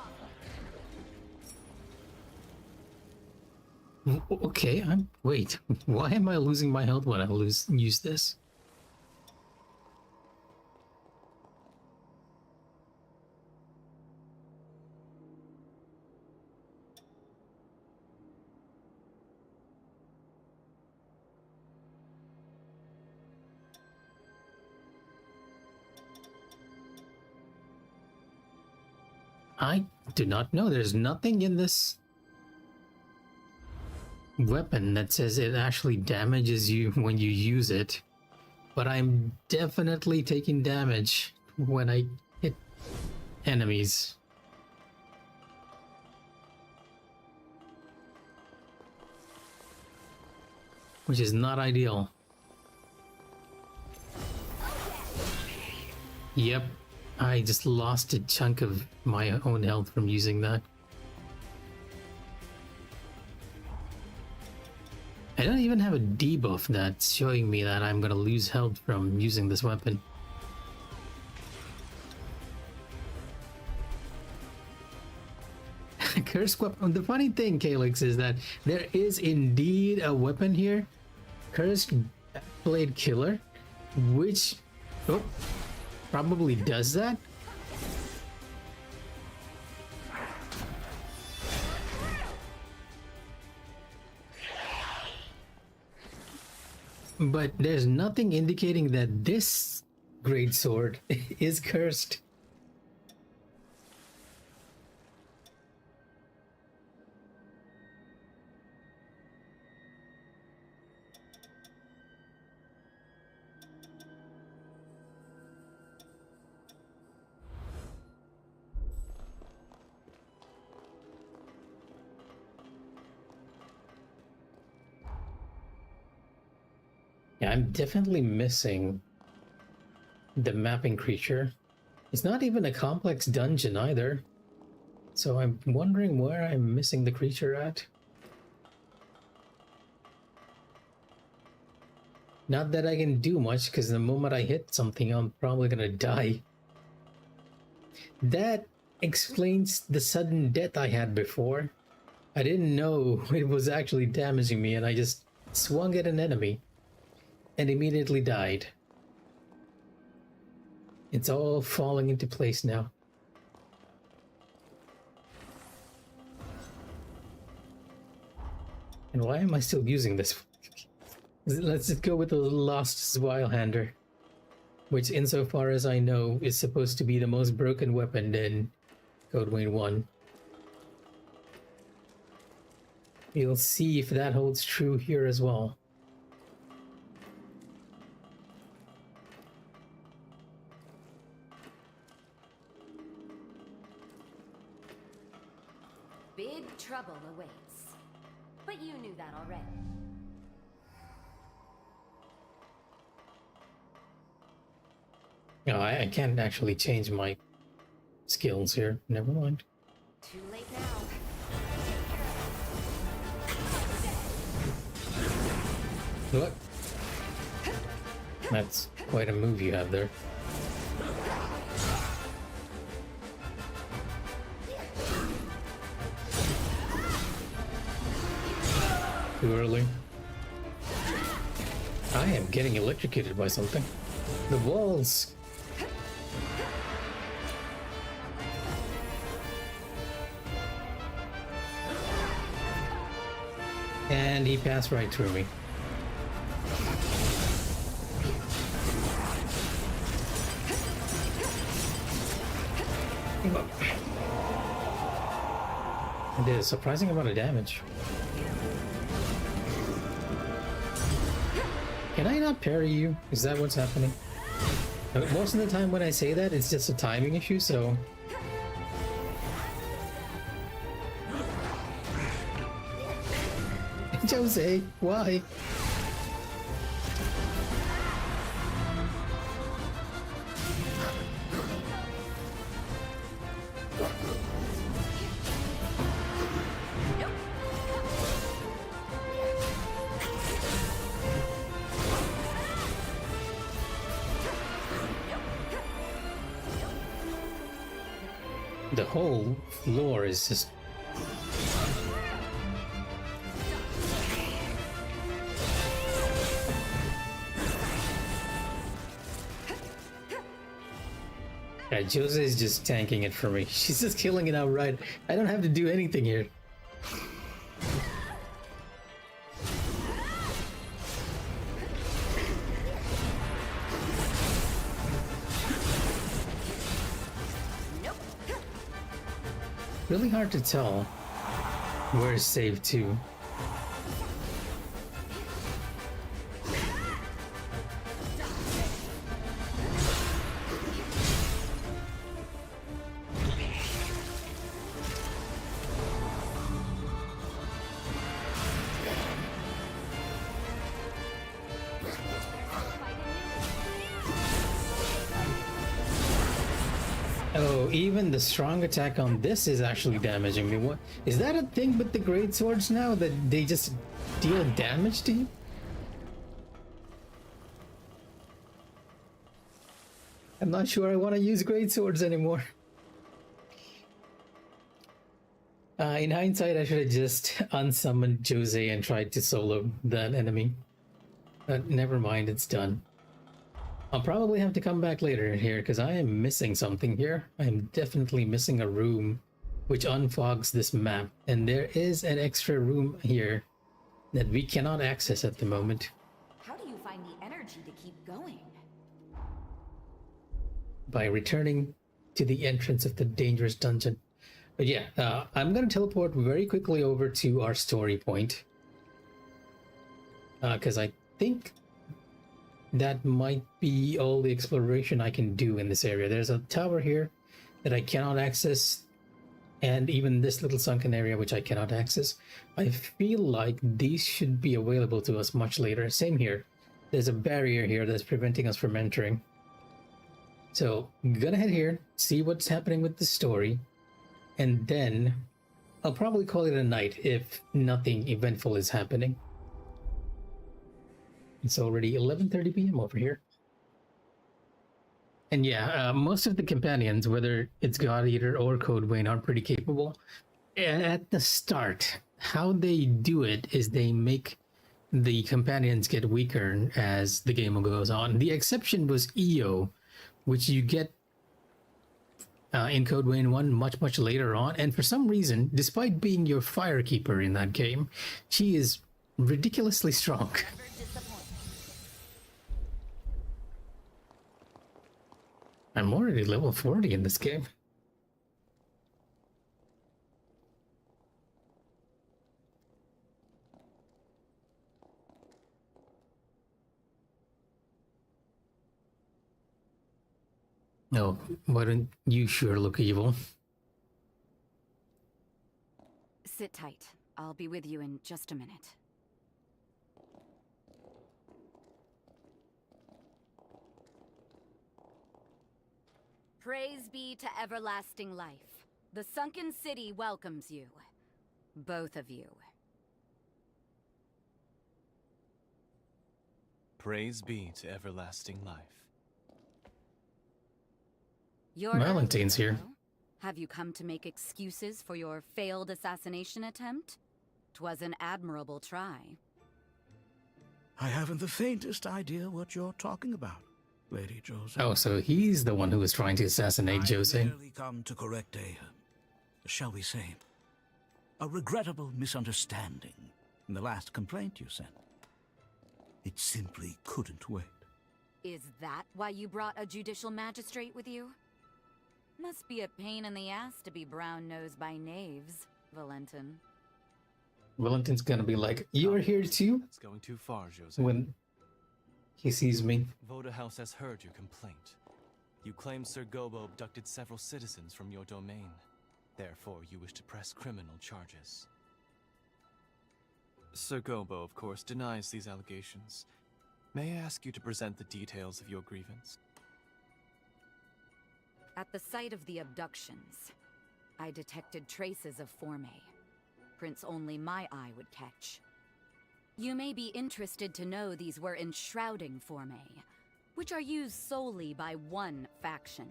off. Okay, wait. Why am I losing my health when I use this? I do not know. There's nothing in this weapon that says it actually damages you when you use it. But I'm definitely taking damage when I hit enemies. Which is not ideal. Yep. I just lost a chunk of my own health from using that. I don't even have a debuff that's showing me that I'm gonna lose health from using this weapon. Cursed weapon. The funny thing, Calyx, is that there is indeed a weapon here, Cursed Blade Killer, which probably does that. But there's nothing indicating that this great sword is cursed. Yeah, I'm definitely missing the mapping creature. It's not even a complex dungeon either. So I'm wondering where I'm missing the creature at. Not that I can do much, because the moment I hit something, I'm probably gonna die. That explains the sudden death I had before. I didn't know it was actually damaging me, and I just swung at an enemy and immediately died. It's all falling into place now. And why am I still using this? Let's just go with the Lost Swilehander, which insofar as I know is supposed to be the most broken weapon in Code Vein 1. We'll see if that holds true here as well. Big trouble awaits. But you knew that already. No, I can't actually change my skills here. Never mind. Too late now. What? That's quite a move you have there. Too early. I am getting electrocuted by something. The walls! And he passed right through me. I did a surprising amount of damage. Can I not parry you? Is that what's happening? Most of the time when I say that, it's just a timing issue, so... Jose, why? The whole floor is just... Yeah, Jose is just tanking it for me. She's just killing it outright. I don't have to do anything here. Really hard to tell where is save to. Oh, even the strong attack on this is actually damaging me. What is that a thing with the great swords now, that they just deal damage to you? I'm not sure I want to use great swords anymore. In hindsight, I should have just unsummoned Jose and tried to solo that enemy. But never mind, it's done. I'll probably have to come back later here because I am missing something here. I am definitely missing a room which unfogs this map, and there is an extra room here that we cannot access at the moment. How do you find the energy to keep going? By returning to the entrance of the dangerous dungeon. But yeah, I'm gonna teleport very quickly over to our story point. Because I think that might be all the exploration I can do in this area. There's a tower here that I cannot access, and even this little sunken area which I cannot access. I feel like these should be available to us much later. Same here. There's a barrier here that's preventing us from entering. So I'm gonna head here, see what's happening with the story, and then I'll probably call it a night if nothing eventful is happening. It's already 11:30 p.m. over here. And yeah, most of the companions, whether it's God Eater or Code Vein, are pretty capable. At the start, how they do it is they make the companions get weaker as the game goes on. The exception was EO, which you get in Code Vein 1 much later on. And for some reason, despite being your firekeeper in that game, she is ridiculously strong. I'm already level 40 in this game. No, why don't you sure look evil? Sit tight. I'll be with you in just a minute. Praise be to everlasting life. The sunken city welcomes you. Both of you. Praise be to everlasting life. You're Valentine's early, here. Joe. Have you come to make excuses for your failed assassination attempt? 'Twas an admirable try. I haven't the faintest idea what you're talking about, Lady Jose. Oh, so he's the one who was trying to assassinate Jose. I've merely come to correct shall we say, a regrettable misunderstanding in the last complaint you sent. It simply couldn't wait. Is that why you brought a judicial magistrate with you? Must be a pain in the ass to be brown-nosed by knaves, Valentin. Valentin's gonna be like, "You are here too?" That's going too far, Jose. When He sees me. Voda House has heard your complaint. You claim Sir Gobo abducted several citizens from your domain. Therefore, you wish to press criminal charges. Sir Gobo, of course, denies these allegations. May I ask you to present the details of your grievance? At the site of the abductions, I detected traces of Forme. Prints only my eye would catch. You may be interested to know these were enshrouding Forme, which are used solely by one faction.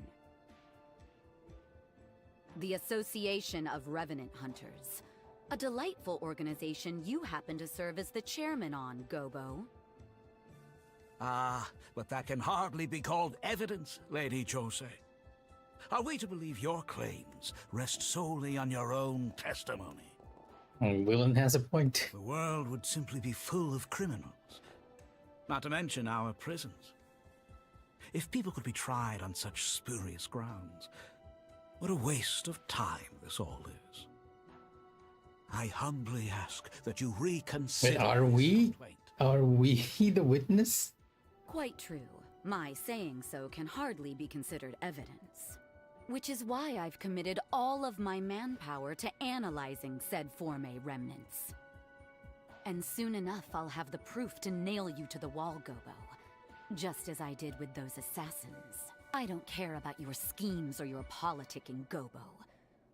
The Association of Revenant Hunters. A delightful organization you happen to serve as the chairman on, Gobo. Ah, but that can hardly be called evidence, Lady Jose. Are we to believe your claims rest solely on your own testimony? Willen has a point. The world would simply be full of criminals. Not to mention our prisons. If people could be tried on such spurious grounds, what a waste of time this all is. I humbly ask that you reconsider. Wait, are this we? complaint. Are we the witness? Quite true. My saying so can hardly be considered evidence. Which is why I've committed all of my manpower to analyzing said Forme remnants. And soon enough, I'll have the proof to nail you to the wall, Gobo. Just as I did with those assassins. I don't care about your schemes or your politicking, Gobo.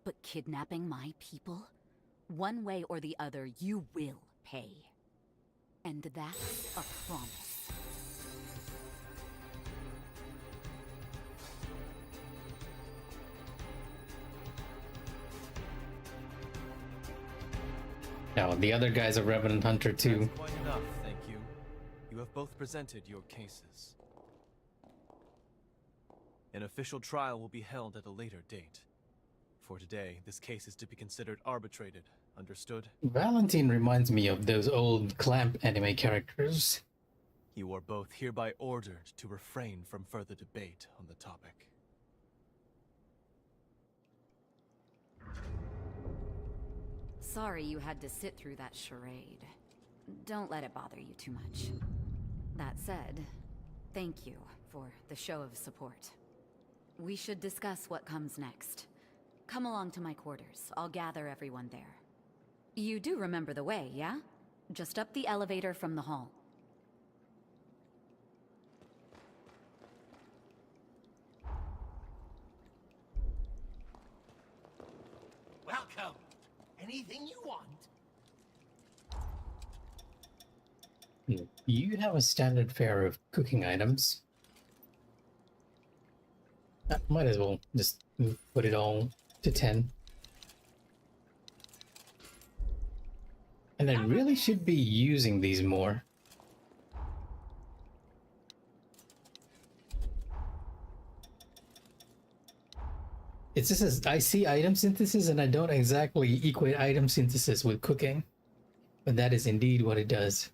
But kidnapping my people? One way or the other, you will pay. And that's a promise. Now, the other guy's a Revenant Hunter too. That's quite enough, thank you. You have both presented your cases. An official trial will be held at a later date. For today, this case is to be considered arbitrated. Understood? Valentine reminds me of those old Clamp anime characters. You are both hereby ordered to refrain from further debate on the topic. Sorry you had to sit through that charade. Don't let it bother you too much. That said, thank you for the show of support. We should discuss what comes next. Come along to my quarters. I'll gather everyone there. You do remember the way, yeah? Just up the elevator from the hall. Welcome. Anything you want? You have a standard fare of cooking items. Might as well just put it all to 10. And I really should be using these more. It's just as I see item synthesis and I don't exactly equate item synthesis with cooking. But that is indeed what it does.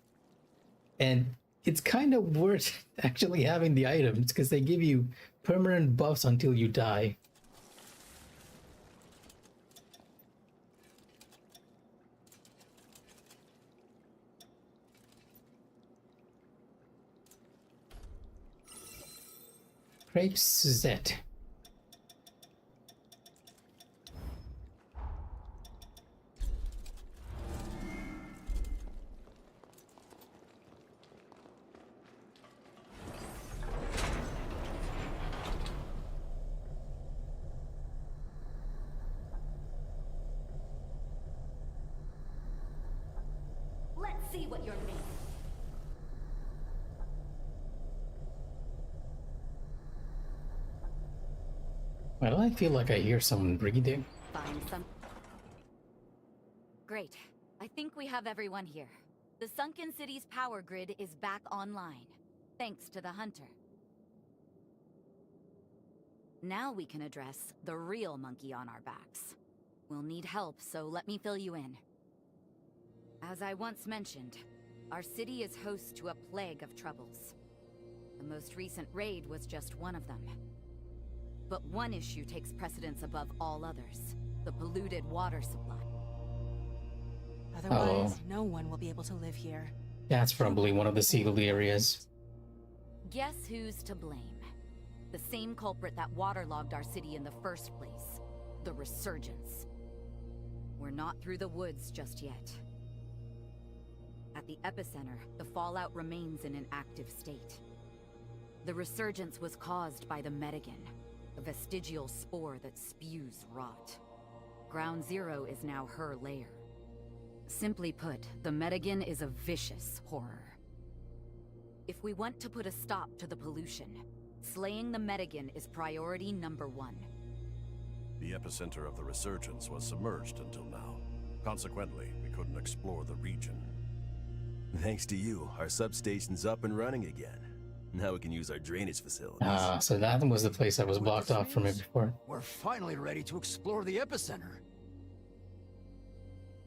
And it's kind of worth actually having the items because they give you permanent buffs until you die. Crepes Suzette. Let's see what you're made of. Why do I feel like I hear someone breathing? Find some. Great. I think we have everyone here. The Sunken City's power grid is back online, thanks to the Hunter. Now we can address the real monkey on our backs. We'll need help, so let me fill you in. As I once mentioned, our city is host to a plague of troubles. The most recent raid was just one of them. But one issue takes precedence above all others: the polluted water supply. Otherwise, no one will be able to live here. That's probably one of the sealed areas. guess who's to blame? The same culprit that waterlogged our city in the first place. The Resurgence. We're not through the woods just yet. At the epicenter, the fallout remains in an active state. The Resurgence was caused by the Medigan, a vestigial spore that spews rot. Ground Zero is now her lair. Simply put, the Medigan is a vicious horror. If we want to put a stop to the pollution, slaying the Medigan is priority number 1. The epicenter of the Resurgence was submerged until now. Consequently, we couldn't explore the region. Thanks to you, our substation's up and running again. Now we can use our drainage facilities. Ah, so that was the place that was blocked off from it before. We're finally ready to explore the epicenter.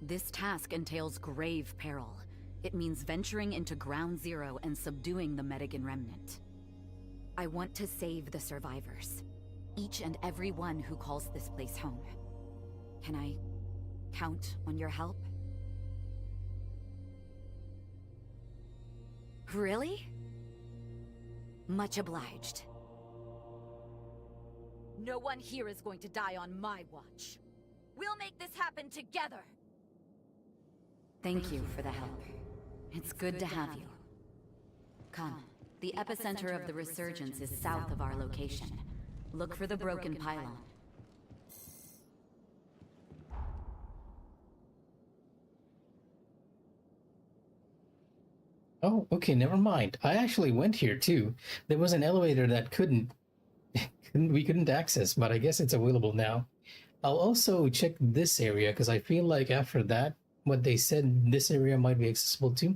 This task entails grave peril. It means venturing into Ground Zero and subduing the Medigan remnant. I want to save the survivors. Each and every one who calls this place home. Can I count on your help? Really? Much obliged. No one here is going to die on my watch. We'll make this happen together! Thank you for the help. It's good to have you. Come. The epicenter of the Resurgence is south of our location. Look for the broken pylon. Oh, okay, never mind. I actually went here too. There was an elevator that we couldn't access, but I guess it's available now. I'll also check this area because I feel like after that, what they said, this area might be accessible too.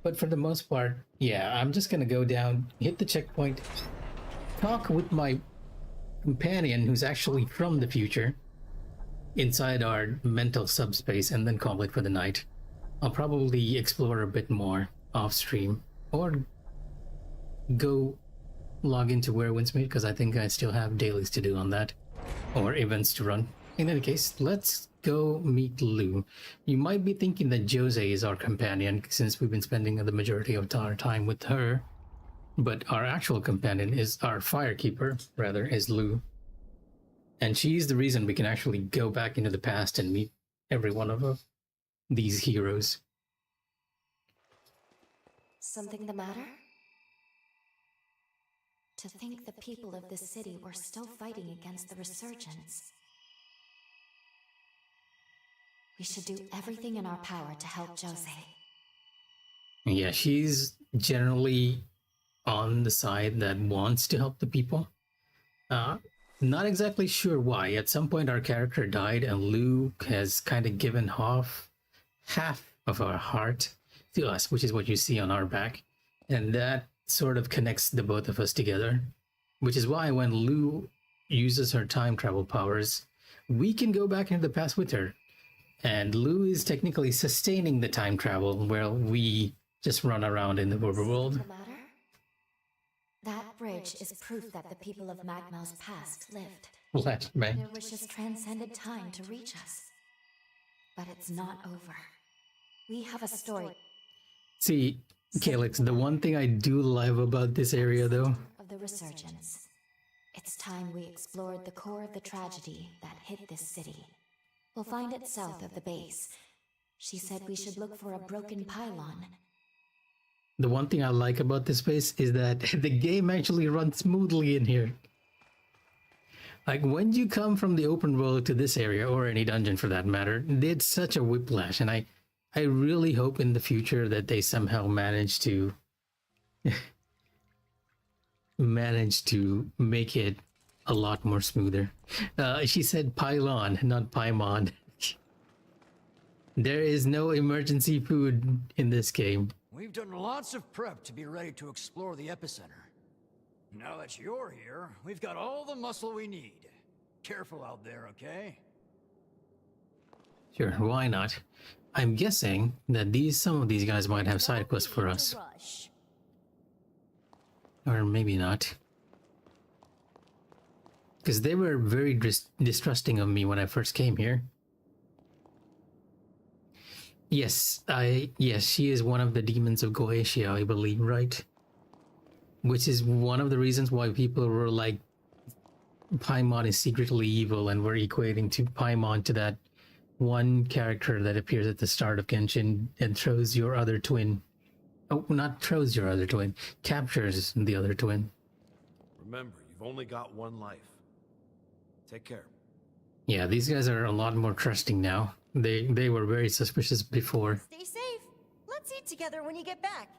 But for the most part, yeah, I'm just gonna go down, hit the checkpoint, talk with my companion who's actually from the future inside our mental subspace, and then call it for the night. I'll probably explore a bit more off stream or go log into Where Winds Meet because I think I still have dailies to do on that or events to run. In any case, let's go meet Lou. You might be thinking that Jose is our companion since we've been spending the majority of our time with her, but our actual companion is our firekeeper, rather, is Lou. And she's the reason we can actually go back into the past and meet every one of these heroes. Something the matter? To think the people of this city were still fighting against the Resurgence. We should do everything in our power to help Jose. Yeah, she's generally on the side that wants to help the people. Not exactly sure why. At some point our character died and Lou has kind of given half of her heart to us, which is what you see on our back. And that sort of connects the both of us together. Which is why when Lou uses her time travel powers, we can go back into the past with her. And Lou is technically sustaining the time travel while we just run around in the overworld. Something the matter? That bridge is proof that the people of Magmel's past lived. Flashback. Their wishes transcended time to reach us. But it's not over. We have a story. See, Calyx, the one thing I do love about this area though, Of the Resurgence. It's time we explored the core of the tragedy that hit this city. We'll find it south of the base. She said we should look for a broken pylon. the one thing I like about this place is that the game actually runs smoothly in here. Like when you come from the open world to this area, or any dungeon for that matter, it's such a whiplash, and I really hope in the future that they somehow manage to make it a lot more smoother. She said pylon, not paimon. There is no emergency food in this game. We've done lots of prep to be ready to explore the epicenter. Now that you're here, we've got all the muscle we need. Careful out there, okay? Sure, why not? I'm guessing that some of these guys might have side quests for us. Or maybe not. Because they were very distrusting of me when I first came here. Yes, she is one of the demons of Goetia, I believe, right? which is one of the reasons why people were like, Paimon is secretly evil, and we're equating to Paimon to that one character that appears at the start of Genshin and throws your other twin. Oh, not throws your other twin, captures the other twin. Remember, you've only got one life. Take care. Yeah, these guys are a lot more trusting now. They were very suspicious before. Stay safe. Let's eat together when you get back.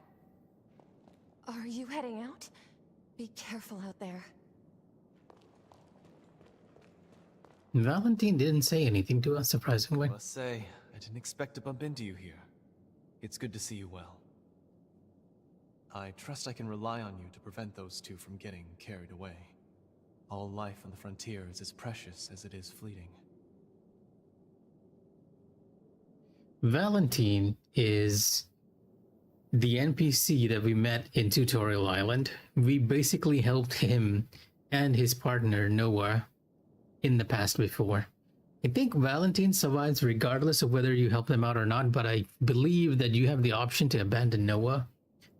Are you heading out? Be careful out there. Valentine didn't say anything to us, surprisingly. I must say, I didn't expect to bump into you here. It's good to see you well. I trust I can rely on you to prevent those two from getting carried away. All life on the frontier is as precious as it is fleeting. Valentine is the NPC that we met in Tutorial Island. We basically helped him and his partner, Noah, in the past before. I think Valentine survives regardless of whether you help them out or not, but I believe that you have the option to abandon Noah.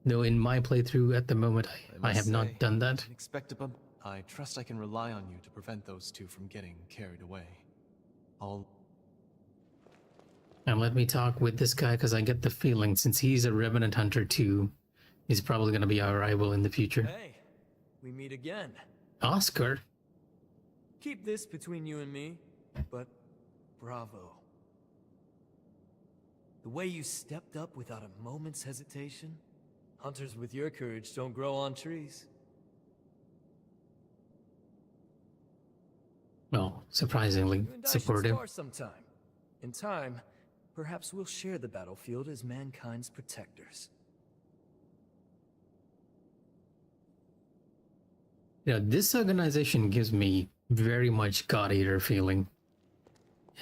Though in my playthrough at the moment, I have not done that. Didn't expect to bump. I trust I can rely on you to prevent those two from getting carried away. And let me talk with this guy, because I get the feeling, since he's a Revenant Hunter too, he's probably going to be our rival in the future. Hey, we meet again. Oscar? Keep this between you and me, but bravo. The way you stepped up without a moment's hesitation. Hunters with your courage don't grow on trees. Well, surprisingly supportive. Sometime. In time, perhaps we'll share the battlefield as mankind's protectors. Yeah, this organization gives me very much God Eater feeling.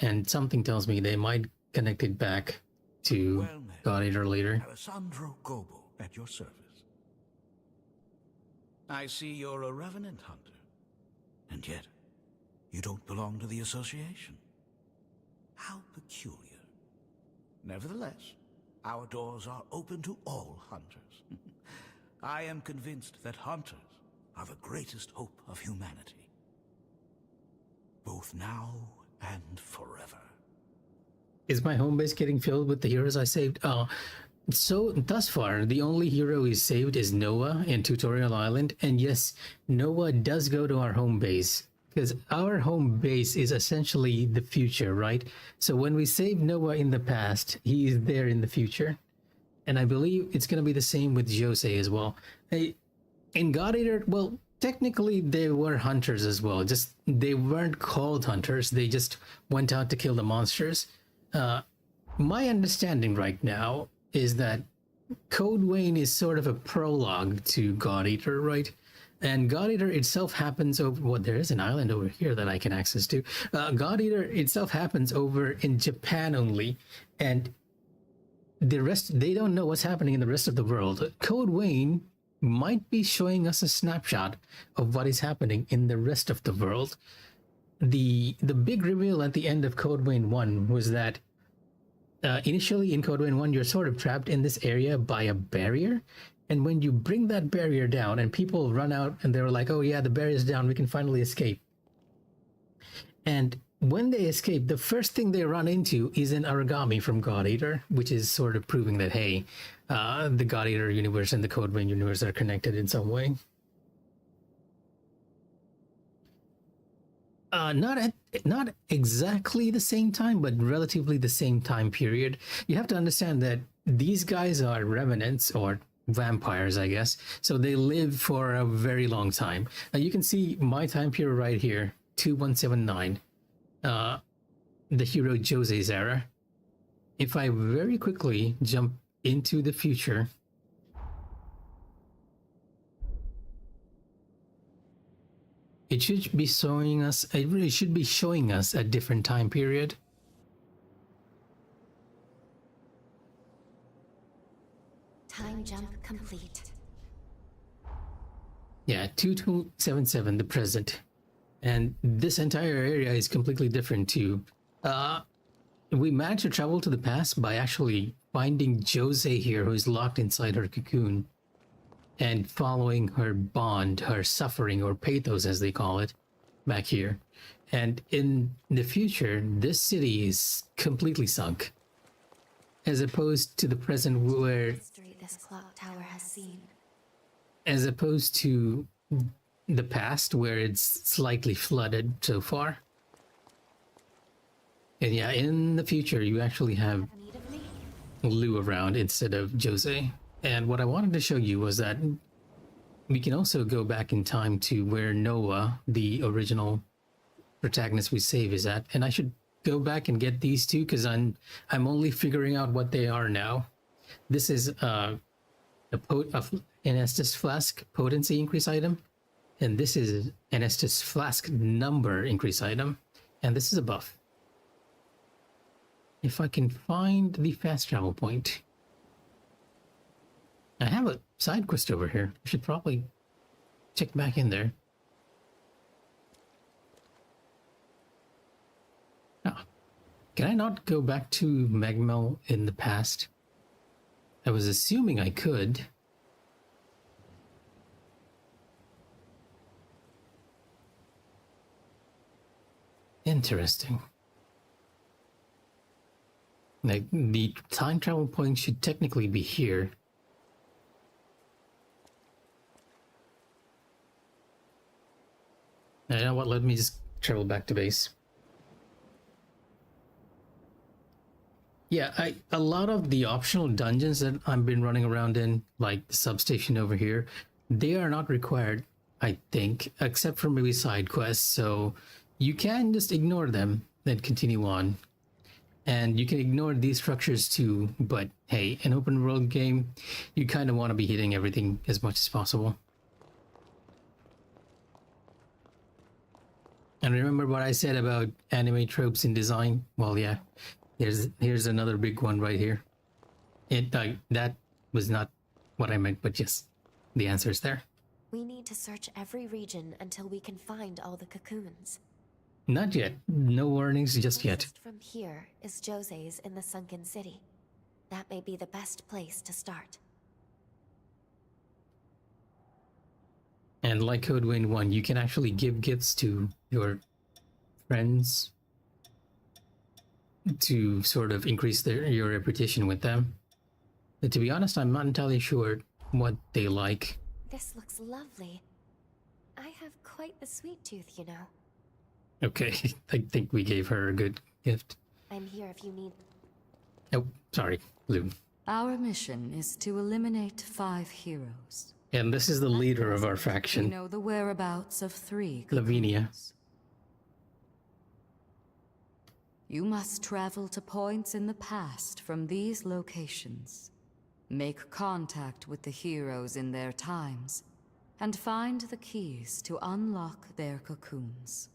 And something tells me they might connect it back to God Eater later. Alessandro Gobo at your service. I see you're a Revenant Hunter. And yet, you don't belong to the association. How peculiar. Nevertheless, our doors are open to all hunters. I am convinced that hunters are the greatest hope of humanity. Both now and forever. Is my home base getting filled with the heroes I saved? So thus far, the only hero we saved is Noah in Tutorial Island. And yes, Noah does go to our home base, because our home base is essentially the future, right? So when we save Noah in the past, he is there in the future. And I believe it's going to be the same with Jose as well. In God Eater, well, technically they were hunters as well. Just they weren't called hunters. They just went out to kill the monsters. My understanding right now is that Code Vein is sort of a prologue to God Eater, right? And God Eater itself happens over... Well, there is an island over here that I can access to. God Eater itself happens over in Japan only. And the rest, they don't know what's happening in the rest of the world. Code Vein might be showing us a snapshot of what is happening in the rest of the world. The big reveal at the end of Code Vein 1 was that initially in Code Vein 1, you're sort of trapped in this area by a barrier. And when you bring that barrier down and people run out and they're like, oh yeah, the barrier's down, we can finally escape. And when they escape, the first thing they run into is an origami from God Eater, which is sort of proving that, hey, the God Eater universe and the Code Vein universe are connected in some way. Not exactly the same time, but relatively the same time period. You have to understand that these guys are revenants, or vampires, I guess. So they live for a very long time. Now you can see my time period right here, 2179. The hero Jose's era. If I very quickly jump into the future, it should be showing us, it really should be showing us a different time period. Time jump complete. Yeah, 2277, the present. And this entire area is completely different too. We managed to travel to the past by actually finding Jose here, who's locked inside her cocoon. and following her bond, her suffering, or pathos as they call it, back here. And in the future, this city is completely sunk, as opposed to the present where, History this clock tower has seen. as opposed to the past where it's slightly flooded so far. And yeah, in the future, you actually have Need of me? Lou around instead of Jose. And what I wanted to show you was that we can also go back in time to where Noah, the original protagonist we save, is at. And I should go back and get these two because I'm only figuring out what they are now. This is an Estus Flask potency increase item, and this is an Estus Flask number increase item, and this is a buff. If I can find the fast travel point. I have a side quest over here. I should probably check back in there. Ah, can I not go back to Magmel in the past? I was assuming I could. Interesting. Like, the time travel point should technically be here. You know what, let me just travel back to base. Yeah, a lot of the optional dungeons that I've been running around in, like the substation over here, they are not required, I think, except for maybe side quests, so you can just ignore them, then continue on. And you can ignore these structures too, but hey, an open world game, you kind of want to be hitting everything as much as possible. And remember what I said about anime tropes in design? Well, yeah, here's another big one right here. That was not what I meant, but yes, the answer is there. We need to search every region until we can find all the cocoons. Not yet. No warnings just yet. Closest from here is Jose's in the sunken city. That may be the best place to start. And like Code Vein 1, you can actually give gifts to your friends to sort of increase your reputation with them. But to be honest, I'm not entirely sure what they like. This looks lovely. I have quite the sweet tooth, you know. Okay, I think we gave her a good gift. I'm here if you need. Oh, sorry, Lou. Our mission is to eliminate 5 heroes. And this is the leader of our We faction, know the whereabouts of 3 Lavinia. cocoons. You must travel to points in the past from these locations. Make contact with the heroes in their times, and find the keys to unlock their cocoons.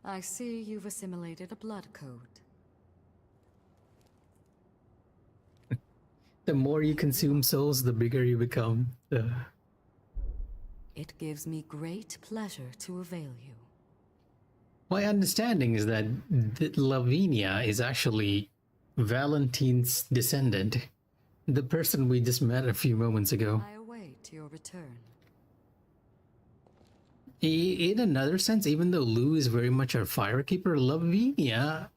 I see you've assimilated a blood code. The more you consume souls, the bigger you become. It gives me great pleasure to avail you. My understanding is that Lavinia is actually Valentine's descendant, the person we just met a few moments ago. I await your return. In another sense, even though Lou is very much our firekeeper, Lavinia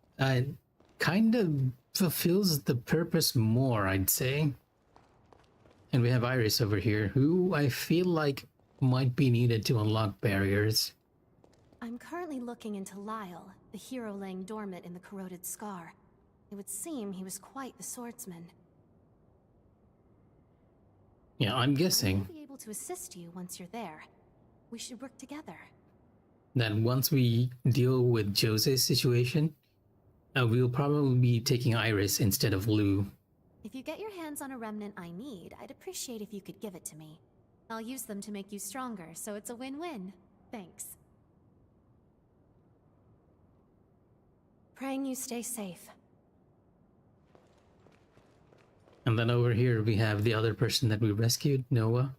kind of fulfills the purpose more, I'd say. And we have Iris over here, who I feel like might be needed to unlock barriers. I'm currently looking into Lyle, the hero laying dormant in the corroded scar. It would seem he was quite the swordsman. Yeah, I'm guessing I'll be able to assist you once you're there. We should work together. that once we deal with Jose's situation, we'll probably be taking Iris instead of Lou. If you get your hands on a remnant I need, I'd appreciate if you could give it to me. I'll use them to make you stronger, so it's a win-win. Thanks. Praying you stay safe. And then over here we have the other person that we rescued, Noah,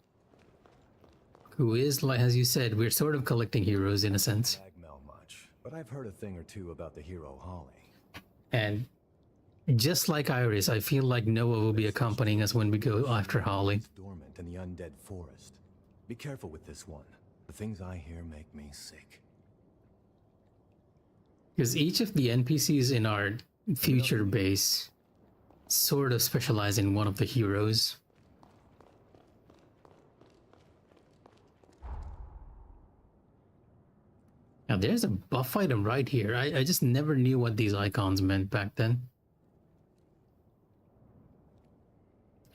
who is, like as you said, we're sort of collecting heroes in a sense. Magmel much, but I've heard a thing or two about the hero Holly. And just like Iris, I feel like Noah will be accompanying us when we go after Holly. Dormant in the undead forest. Be careful with this one. The things I hear make me sick. Because each of the NPCs in our future base sort of specialize in one of the heroes. Now there's a buff item right here. I just never knew what these icons meant back then.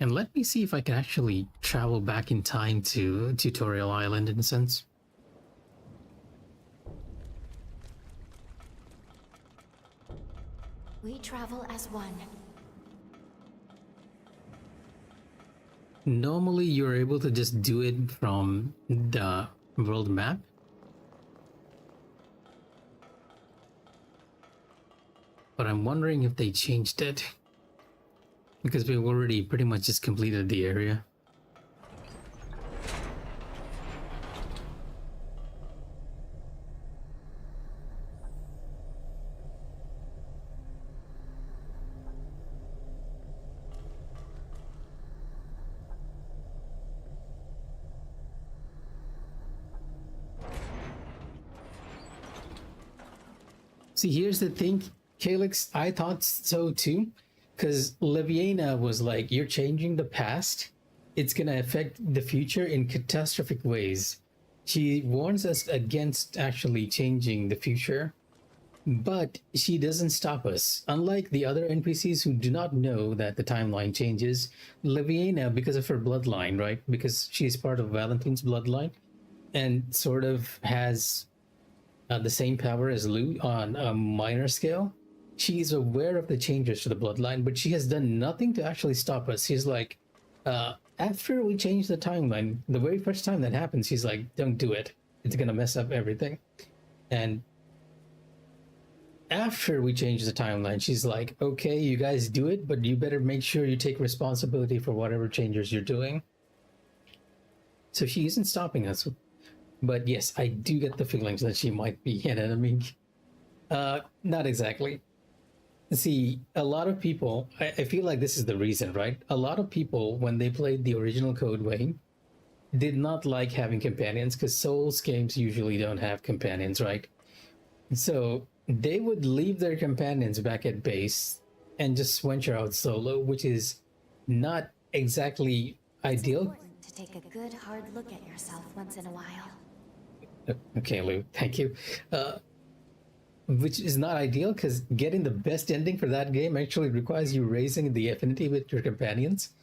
And let me see if I can actually travel back in time to Tutorial Island in a sense. We travel as one. Normally you're able to just do it from the world map. But I'm wondering if they changed it. Because we've already pretty much just completed the area. See, here's the thing, Calyx, I thought so too. Because Leviana was like, you're changing the past. It's going to affect the future in catastrophic ways. She warns us against actually changing the future. But she doesn't stop us. Unlike the other NPCs who do not know that the timeline changes, Leviana, because of her bloodline, right? Because she's part of Valentine's bloodline and sort of has the same power as Lou on a minor scale. She's aware of the changes to the bloodline, but she has done nothing to actually stop us. She's like, after we change the timeline, the very first time that happens, she's like, don't do it. It's going to mess up everything. And after we change the timeline, she's like, okay, you guys do it, but you better make sure you take responsibility for whatever changes you're doing. So she isn't stopping us. But yes, I do get the feelings that she might be an enemy. Not exactly. See, a lot of people, I feel like this is the reason, right? A lot of people, when they played the original Code Vein, did not like having companions because Souls games usually don't have companions, right? So they would leave their companions back at base and just venture out solo, which is not exactly ideal. It's important to take a good hard look at yourself once in a while. Okay, Lou, thank you. Which is not ideal because getting the best ending for that game actually requires you raising the affinity with your companions.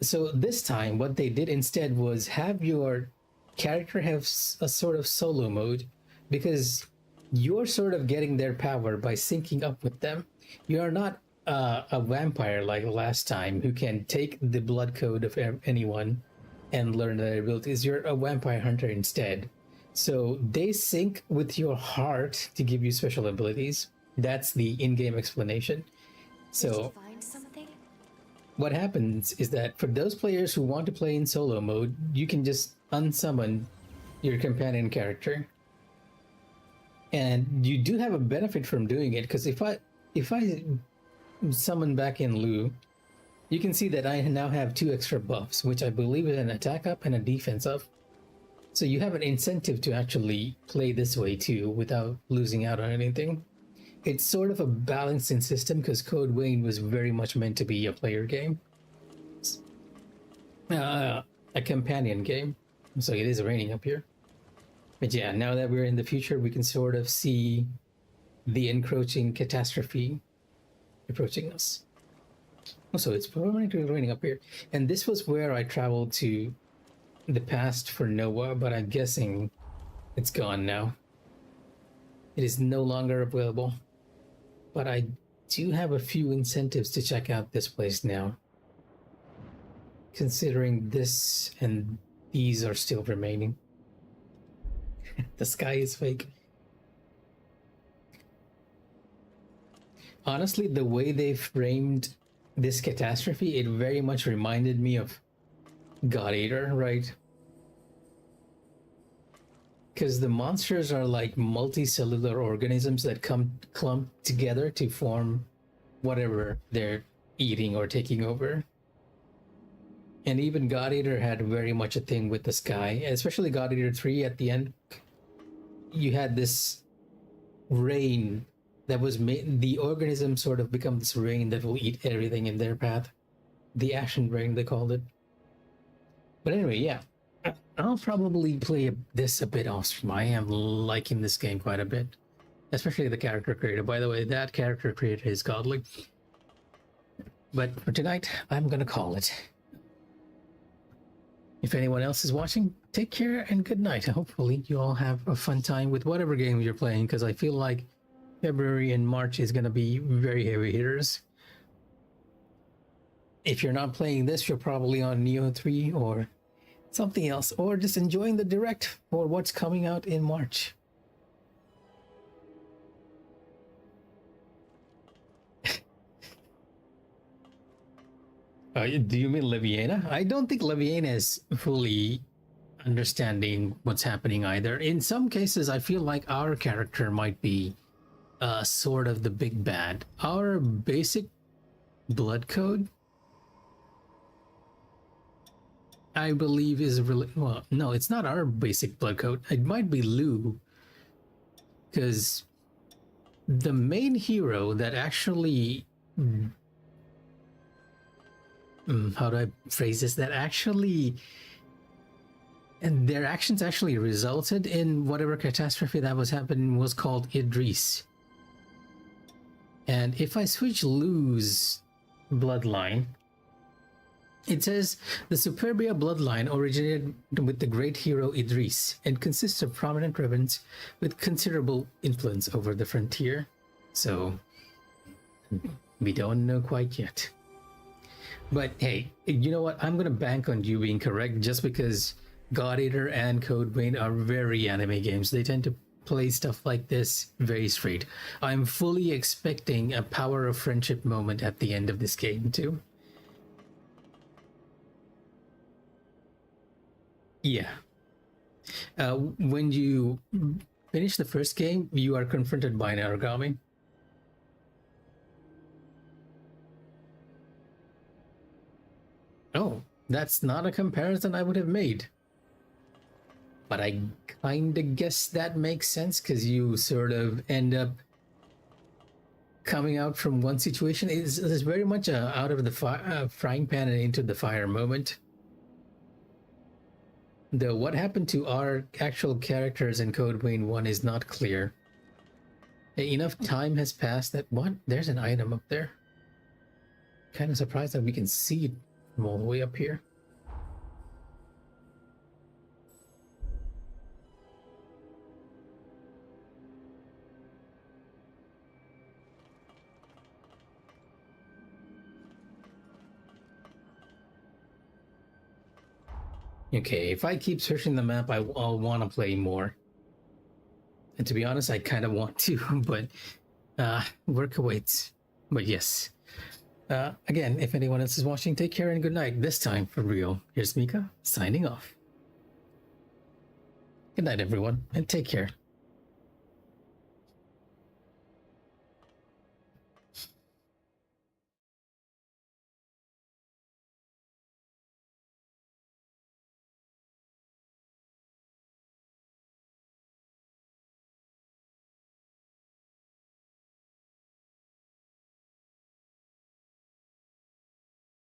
So this time what they did instead was have your character have a sort of solo mode, because you're sort of getting their power by syncing up with them. You're not a vampire like last time who can take the blood code of anyone and learn their abilities. You're a vampire hunter instead. So they sync with your heart to give you special abilities. That's the in-game explanation. So Did you find something? What happens is that for those players who want to play in solo mode, you can just unsummon your companion character. And you do have a benefit from doing it, because if I summon back in Lou, you can see that I now have 2 extra buffs, which I believe is an attack up and a defense up. So you have an incentive to actually play this way too without losing out on anything. It's sort of a balancing system because Code Vein was very much meant to be a player game. A companion game. So it is raining up here. But yeah, now that we're in the future, we can sort of see the encroaching catastrophe approaching us. Also, it's permanently raining up here. And this was where I traveled to the past for Noah, but I'm guessing it's gone now. It is no longer available. But I do have a few incentives to check out this place now, considering this and these are still remaining. The sky is fake. Honestly, the way they framed this catastrophe, it very much reminded me of God Eater, right? Because the monsters are like multicellular organisms that come clumped together to form whatever they're eating or taking over. And even God Eater had very much a thing with the sky, especially God Eater 3 at the end. You had this rain that was made, the organism sort of become this rain that will eat everything in their path. The ashen rain, they called it. But anyway, yeah. I'll probably play this a bit off stream. I am liking this game quite a bit. Especially the character creator. By the way, that character creator is godly. But for tonight, I'm gonna call it. If anyone else is watching, take care and good night. Hopefully you all have a fun time with whatever game you're playing, because I feel like February and March is gonna be very heavy hitters. If you're not playing this, you're probably on Neo 3 or something else, or just enjoying the direct for what's coming out in March. Do you mean Leviana? I don't think Leviana is fully understanding what's happening either. In some cases, I feel like our character might be sort of the big bad. Our basic blood code, I believe, is really well. No, it's not our basic blood code. It might be Lou, because the main hero that actually, how do I phrase this? That actually, and their actions actually resulted in whatever catastrophe that was happening was called Idris. And if I switch Lou's bloodline, it says the Superbia bloodline originated with the great hero Idris and consists of prominent ravens with considerable influence over the frontier. So we don't know quite yet. But hey, you know what? I'm gonna bank on you being correct, just because God Eater and Code Vein are very anime games. They tend to play stuff like this very straight. I'm fully expecting a power of friendship moment at the end of this game too. Yeah. When you finish the first game, you are confronted by an origami. Oh, that's not a comparison I would have made. But I kinda guess that makes sense, because you sort of end up coming out from one situation. It's very much a out of the frying pan and into the fire moment. Though what happened to our actual characters in Code Vein 1 is not clear. Enough time has passed that what? There's an item up there. Kind of surprised that we can see it from all the way up here. Okay, if I keep searching the map, I'll want to play more. And to be honest, I kind of want to, but work awaits. But yes. Again, if anyone else is watching, take care and good night. This time, for real. Here's Mikha, signing off. Good night, everyone, and take care.